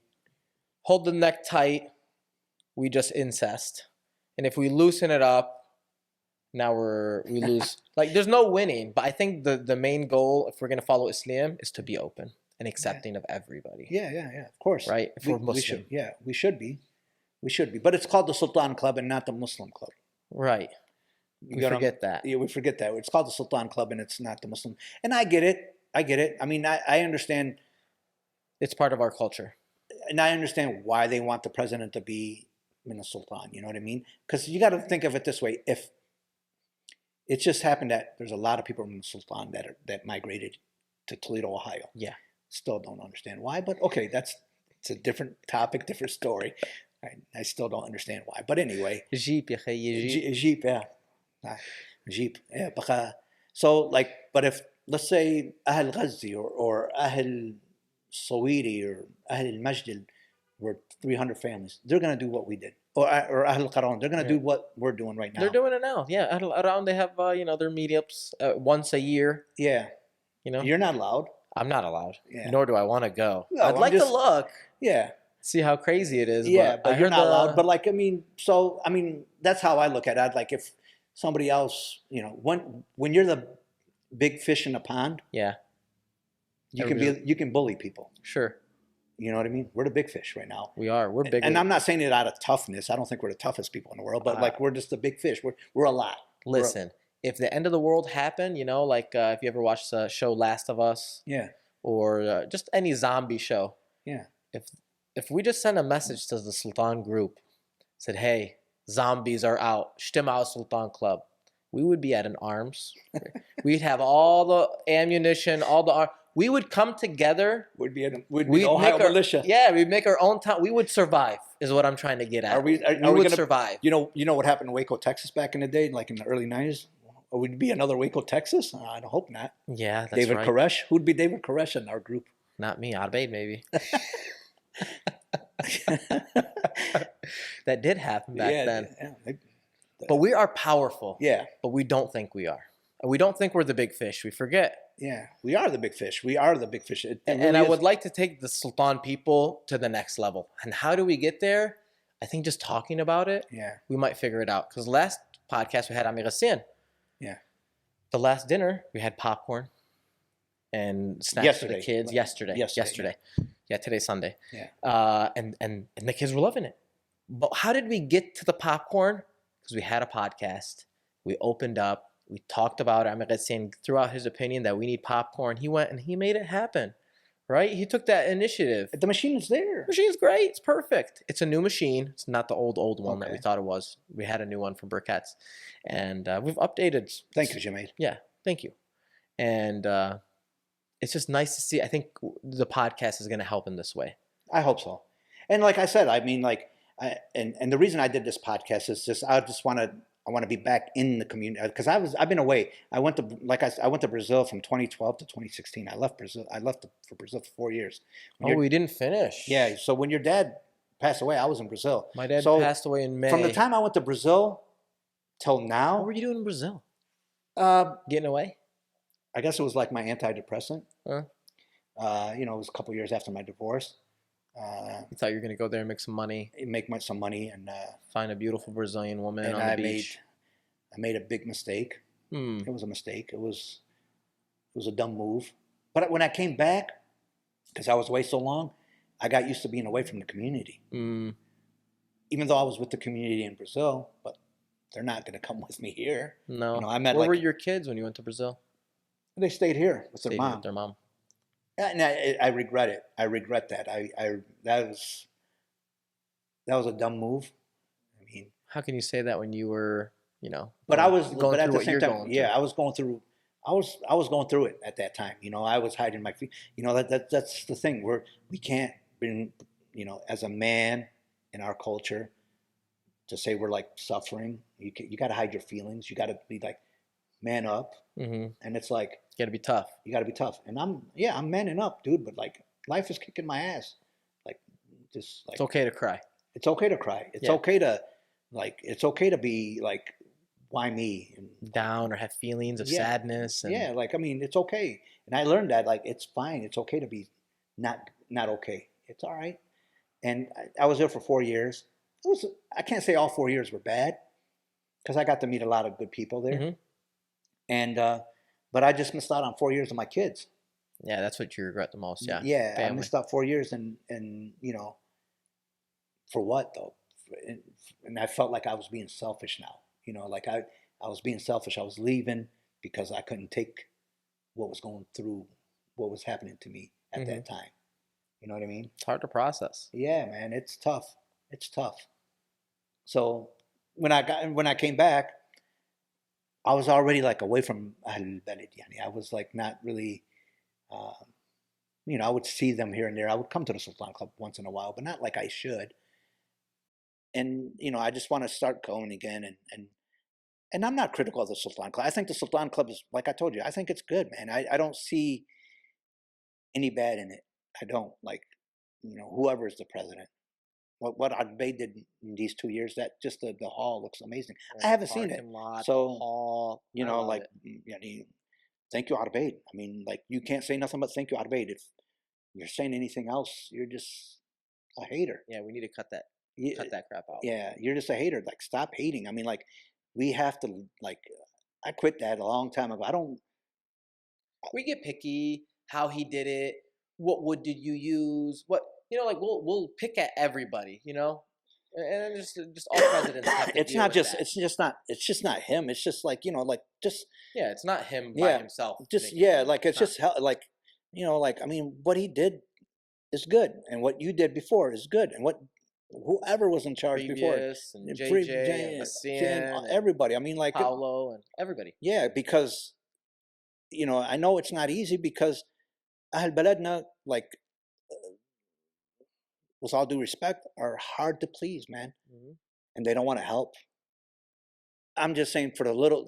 S1: hold the neck tight, we just incest. And if we loosen it up, now we lose. Like, there's no winning. But I think the main goal, if we're going to follow Islam, is to be open and accepting of everybody.
S2: Yeah, of course.
S1: Right? If we're Muslim.
S2: We should be. We should be. But it's called the Sultan Club and not the Muslim Club.
S1: Right. We forget that.
S2: Yeah, we forget that. It's called the Sultan Club and it's not the Muslim. And I get it. I mean, I understand.
S1: It's part of our culture.
S2: And I understand why they want the president to be a Sultan. You know what I mean? Because you got to think of it this way. If it just happened that there's a lot of people from the Sultan that migrated to Toledo, Ohio.
S1: Yeah.
S2: Still don't understand why, but okay, it's a different topic, different story. I still don't understand why, but anyway.
S1: Jeep,
S2: Jeep, yeah. Jeep, yeah. So, like, but if, let's say, Ahl Ghazi or Ahl Sawiri or Ahl Majdil were 300 families, they're going to do what we did. Or Ahl Qaran, they're going to do what we're doing right now.
S1: They're doing it now. Yeah, Ahl Qaran, they have, their meetups once a year.
S2: Yeah.
S1: You know?
S2: You're not allowed.
S1: I'm not allowed.
S2: Yeah.
S1: Nor do I want to go.
S2: No,
S1: I'd like to look.
S2: Yeah.
S1: See how crazy it is.
S2: Yeah, but you're not allowed. But, like, I mean, that's how I look at it. Like, if somebody else, you know, when you're the big fish in a pond,
S1: yeah,
S2: you can bully people.
S1: Sure.
S2: You know what I mean? We're the big fish right now.
S1: We are. We're big.
S2: And I'm not saying it out of toughness. I don't think we're the toughest people in the world, but like, we're just the big fish. We're a lot.
S1: Listen, if the end of the world happened, you know, like if you ever watched the show Last of Us,
S2: yeah,
S1: or just any zombie show,
S2: yeah.
S1: If we just send a message to the Sultan group, said, hey, zombies are out, Shtima Sultan Club, we would be at an arms. We'd have all the ammunition, we would come together.
S2: We'd be the Ohio militia.
S1: Yeah, we'd make our own town. We would survive, is what I'm trying to get at.
S2: We would
S1: gonna survive.
S2: You know what happened in Waco, Texas back in the day, like in the early 90s? Would be another Waco, Texas? I hope not.
S1: Yeah, that's
S2: David
S1: right.
S2: Koresh? Who'd be David Koresh in our group?
S1: Not me. Arbeid, maybe. That did happen back then. Yeah, but we are powerful.
S2: Yeah.
S1: But we don't think we are. We don't think we're the big fish. We forget.
S2: Yeah, we are the big fish. We are the big fish.
S1: And I would like to take the Sultan people to the next level. And how do we get there? I think just talking about it, we might figure it out. Because last podcast we had Immigrant.
S2: Yeah.
S1: The last dinner, we had popcorn and snacks for the kids. Yesterday. Yeah, today's Sunday.
S2: Yeah.
S1: And the kids were loving it. But how did we get to the popcorn? Because we had a podcast. We opened up. We talked about it. Ahmed Khatib threw out his opinion that we need popcorn. He went and he made it happen, right? He took that initiative.
S2: The machine is there.
S1: The machine's great. It's perfect. It's a new machine. It's not the old one that we thought it was. We had a new one from Briquettes. And we've updated.
S2: Thank you, Jimmy.
S1: Yeah, thank you. And it's just nice to see. I think the podcast is going to help in this way.
S2: I hope so. And like I said, I mean, like, and the reason I did this podcast is just I want to be back in the community because I've been away. I went to Brazil from 2012 to 2016. I left Brazil. For Brazil for 4 years.
S1: We didn't finish.
S2: Yeah. So when your dad passed away, I was in Brazil.
S1: My dad passed away in May.
S2: From the time I went to Brazil till now.
S1: What were you doing in Brazil? Getting away?
S2: I guess it was like my antidepressant.
S1: Huh?
S2: It was a couple years after my divorce.
S1: You thought you were going to go there and make some money?
S2: Some money and
S1: find a beautiful Brazilian woman on the beach.
S2: I made a big mistake. It was a mistake. It was a dumb move. But when I came back, because I was away so long, I got used to being away from the community. Even though I was with the community in Brazil, but they're not going to come with me here.
S1: No. Where were your kids when you went to Brazil?
S2: They stayed here with their mom.
S1: With their mom.
S2: And I regret it. I regret that. That was a dumb move. I mean,
S1: how can you say that when you were,
S2: But at the same time, I was going through. I was going through it at that time. I was hiding my feet. That's the thing. We can't bring, as a man in our culture, to say we're like suffering. You got to hide your feelings. You got to be like, man up. And it's like,
S1: you got to be tough. You
S2: got to be tough. And I'm manning up, dude. But like, life is kicking my ass. Like, just like,
S1: it's okay to cry.
S2: It's okay to cry. It's okay to it's okay to be like, why me? And
S1: down or have feelings of sadness. And
S2: it's okay. And I learned that it's fine. It's okay to be not okay. It's all right. And I was there for 4 years. I can't say all 4 years were bad because I got to meet a lot of good people there. And but I just missed out on 4 years of my kids.
S1: Yeah, that's what you regret the most. Yeah.
S2: Yeah, family. I missed out 4 years, and for what though? And I felt like I was being selfish now. Like I was being selfish. I was leaving because I couldn't take what was happening to me at that time. You know what I mean?
S1: It's hard to process.
S2: Yeah, man, it's tough. It's tough. So when I came back, I was already like away from Ahl al-Balad. I was like not really, I would see them here and there. I would come to the Sultan Club once in a while, but not like I should. And, I just want to start going again. And I'm not critical of the Sultan Club. I think the Sultan Club is, like I told you, I think it's good, man. I don't see any bad in it. I don't, whoever is the president. What Arbeid did in these 2 years, that just the hall looks amazing. I haven't seen it. So, thank you, Arbeid. I mean, you can't say nothing but thank you, Arbeid. If you're saying anything else, you're just a hater.
S1: Yeah, we need to cut that crap out.
S2: Yeah, you're just a hater. Stop hating. I mean, we have to, I quit that a long time ago.
S1: We get picky, how he did it, what wood did you use, what... we'll pick at everybody, and just all presidents have to
S2: it's just not him. It's just
S1: it's not him by himself.
S2: I mean, what he did is good, and what you did before is good, and what whoever was in charge before,
S1: Previous and JJ and
S2: Jen,
S1: Bastian and
S2: everybody. I mean, like,
S1: Paolo and everybody.
S2: yeah, because I know it's not easy because Ahl Baladna, like, with all due respect, are hard to please, man, and they don't want to help. I'm just saying for the little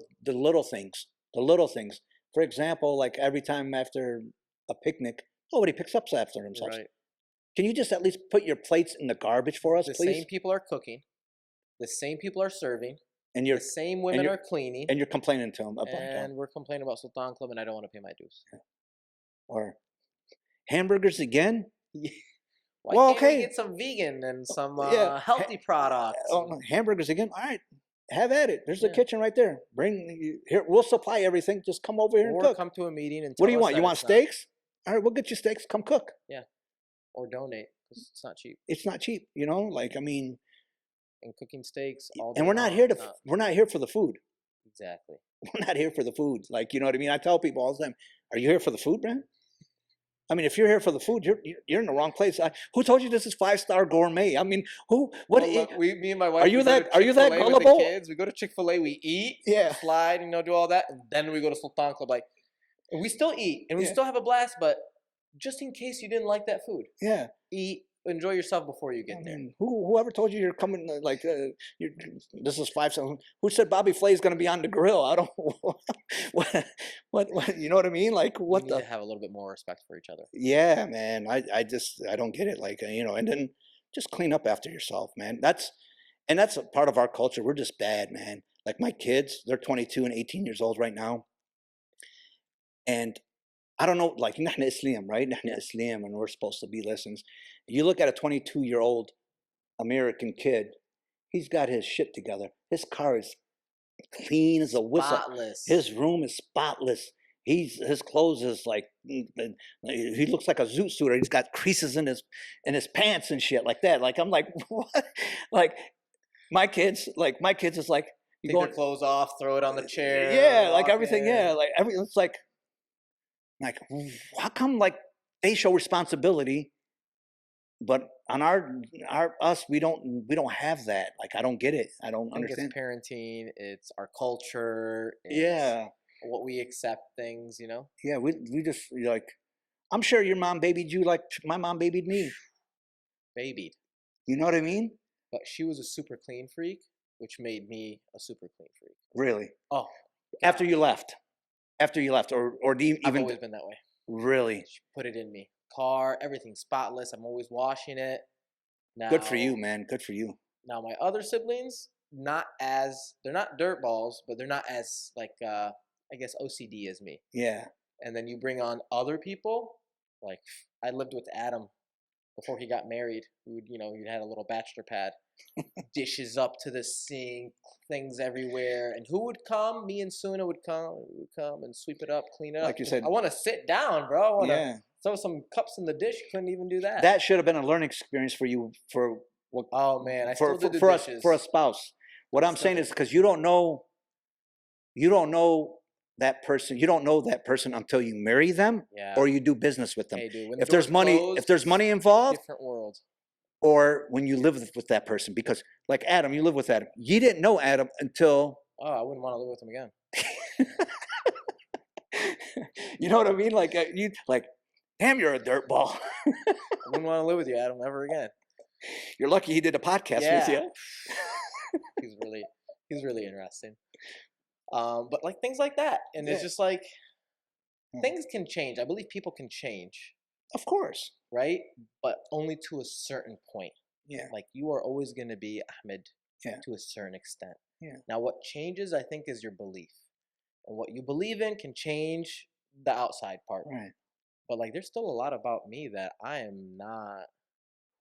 S2: things, the little things. For example, like every time after a picnic, nobody picks up after themselves.
S1: Right.
S2: Can you just at least put your plates in the garbage for us,
S1: The
S2: please?
S1: same people are cooking. The same people are serving.
S2: And
S1: the same women are cleaning.
S2: And you're complaining to them about
S1: and we're complaining about Sultan Club, and I don't want to pay my dues.
S2: Yeah. Or hamburgers again?
S1: Why can't we get some vegan and some healthy products?
S2: Hamburgers again? All right, have at it. There's a kitchen right there. Here. We'll supply everything. Just come over here and cook.
S1: Or come to a meeting and.
S2: What do you want? You want steaks? All right, we'll get you steaks. Come cook.
S1: Yeah, or donate because it's not cheap.
S2: It's not cheap, like, I mean.
S1: And cooking steaks all day.
S2: And we're not here for the food.
S1: Exactly.
S2: We're not here for the food. Like, you know what I mean? I tell people all the time, are you here for the food, man? I mean, if you're here for the food, you're in the wrong place. Who told you this is 5-star gourmet? I mean, who? What?
S1: Well, look, me and my wife.
S2: Are you that gullible?
S1: With the kids, we go to Chick-fil-A, we eat, slide, do all that, and then we go to Sultan Club. Like, we still eat and we still have a blast, but just in case you didn't like that food, eat. Enjoy yourself before you get there.
S2: Whoever told you you're coming, like, this is 5-star. Who said Bobby Flay is going to be on the grill? I don't. What? You know what I mean? Like, what?
S1: We need to have a little bit more respect for each other.
S2: Yeah, man. I don't get it. Like, and then just clean up after yourself, man. That's a part of our culture. We're just bad, man. Like my kids, they're 22 and 18 years old right now, and I don't know, like, نحن Islam, right? نحن Islam, and we're supposed to be lessons. You look at a 22-year-old American kid, he's got his shit together. His car is clean as a whistle.
S1: Spotless.
S2: His room is spotless. His clothes is like, he looks like a zoot suiter. He's got creases in his pants and shit like that. Like, I'm like, what? Like, my kids is like,
S1: take their clothes off, throw it on the chair.
S2: Yeah, like everything. Yeah, like everything. It's like, how come, like, they show responsibility, but on us we don't have that. Like, I don't get it. I don't understand.
S1: It's parenting. It's our culture. It's what we accept things.
S2: Yeah, we just, like, I'm sure your mom babied you like my mom babied me.
S1: Babied.
S2: You know what I mean?
S1: But she was a super clean freak, which made me a super clean freak.
S2: Really?
S1: Oh.
S2: God. After you left, or do you even?
S1: I've always been that way.
S2: Really?
S1: She put it in me. Car, everything spotless. I'm always washing it. Now,
S2: good for you, man. Good for you.
S1: Now my other siblings, they're not dirt balls, but they're not as, like, I guess OCD as me.
S2: Yeah.
S1: And then you bring on other people, like, I lived with Adam before he got married. You'd had a little bachelor pad, dishes up to the sink, things everywhere. And who would come? Me and Suna would come. We would come and sweep it up, clean it up.
S2: Like you said,
S1: I want to sit down, bro. I want to throw some cups in the dish. Couldn't even do that.
S2: That should have been a learning experience for you.
S1: Oh man, I still did the dishes.
S2: For a spouse. What I'm saying is, because you don't know that person. You don't know that person until you marry them, or you do business with them.
S1: Hey, dude,
S2: if there's money involved,
S1: different world.
S2: Or when you live with that person, because, like, Adam, you live with Adam. You didn't know Adam until.
S1: Oh, I wouldn't want to live with him again.
S2: You know what I mean? Like, damn, you're a dirtball.
S1: I wouldn't want to live with you, Adam, ever again.
S2: You're lucky he did a podcast with you.
S1: He's really interesting. But, like, things like that, and it's just like things can change. I believe people can change.
S2: Of course.
S1: Right? But only to a certain point.
S2: Yeah.
S1: Like, you are always going to be Ahmed to a certain extent.
S2: Yeah.
S1: Now, what changes, I think, is your belief. And what you believe in can change the outside part.
S2: Right.
S1: But, like, there's still a lot about me that I am not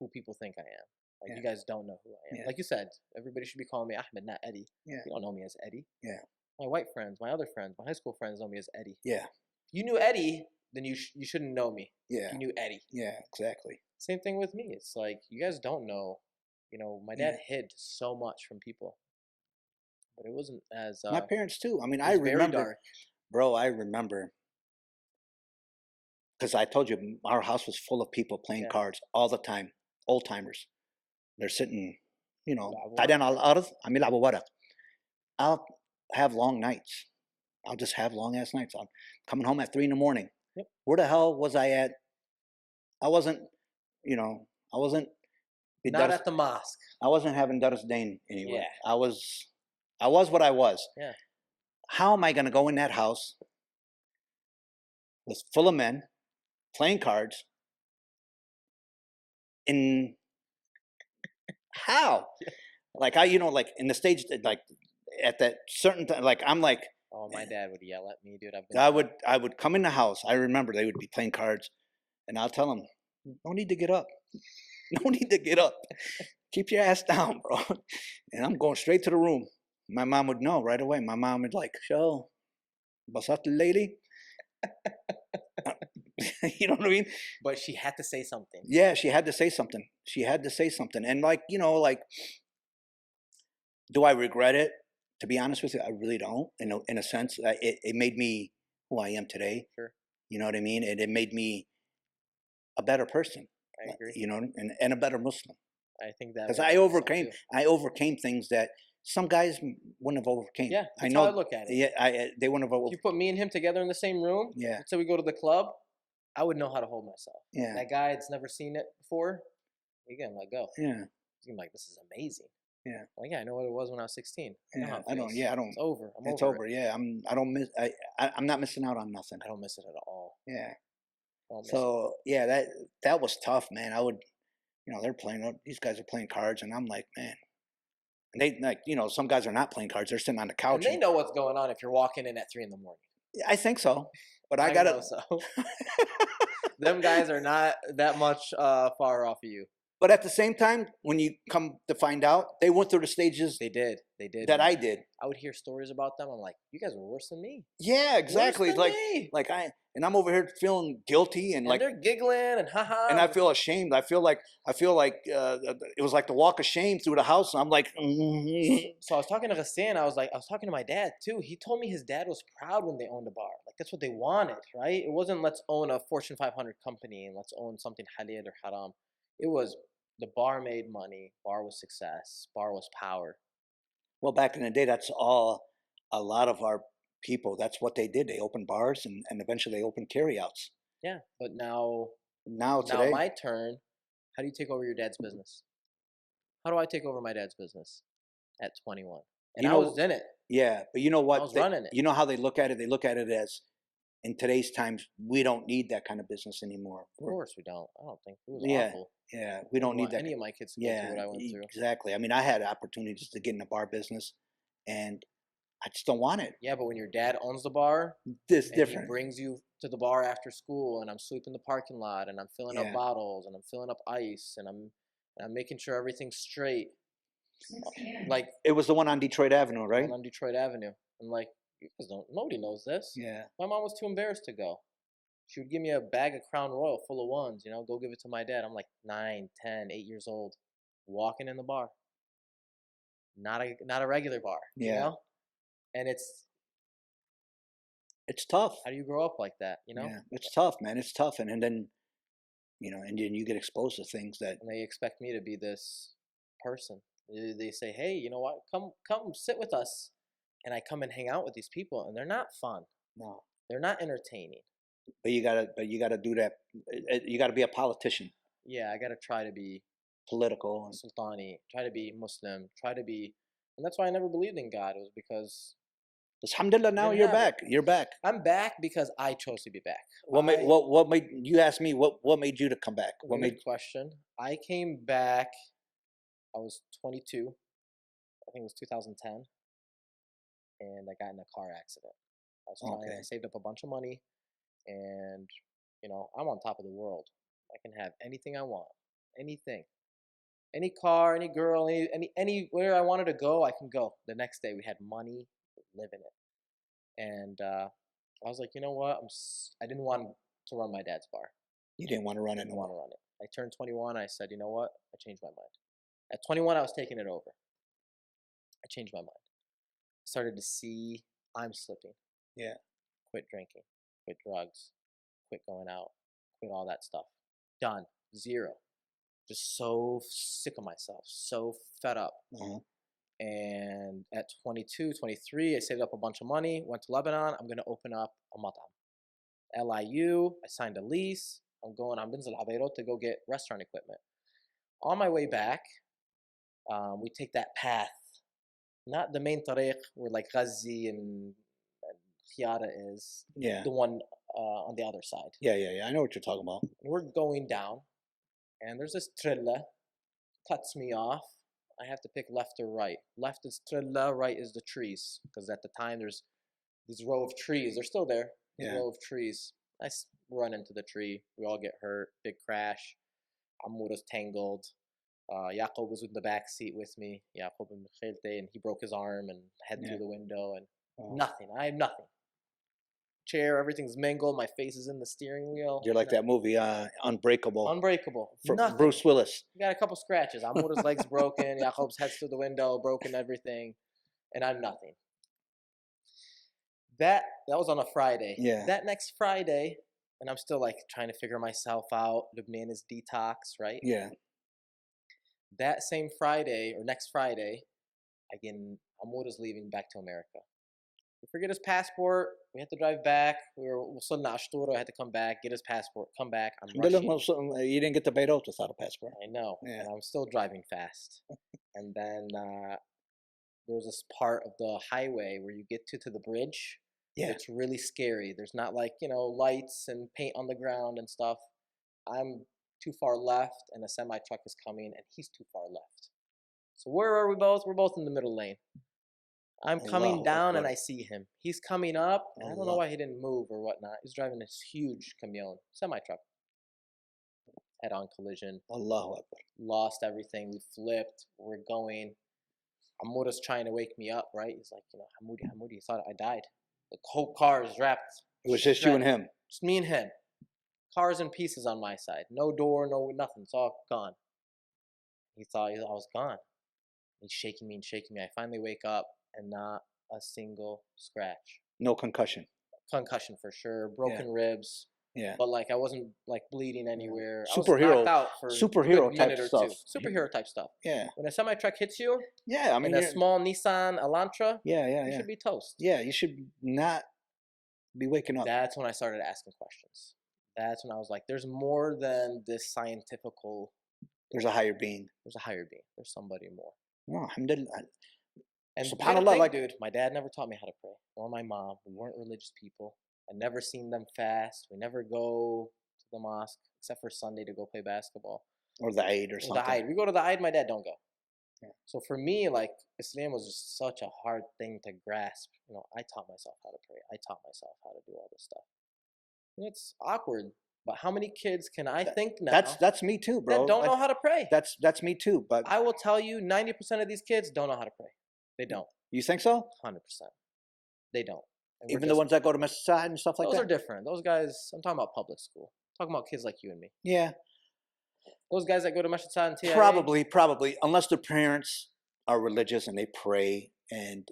S1: who people think I am. Like, you guys don't know who I am.
S2: Yeah.
S1: Like you said, everybody should be calling me Ahmed, not Eddie.
S2: Yeah.
S1: You don't know me as Eddie.
S2: Yeah.
S1: My white friends, my other friends, my high school friends know me as Eddie.
S2: Yeah.
S1: If you knew Eddie, then you shouldn't know me.
S2: Yeah.
S1: You knew Eddie.
S2: Yeah, exactly.
S1: Same thing with me. It's like, you guys don't know. My dad hid so much from people. But it wasn't as...
S2: my parents, too. I mean, I remember... Dark. Bro, I remember... Because I told you, our house was full of people playing cards all the time. Old-timers. they're sitting, you know,
S1: بيلعبوا
S2: قاعدين
S1: ورق.
S2: على الأرض عم يلعبوا ورق. I'll have long nights. I'll just have long ass nights. I'm coming home at 3 in the morning.
S1: Yep.
S2: Where the hell was I at? I wasn't, you know, I wasn't.
S1: Not at the mosque.
S2: I wasn't having Daras Dane anywhere.
S1: Yeah.
S2: I was what I was.
S1: Yeah.
S2: How am I going to go in that house with full of men playing cards? In how? Like I, you know, like in the stage, like at that certain time, like I'm like,
S1: Oh, my dad would yell at me, dude.
S2: I would come in the house. I remember they would be playing cards, and I'll tell them, no need to get up, no need to get up, keep your ass down, bro. And I'm going straight to the room. My mom would know right away. My mom would like, show, basat lady. You know what I mean?
S1: But she had to say something.
S2: Yeah, she had to say something. She had to say something. And like, you know, like, do I regret it? To be honest with you, I really don't. In a sense, it made me who I am today.
S1: Sure.
S2: You know what I mean? It made me a better person.
S1: I agree.
S2: You know, and a better Muslim.
S1: I think that
S2: Because
S1: too.
S2: I overcame things that some guys wouldn't have overcame.
S1: Yeah,
S2: I
S1: that's
S2: know.
S1: how I look at it.
S2: Yeah, they wouldn't have.
S1: If you put me and him together in the same room,
S2: Yeah.
S1: so we go to the club, I would know how to hold myself.
S2: Yeah.
S1: That guy that's never seen it before, he can let go.
S2: Yeah.
S1: He's gonna be like, this is amazing.
S2: Yeah.
S1: Well, yeah, I know what it was when I was 16.
S2: Yeah. I don't. Yeah, I don't.
S1: It's over.
S2: It's over. Yeah. I'm not missing out on nothing.
S1: I don't miss it at all.
S2: Yeah.
S1: Don't miss
S2: So yeah, that was tough, man. I would, you know, these guys are playing cards, and I'm like, man. And they like, you know, some guys are not playing cards; they're sitting on the
S1: it.
S2: couch.
S1: And they know what's going on if you're walking in at 3 in the morning.
S2: I think so, but I gotta.
S1: know so. Them guys are not that much far off of you.
S2: But at the same time, when you come to find out, they went through the stages
S1: They did.
S2: that I did.
S1: I would hear stories about them. I'm like, you guys were worse than me.
S2: Yeah, exactly.
S1: Worse than me.
S2: And I'm over here feeling guilty and like
S1: they're giggling and haha.
S2: and I feel ashamed. I feel like it was like the walk of shame through the house. And I'm like,
S1: So I was talking to Hassan. I was talking to my dad too. He told me his dad was proud when they owned a bar. Like that's what they wanted, right? It wasn't let's own a Fortune 500 company and let's own something halal or haram. It was the bar made money. Bar was success. Bar was power.
S2: well, back in the day, that's all a lot of our people. That's what they did. They opened bars and eventually they opened carryouts.
S1: Yeah, but now
S2: Today,
S1: my turn. How do you take over your dad's business? How do I take over my dad's business at 21? And I was in it.
S2: Yeah, but you know what?
S1: I was running it.
S2: You know how they look at it? They look at it as, in today's times, we don't need that kind of business anymore.
S1: Of course we don't. I don't think it was awful.
S2: Yeah, we don't need that.
S1: Any of my kids to go through what I went through.
S2: Exactly. I mean, I had opportunities to get in the bar business, and I just don't want it.
S1: Yeah, but when your dad owns the bar,
S2: it's different.
S1: He brings you to the bar after school, and I'm sweeping the parking lot, and I'm filling up bottles, and I'm filling up ice, and I'm making sure everything's straight. Like
S2: it was the one on Detroit Avenue, right?
S1: On Detroit Avenue. I'm like, you guys don't. Nobody knows this.
S2: Yeah.
S1: My mom was too embarrassed to go. She would give me a bag of Crown Royal full of ones, you know, go give it to my dad. I'm like 9, 10, 8 years old, walking in the bar. Not a regular bar, you know? And it's
S2: tough.
S1: How do you grow up like that, you know?
S2: Yeah, it's tough, man. It's tough. And then, you know, and then you get exposed to things that...
S1: And they expect me to be this person. They say, hey, you know what? Come sit with us. And I come and hang out with these people, and they're not fun.
S2: No.
S1: They're not entertaining.
S2: But you gotta do that. You gotta be a politician.
S1: Yeah, I gotta try to be
S2: political and
S1: Sultani. Try to be Muslim. And that's why I never believed in God. It was because,
S2: alhamdulillah, now you're back. You're back.
S1: I'm back because I chose to be back.
S2: What made you ask me? What made you to come back? What made
S1: question? I came back. I was 22. I think it was 2010, and I got in a car accident. I saved up a bunch of money. And, you know, I'm on top of the world. I can have anything I want. Anything. Any car, any girl, anywhere I wanted to go, I can go. The next day we had money, living it. And I was like, you know what? I didn't want to run my dad's bar.
S2: You didn't want to run it?
S1: I didn't want to run it. I turned 21. I said, you know what? I changed my mind. At 21, I was taking it over. I changed my mind. Started to see I'm slipping.
S2: Yeah.
S1: Quit drinking. Quit drugs, quit going out, quit all that stuff. Done. Zero. just so sick of myself, so fed up. And at 22, 23, I saved up a bunch of money, went to Lebanon. I'm going to open up a matam. LIU, I signed a lease. I'm Binzal Abeirut to go get restaurant equipment. On my way back, we take that path, not the main tariq where like Ghazi and Khiara is,
S2: Yeah.
S1: the one on the other side.
S2: Yeah. I know what you're talking about.
S1: We're going down, and there's this trilla, cuts me off. I have to pick left or right. Left is trilla, right is the trees. Because at the time, there's these row of trees. They're still there. Row of trees. I run into the tree. We all get hurt. Big crash. Amura's tangled. Yaqub was in the back seat with me. Yaqub and Khelte, and he broke his arm and head through the window and nothing. I have nothing. Chair, everything's mangled. My face is in the steering wheel.
S2: You're like that movie, Unbreakable.
S1: Unbreakable.
S2: For Bruce Willis.
S1: Got a couple scratches. Amura's legs broken. Yaqub's head's through the window, broken everything, and I'm nothing. That was on a Friday.
S2: Yeah.
S1: That next Friday, and I'm still like trying to figure myself out. Lebanon is detox, right?
S2: Yeah.
S1: That same Friday or next Friday, again, Amura's leaving back to America. We forget his passport. We had to drive back. We were Wasalna Ashtura. I had to come back, get his passport, come back. I'm rushing.
S2: You didn't get to Beirut without a passport.
S1: I know.
S2: Yeah.
S1: And I'm still driving fast. And then there's this part of the highway where you get to the bridge.
S2: Yeah.
S1: It's really scary. There's not like, lights and paint on the ground and stuff. I'm too far left and a semi truck is coming and he's too far left. So where are we both? We're both in the middle lane. I'm coming down and I see him. He's coming up. And I don't know why he didn't move or whatnot. He's driving this huge camion, semi truck. Head on collision.
S2: Allahu Akbar.
S1: Lost everything. We flipped. We're going. Amura's trying to wake me up, right? He's like, Hamoudi, he thought I died. The whole car is wrapped.
S2: It was just you and him.
S1: Just me and him. Car's in pieces on my side. No door, no nothing. It's all gone. He thought I was gone. He's shaking me and shaking me. I finally wake up and not a single scratch.
S2: No concussion.
S1: Concussion for sure. Broken ribs.
S2: Yeah.
S1: But like I wasn't like bleeding anywhere.
S2: Superhero.
S1: I was knocked out for
S2: superhero type stuff.
S1: Superhero type stuff.
S2: Yeah.
S1: When a semi truck hits you.
S2: Yeah, I mean.
S1: In a small Nissan Elantra.
S2: Yeah.
S1: You should be toast.
S2: Yeah, you should not be waking up.
S1: That's when I started asking questions. That's when I was like, there's more than this scientifical.
S2: There's a higher being.
S1: There's a higher being. There's somebody more.
S2: No, alhamdulillah.
S1: And
S2: subhanAllah, like,
S1: dude, my dad never taught me how to pray, or my mom. We weren't religious people. I never seen them fast. We never go to the mosque except for Sunday to go play basketball.
S2: Or the Eid or something.
S1: The Eid. We go to the Eid. My dad don't go.
S2: Yeah.
S1: So for me, like Islam was just such a hard thing to grasp. I taught myself how to pray. I taught myself how to do all this stuff. And it's awkward, but how many kids can I think now?
S2: That's me too, bro.
S1: That don't know how to pray.
S2: That's me too. But
S1: I will tell you, 90% of these kids don't know how to pray. They don't.
S2: You think so?
S1: 100%. They don't.
S2: Even the ones that go to Masjid and stuff like that?
S1: Those are different. Those guys, I'm talking about public school. I'm talking about kids like you and me.
S2: Yeah.
S1: Those guys that go to Masjid and TIA.
S2: Probably. Unless their parents are religious and they pray and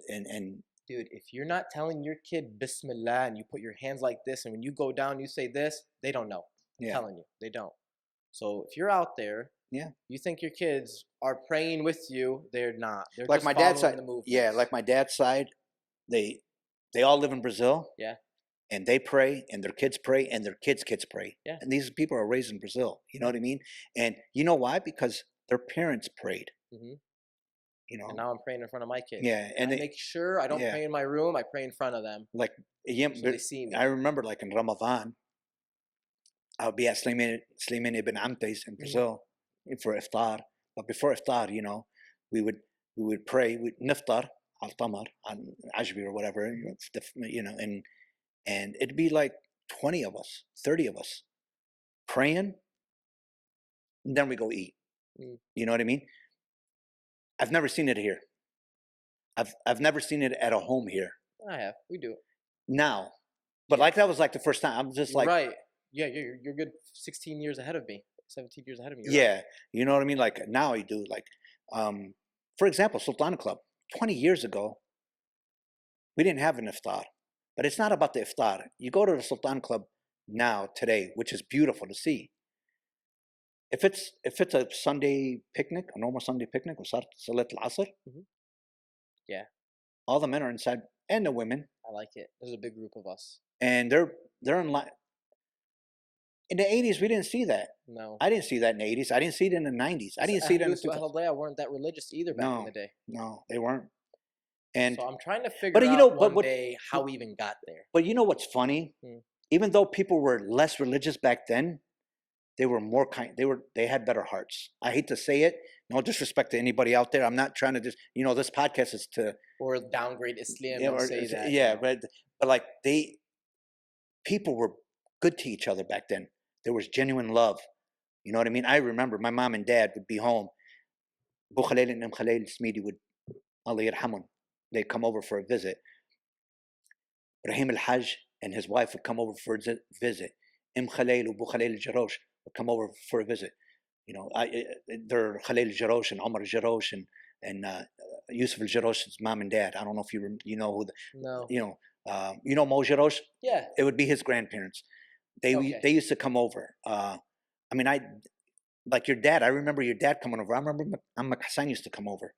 S1: Dude, if you're not telling your kid Bismillah and you put your hands like this and when you go down you say this, they don't know. I'm telling you, they don't. So if you're out there, you think your kids are praying with you, they're not. They're
S2: like
S1: just
S2: my dad's side.
S1: The movements.
S2: Yeah, like my dad's side, they all live in Brazil.
S1: Yeah.
S2: And they pray, and their kids pray, and their kids' kids pray.
S1: Yeah.
S2: And these people are raised in Brazil. You know what I mean? And you know why? Because their parents prayed.
S1: Mm-hmm.
S2: And
S1: now I'm praying in front of my kids.
S2: Yeah, and
S1: I make sure I don't pray in my room. I pray in front of them.
S2: Like, so
S1: they see me.
S2: I remember, like in Ramadan, I would be at Slimane ibn Amtes in Brazil for iftar. But before iftar, we would pray. We'd niftar al tamar, al ajbi or whatever, and it'd be like 20 of us, 30 of us praying, and then we go eat. You know what I mean? I've never seen it here. I've never seen it at a home here.
S1: I have. We do it
S2: now, but like that was like the first time. I'm just like,
S1: right. Yeah, you're good 16 years ahead of me, 17 years ahead of me.
S2: Yeah,
S1: right.
S2: You know what I mean? Like now I do. Like, for example, Sultan Club. 20 years ago, we didn't have an iftar. But it's not about the iftar. You go to the Sultan Club now, today, which is beautiful to see. if it's a Sunday picnic, a normal Sunday picnic, وصارت صلاة العصر,
S1: Yeah,
S2: all the men are inside and the women,
S1: I like it. There's a big group of us.
S2: and they're in line. In the 80s, we didn't see that.
S1: No,
S2: I didn't see that in the 80s. I didn't see it in the 90s. I didn't see it in the 2000s.
S1: They weren't that religious either back in the day.
S2: No, they weren't. And
S1: so I'm trying to figure out one day how we even got there.
S2: But you know what's funny? Even though people were less religious back then, they were more kind. They had better hearts. I hate to say it. No disrespect to anybody out there. I'm not trying to just, this podcast is to
S1: or downgrade Islam
S2: or
S1: say that.
S2: Yeah, but like people were good to each other back then. There was genuine love. You know what I mean? I remember my mom and dad would be home. Bu Khalil and Khalil Smidi would, Allah yarhamun, they'd come over for a visit. Ibrahim al-Hajj and his wife would come over for a visit. Khalil and Bu Khalil al-Jarosh would come over for a visit. They're Khalil al-Jarosh and Omar al-Jarosh and Yusuf al-Jarosh's mom and dad. I don't know if you know who Mo Jarosh?
S1: Yeah.
S2: It would be his grandparents. They used to come over. Like your dad. I remember your dad coming over. I remember Ahmed Hassan used to come over.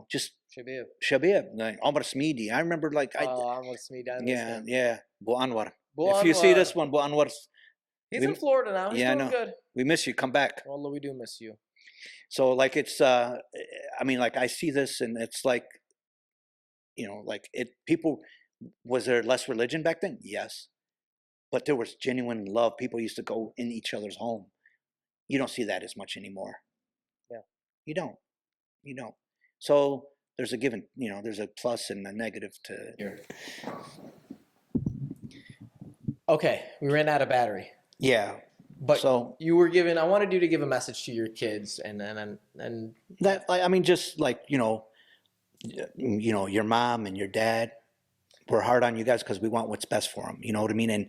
S2: Just Shabib, like Omar Smidi. I remember
S1: Omar Smidi.
S2: Yeah. Bu Anwar. If you see this one, Bu Anwar.
S1: He's in Florida now. He's doing good.
S2: We miss you. Come back.
S1: Wallah, we do miss you.
S2: So it's I see this and it's like, people, was there less religion back then? Yes. But there was genuine love. People used to go in each other's home. You don't see that as much anymore.
S1: Yeah.
S2: You don't. So there's a given, there's a plus and a negative to here.
S1: Okay, we ran out of battery.
S2: Yeah.
S1: But so you were I wanted you to give a message to your kids and
S2: that, just like, your mom and your dad, we're hard on you guys because we want what's best for them. You know what I mean?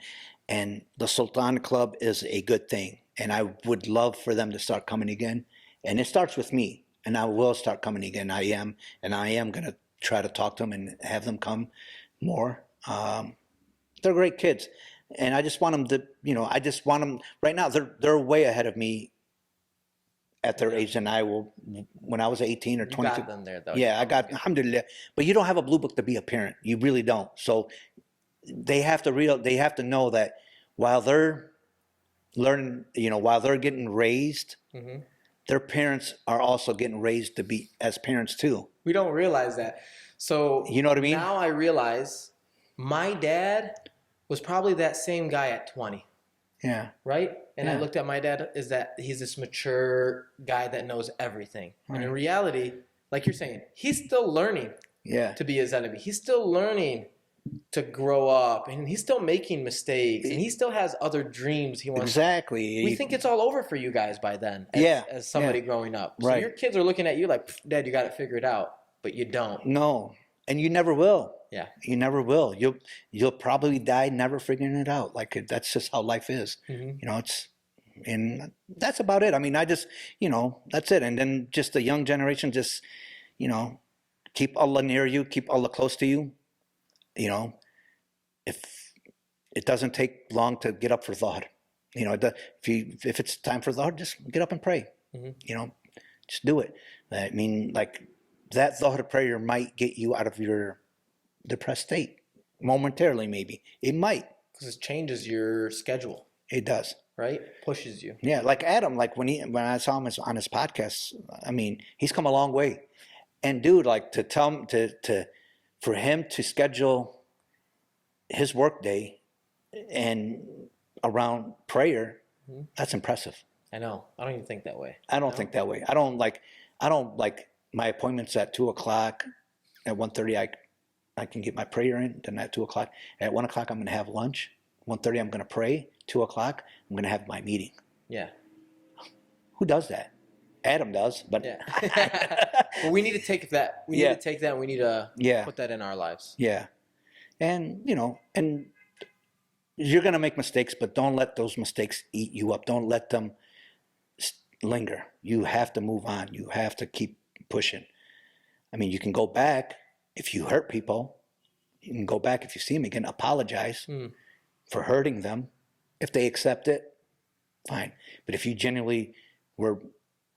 S2: And the Sultan Club is a good thing. And I would love for them to start coming again. And it starts with me. And I will start coming again. I am going to try to talk to them and have them come more. They're great kids. And I just want them to, right now, they're way ahead of me at their age than I will when I was 18 or 22.
S1: You got them there, though.
S2: Yeah, I got, alhamdulillah. But you don't have a blue book to be a parent. You really don't. So they have to know that while they're learning, while they're getting raised, their parents are also getting raised to be as parents too.
S1: We don't realize that. So
S2: you know what I mean?
S1: Now I realize my dad was probably that same guy at 20.
S2: Yeah.
S1: Right? And I looked at my dad is that he's this mature guy that knows everything. Right. And in reality, like you're saying, he's still learning to be his enemy. He's still learning to grow up and he's still making mistakes and he still has other dreams he wants.
S2: Exactly.
S1: We think it's all over for you guys by then as somebody growing up. So your kids are looking at you like, Dad, you got it figured out, but you don't.
S2: No. And you never will.
S1: Yeah.
S2: You never will. You'll probably die never figuring it out. Like that's just how life is. And that's about it. I just, that's it. And then just the young generation, just, keep Allah near you, keep Allah close to you. If it doesn't take long to get up for Dhuhr, if it's time for Dhuhr, just get up and pray. Just do it. That Dhuhr prayer might get you out of your depressed state momentarily. Maybe it might,
S1: because it changes your schedule.
S2: It does,
S1: right? Pushes you.
S2: Yeah, like Adam. Like when I saw him on his podcast, he's come a long way. And dude, to tell him for him to schedule his work day and around prayer, that's impressive.
S1: I know. I don't even think that way.
S2: I don't think that way. I don't like my appointments at 2:00. At 1:30, I can get my prayer in. Then at 2:00, at 1:00, I'm going to have lunch. 1:30, I'm going to pray. 2:00, I'm going to have my meeting.
S1: Yeah.
S2: Who does that? Adam does, but
S1: well, we need to take that. We need to take that. And we need to put that in our lives.
S2: Yeah, and and you're gonna make mistakes, but don't let those mistakes eat you up. Don't let them linger. You have to move on. You have to keep pushing. You can go back if you hurt people. You can go back if you see them again. Apologize for hurting them. If they accept it, fine. But if you genuinely where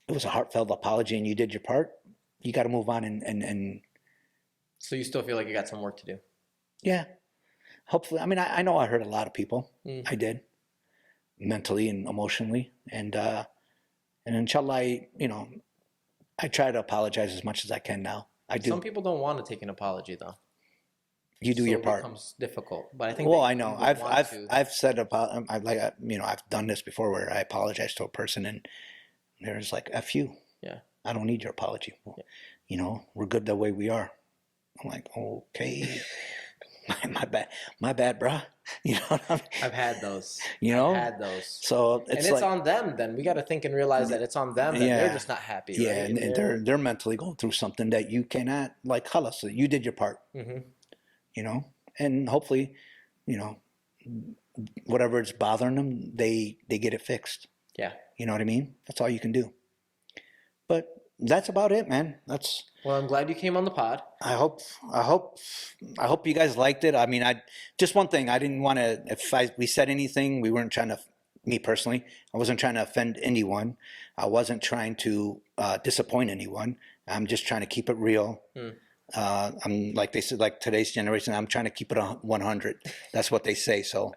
S2: it was a heartfelt apology and you did your part, you got to move on and.
S1: So you still feel like you got some work to do?
S2: Yeah. Hopefully. I mean, I know I hurt a lot of people. I did. Mentally and emotionally. And inshallah, I try to apologize as much as I can now. I do.
S1: Some people don't want to take an apology though.
S2: You do your part.
S1: It becomes difficult, but I think.
S2: Well, I know. I've said about I've done this before where I apologize to a person and there's like F you.
S1: Yeah.
S2: I don't need your apology. Yeah. We're good the way we are. I'm like, okay, my bad, bruh. You know what I mean?
S1: I've had those.
S2: I've
S1: had those.
S2: So
S1: it's on them. Then we got to think and realize that it's on them. That they're just not happy.
S2: Yeah,
S1: right?
S2: and they're mentally going through something that you cannot khalas. So you did your part. And hopefully, whatever is bothering them, they get it fixed.
S1: Yeah.
S2: You know what I mean? That's all you can do. But that's about it, man.
S1: Well, I'm glad you came on the pod.
S2: I hope you guys liked it. I mean, just one thing. I didn't want to. We said anything, we weren't trying to. Me personally, I wasn't trying to offend anyone. I wasn't trying to disappoint anyone. I'm just trying to keep it real. I'm like they said, like today's generation. I'm trying to keep it 100. That's what they say. So,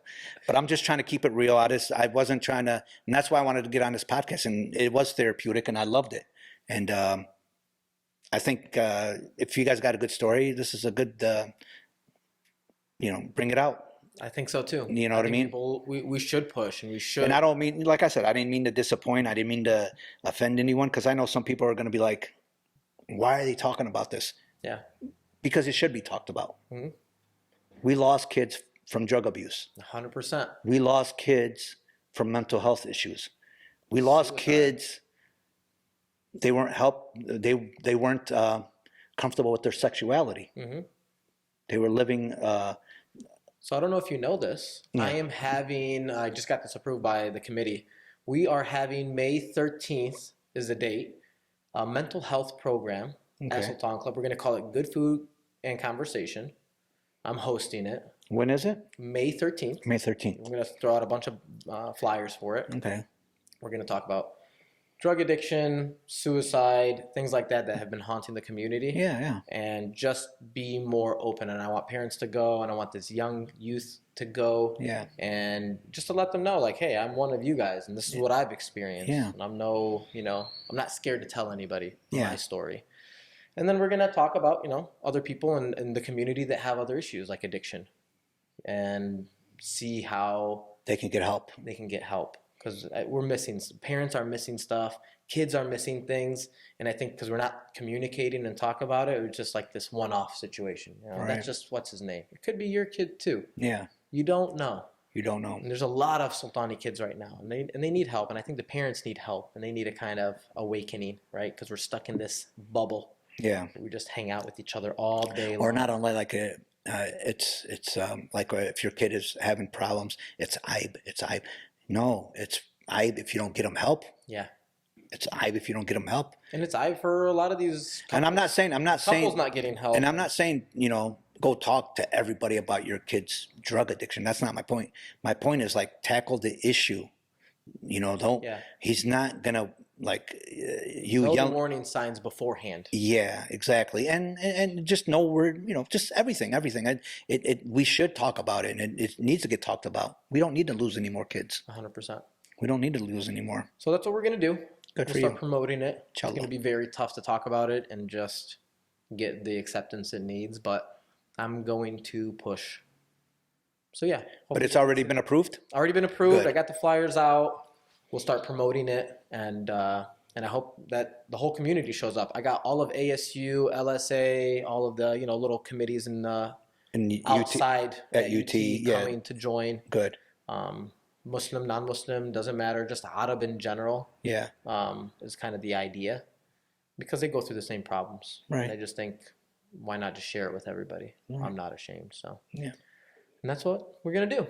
S2: but I'm just trying to keep it real. I wasn't trying to, and that's why I wanted to get on this podcast. And it was therapeutic, and I loved it. And I think if you guys got a good story, this is a good, bring it out.
S1: I think so too.
S2: You know what I mean?
S1: We should push and we should.
S2: And I don't mean, like I said, I didn't mean to disappoint. I didn't mean to offend anyone because I know some people are going to be like, why are they talking about this?
S1: Yeah.
S2: Because it should be talked about. We lost kids from drug abuse.
S1: 100%.
S2: We lost kids from mental health issues. We lost kids. They weren't They weren't comfortable with their sexuality. They were living.
S1: So I don't know if you know this. Yeah. I just got this approved by the committee. We are having May 13th is the date, a mental health program at Sultan Club. We're going to call it Good Food and Conversation. I'm hosting it.
S2: When is it?
S1: May 13th.
S2: May 13th.
S1: We're going to throw out a bunch of flyers for it.
S2: Okay.
S1: We're going to talk about drug addiction, suicide, things like that have been haunting the community.
S2: Yeah.
S1: And just be more open. And I want parents to go, and I want this young youth to go.
S2: Yeah.
S1: And just to let them know, like, hey, I'm one of you guys, and this is what I've experienced.
S2: Yeah.
S1: And I'm not scared to tell anybody my story. And then we're going to talk about, other people in the community that have other issues like addiction and see how
S2: they can get help.
S1: Because parents are missing stuff, kids are missing things, and I think because we're not communicating and talk about it, it's just like this one-off situation.
S2: Right.
S1: That's just what's his name. It could be your kid too.
S2: Yeah.
S1: You don't know.
S2: And
S1: there's a lot of Sultani kids right now, and they need help, and I think the parents need help, and they need a kind of awakening, right? Because we're stuck in this bubble.
S2: Yeah.
S1: We just hang out with each other all day long.
S2: Or not only like it's like if your kid is having problems, it's aib. No, it's aib if you don't get them help.
S1: Yeah.
S2: It's aib if you don't get them help.
S1: And it's aib for a lot of these couples.
S2: And I'm not saying
S1: couples not getting help.
S2: And I'm not saying, go talk to everybody about your kid's drug addiction. That's not my point. My point is tackle the issue. He's not gonna know
S1: the warning signs beforehand.
S2: Yeah, exactly. And just know where, just everything. We should talk about it, and it needs to get talked about. We don't need to lose any more kids.
S1: 100%.
S2: We don't need to lose any more.
S1: So that's what we're going to do.
S2: We'll
S1: start promoting it. It's going to be very tough to talk about it and just get the acceptance it needs, but I'm going to push. So yeah.
S2: But it's already been approved?
S1: Already been approved.
S2: Good.
S1: I got the flyers out. We'll start promoting it, and I hope that the whole community shows up. I got all of ASU, LSA, all of the little committees in outside
S2: at UT
S1: coming to join.
S2: Good.
S1: Muslim, non-Muslim, doesn't matter. Just Arab in general.
S2: Yeah.
S1: Is kind of the idea, because they go through the same problems.
S2: Right.
S1: And I just think, why not just share it with everybody? Right. I'm not ashamed. So.
S2: Yeah.
S1: And that's what we're gonna do.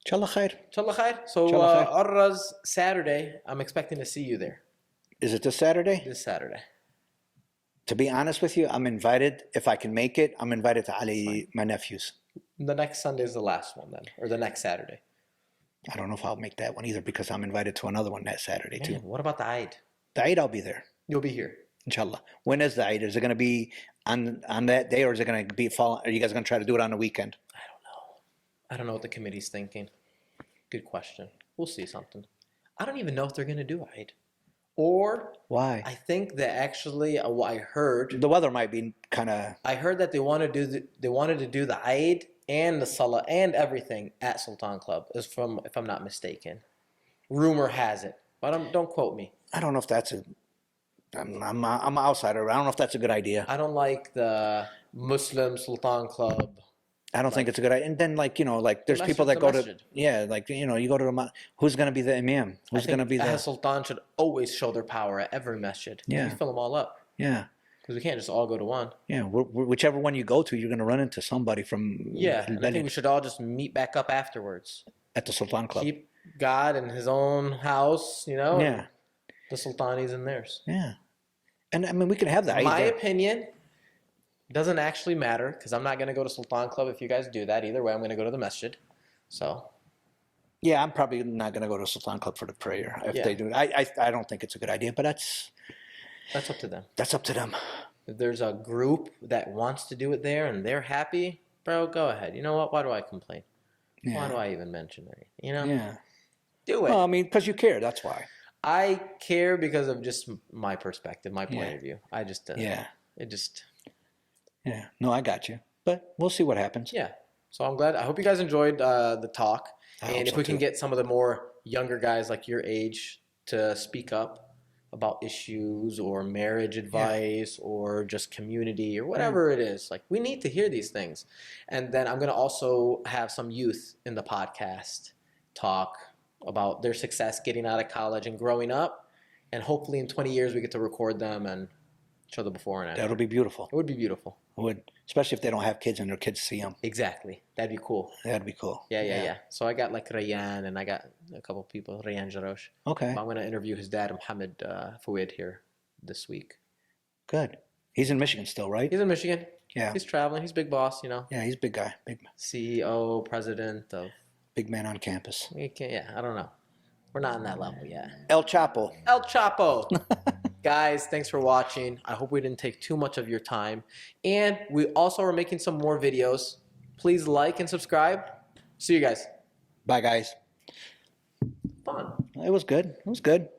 S2: Inshallah khair.
S1: Inshallah khair. So Arraz Saturday, I'm expecting to see you there.
S2: Is it this Saturday?
S1: This Saturday.
S2: To be honest with you, I'm invited. If I can make it, I'm invited to Ali, my nephews.
S1: The next Sunday is the last one then, or the next Saturday.
S2: I don't know if I'll make that one either because I'm invited to another one that Saturday too.
S1: Man, what about the Eid?
S2: The Eid, I'll be there.
S1: You'll be here.
S2: Inshallah. When is the Eid? Is it going to be on that day, or is it going to be fall? Are you guys going to try to do it on the weekend?
S1: I don't know. I don't know what the committee's thinking. Good question. We'll see something. I don't even know if they're going to do Eid. Or
S2: why?
S1: I think that actually, I heard
S2: the weather might be kind of.
S1: I heard that they wanted to do the Eid and the Salah and everything at Sultan Club. If I'm not mistaken. Rumor has it, but don't quote me.
S2: I don't know if that's a. I'm an outsider. I don't know if that's a good idea.
S1: I don't like the Muslim Sultan Club.
S2: I don't think it's a good idea. And then, there's people that go to, you go to the, who's going to be the imam? Who's going to be the
S1: Sultan should always show their power at every masjid.
S2: Yeah.
S1: We fill them all up.
S2: Yeah.
S1: Because we can't just all go to one.
S2: Yeah. Whichever one you go to, you're going to run into somebody from.
S1: Yeah. And I think we should all just meet back up afterwards.
S2: At the Sultan Club.
S1: Keep God in his own house,
S2: Yeah.
S1: The Sultanis in theirs.
S2: Yeah. And I mean, we can have that.
S1: My opinion doesn't actually matter because I'm not going to go to Sultan Club if you guys do that. Either way, I'm going to go to the masjid. So.
S2: Yeah, I'm probably not going to go to Sultan Club for the prayer if they do. I don't think it's a good idea, but that's
S1: up to them.
S2: That's up to them.
S1: If there's a group that wants to do it there and they're happy, bro, go ahead. You know what? Why do I complain? Yeah. Why do I even mention it?
S2: Yeah.
S1: Do it.
S2: Well, I mean, because you care. That's why.
S1: I care because of just my perspective, my point of view. I just
S2: Yeah.
S1: No,
S2: I got you. But we'll see what happens.
S1: Yeah. So I'm glad. I hope you guys enjoyed the talk. And if we can get some of the more younger guys like your age to speak up about issues or marriage advice or just community or whatever it is, like we need to hear these things. And then I'm going to also have some youth in the podcast talk about their success getting out of college and growing up. And hopefully in 20 years we get to record them and show the before and after.
S2: That'll be beautiful.
S1: It would be beautiful.
S2: It would, especially if they don't have kids and their kids see them.
S1: Exactly. That'd be cool.
S2: That'd be cool.
S1: Yeah. So I got like Rayan and I got a couple people, Rayan Jarosh.
S2: Okay.
S1: I'm going to interview his dad, Mohammed Fouad, here this week.
S2: Good. He's in Michigan still, right?
S1: He's in Michigan.
S2: Yeah.
S1: He's traveling. He's big boss,
S2: Yeah, he's a big guy. Big
S1: CEO, president of...
S2: Big man on campus.
S1: I don't know. We're not on that level yet.
S2: El Chapo.
S1: El Chapo. Guys, thanks for watching. I hope we didn't take too much of your time. And we also are making some more videos. Please like and subscribe. See you guys.
S2: Bye, guys.
S1: Fun.
S2: It was good. It was good.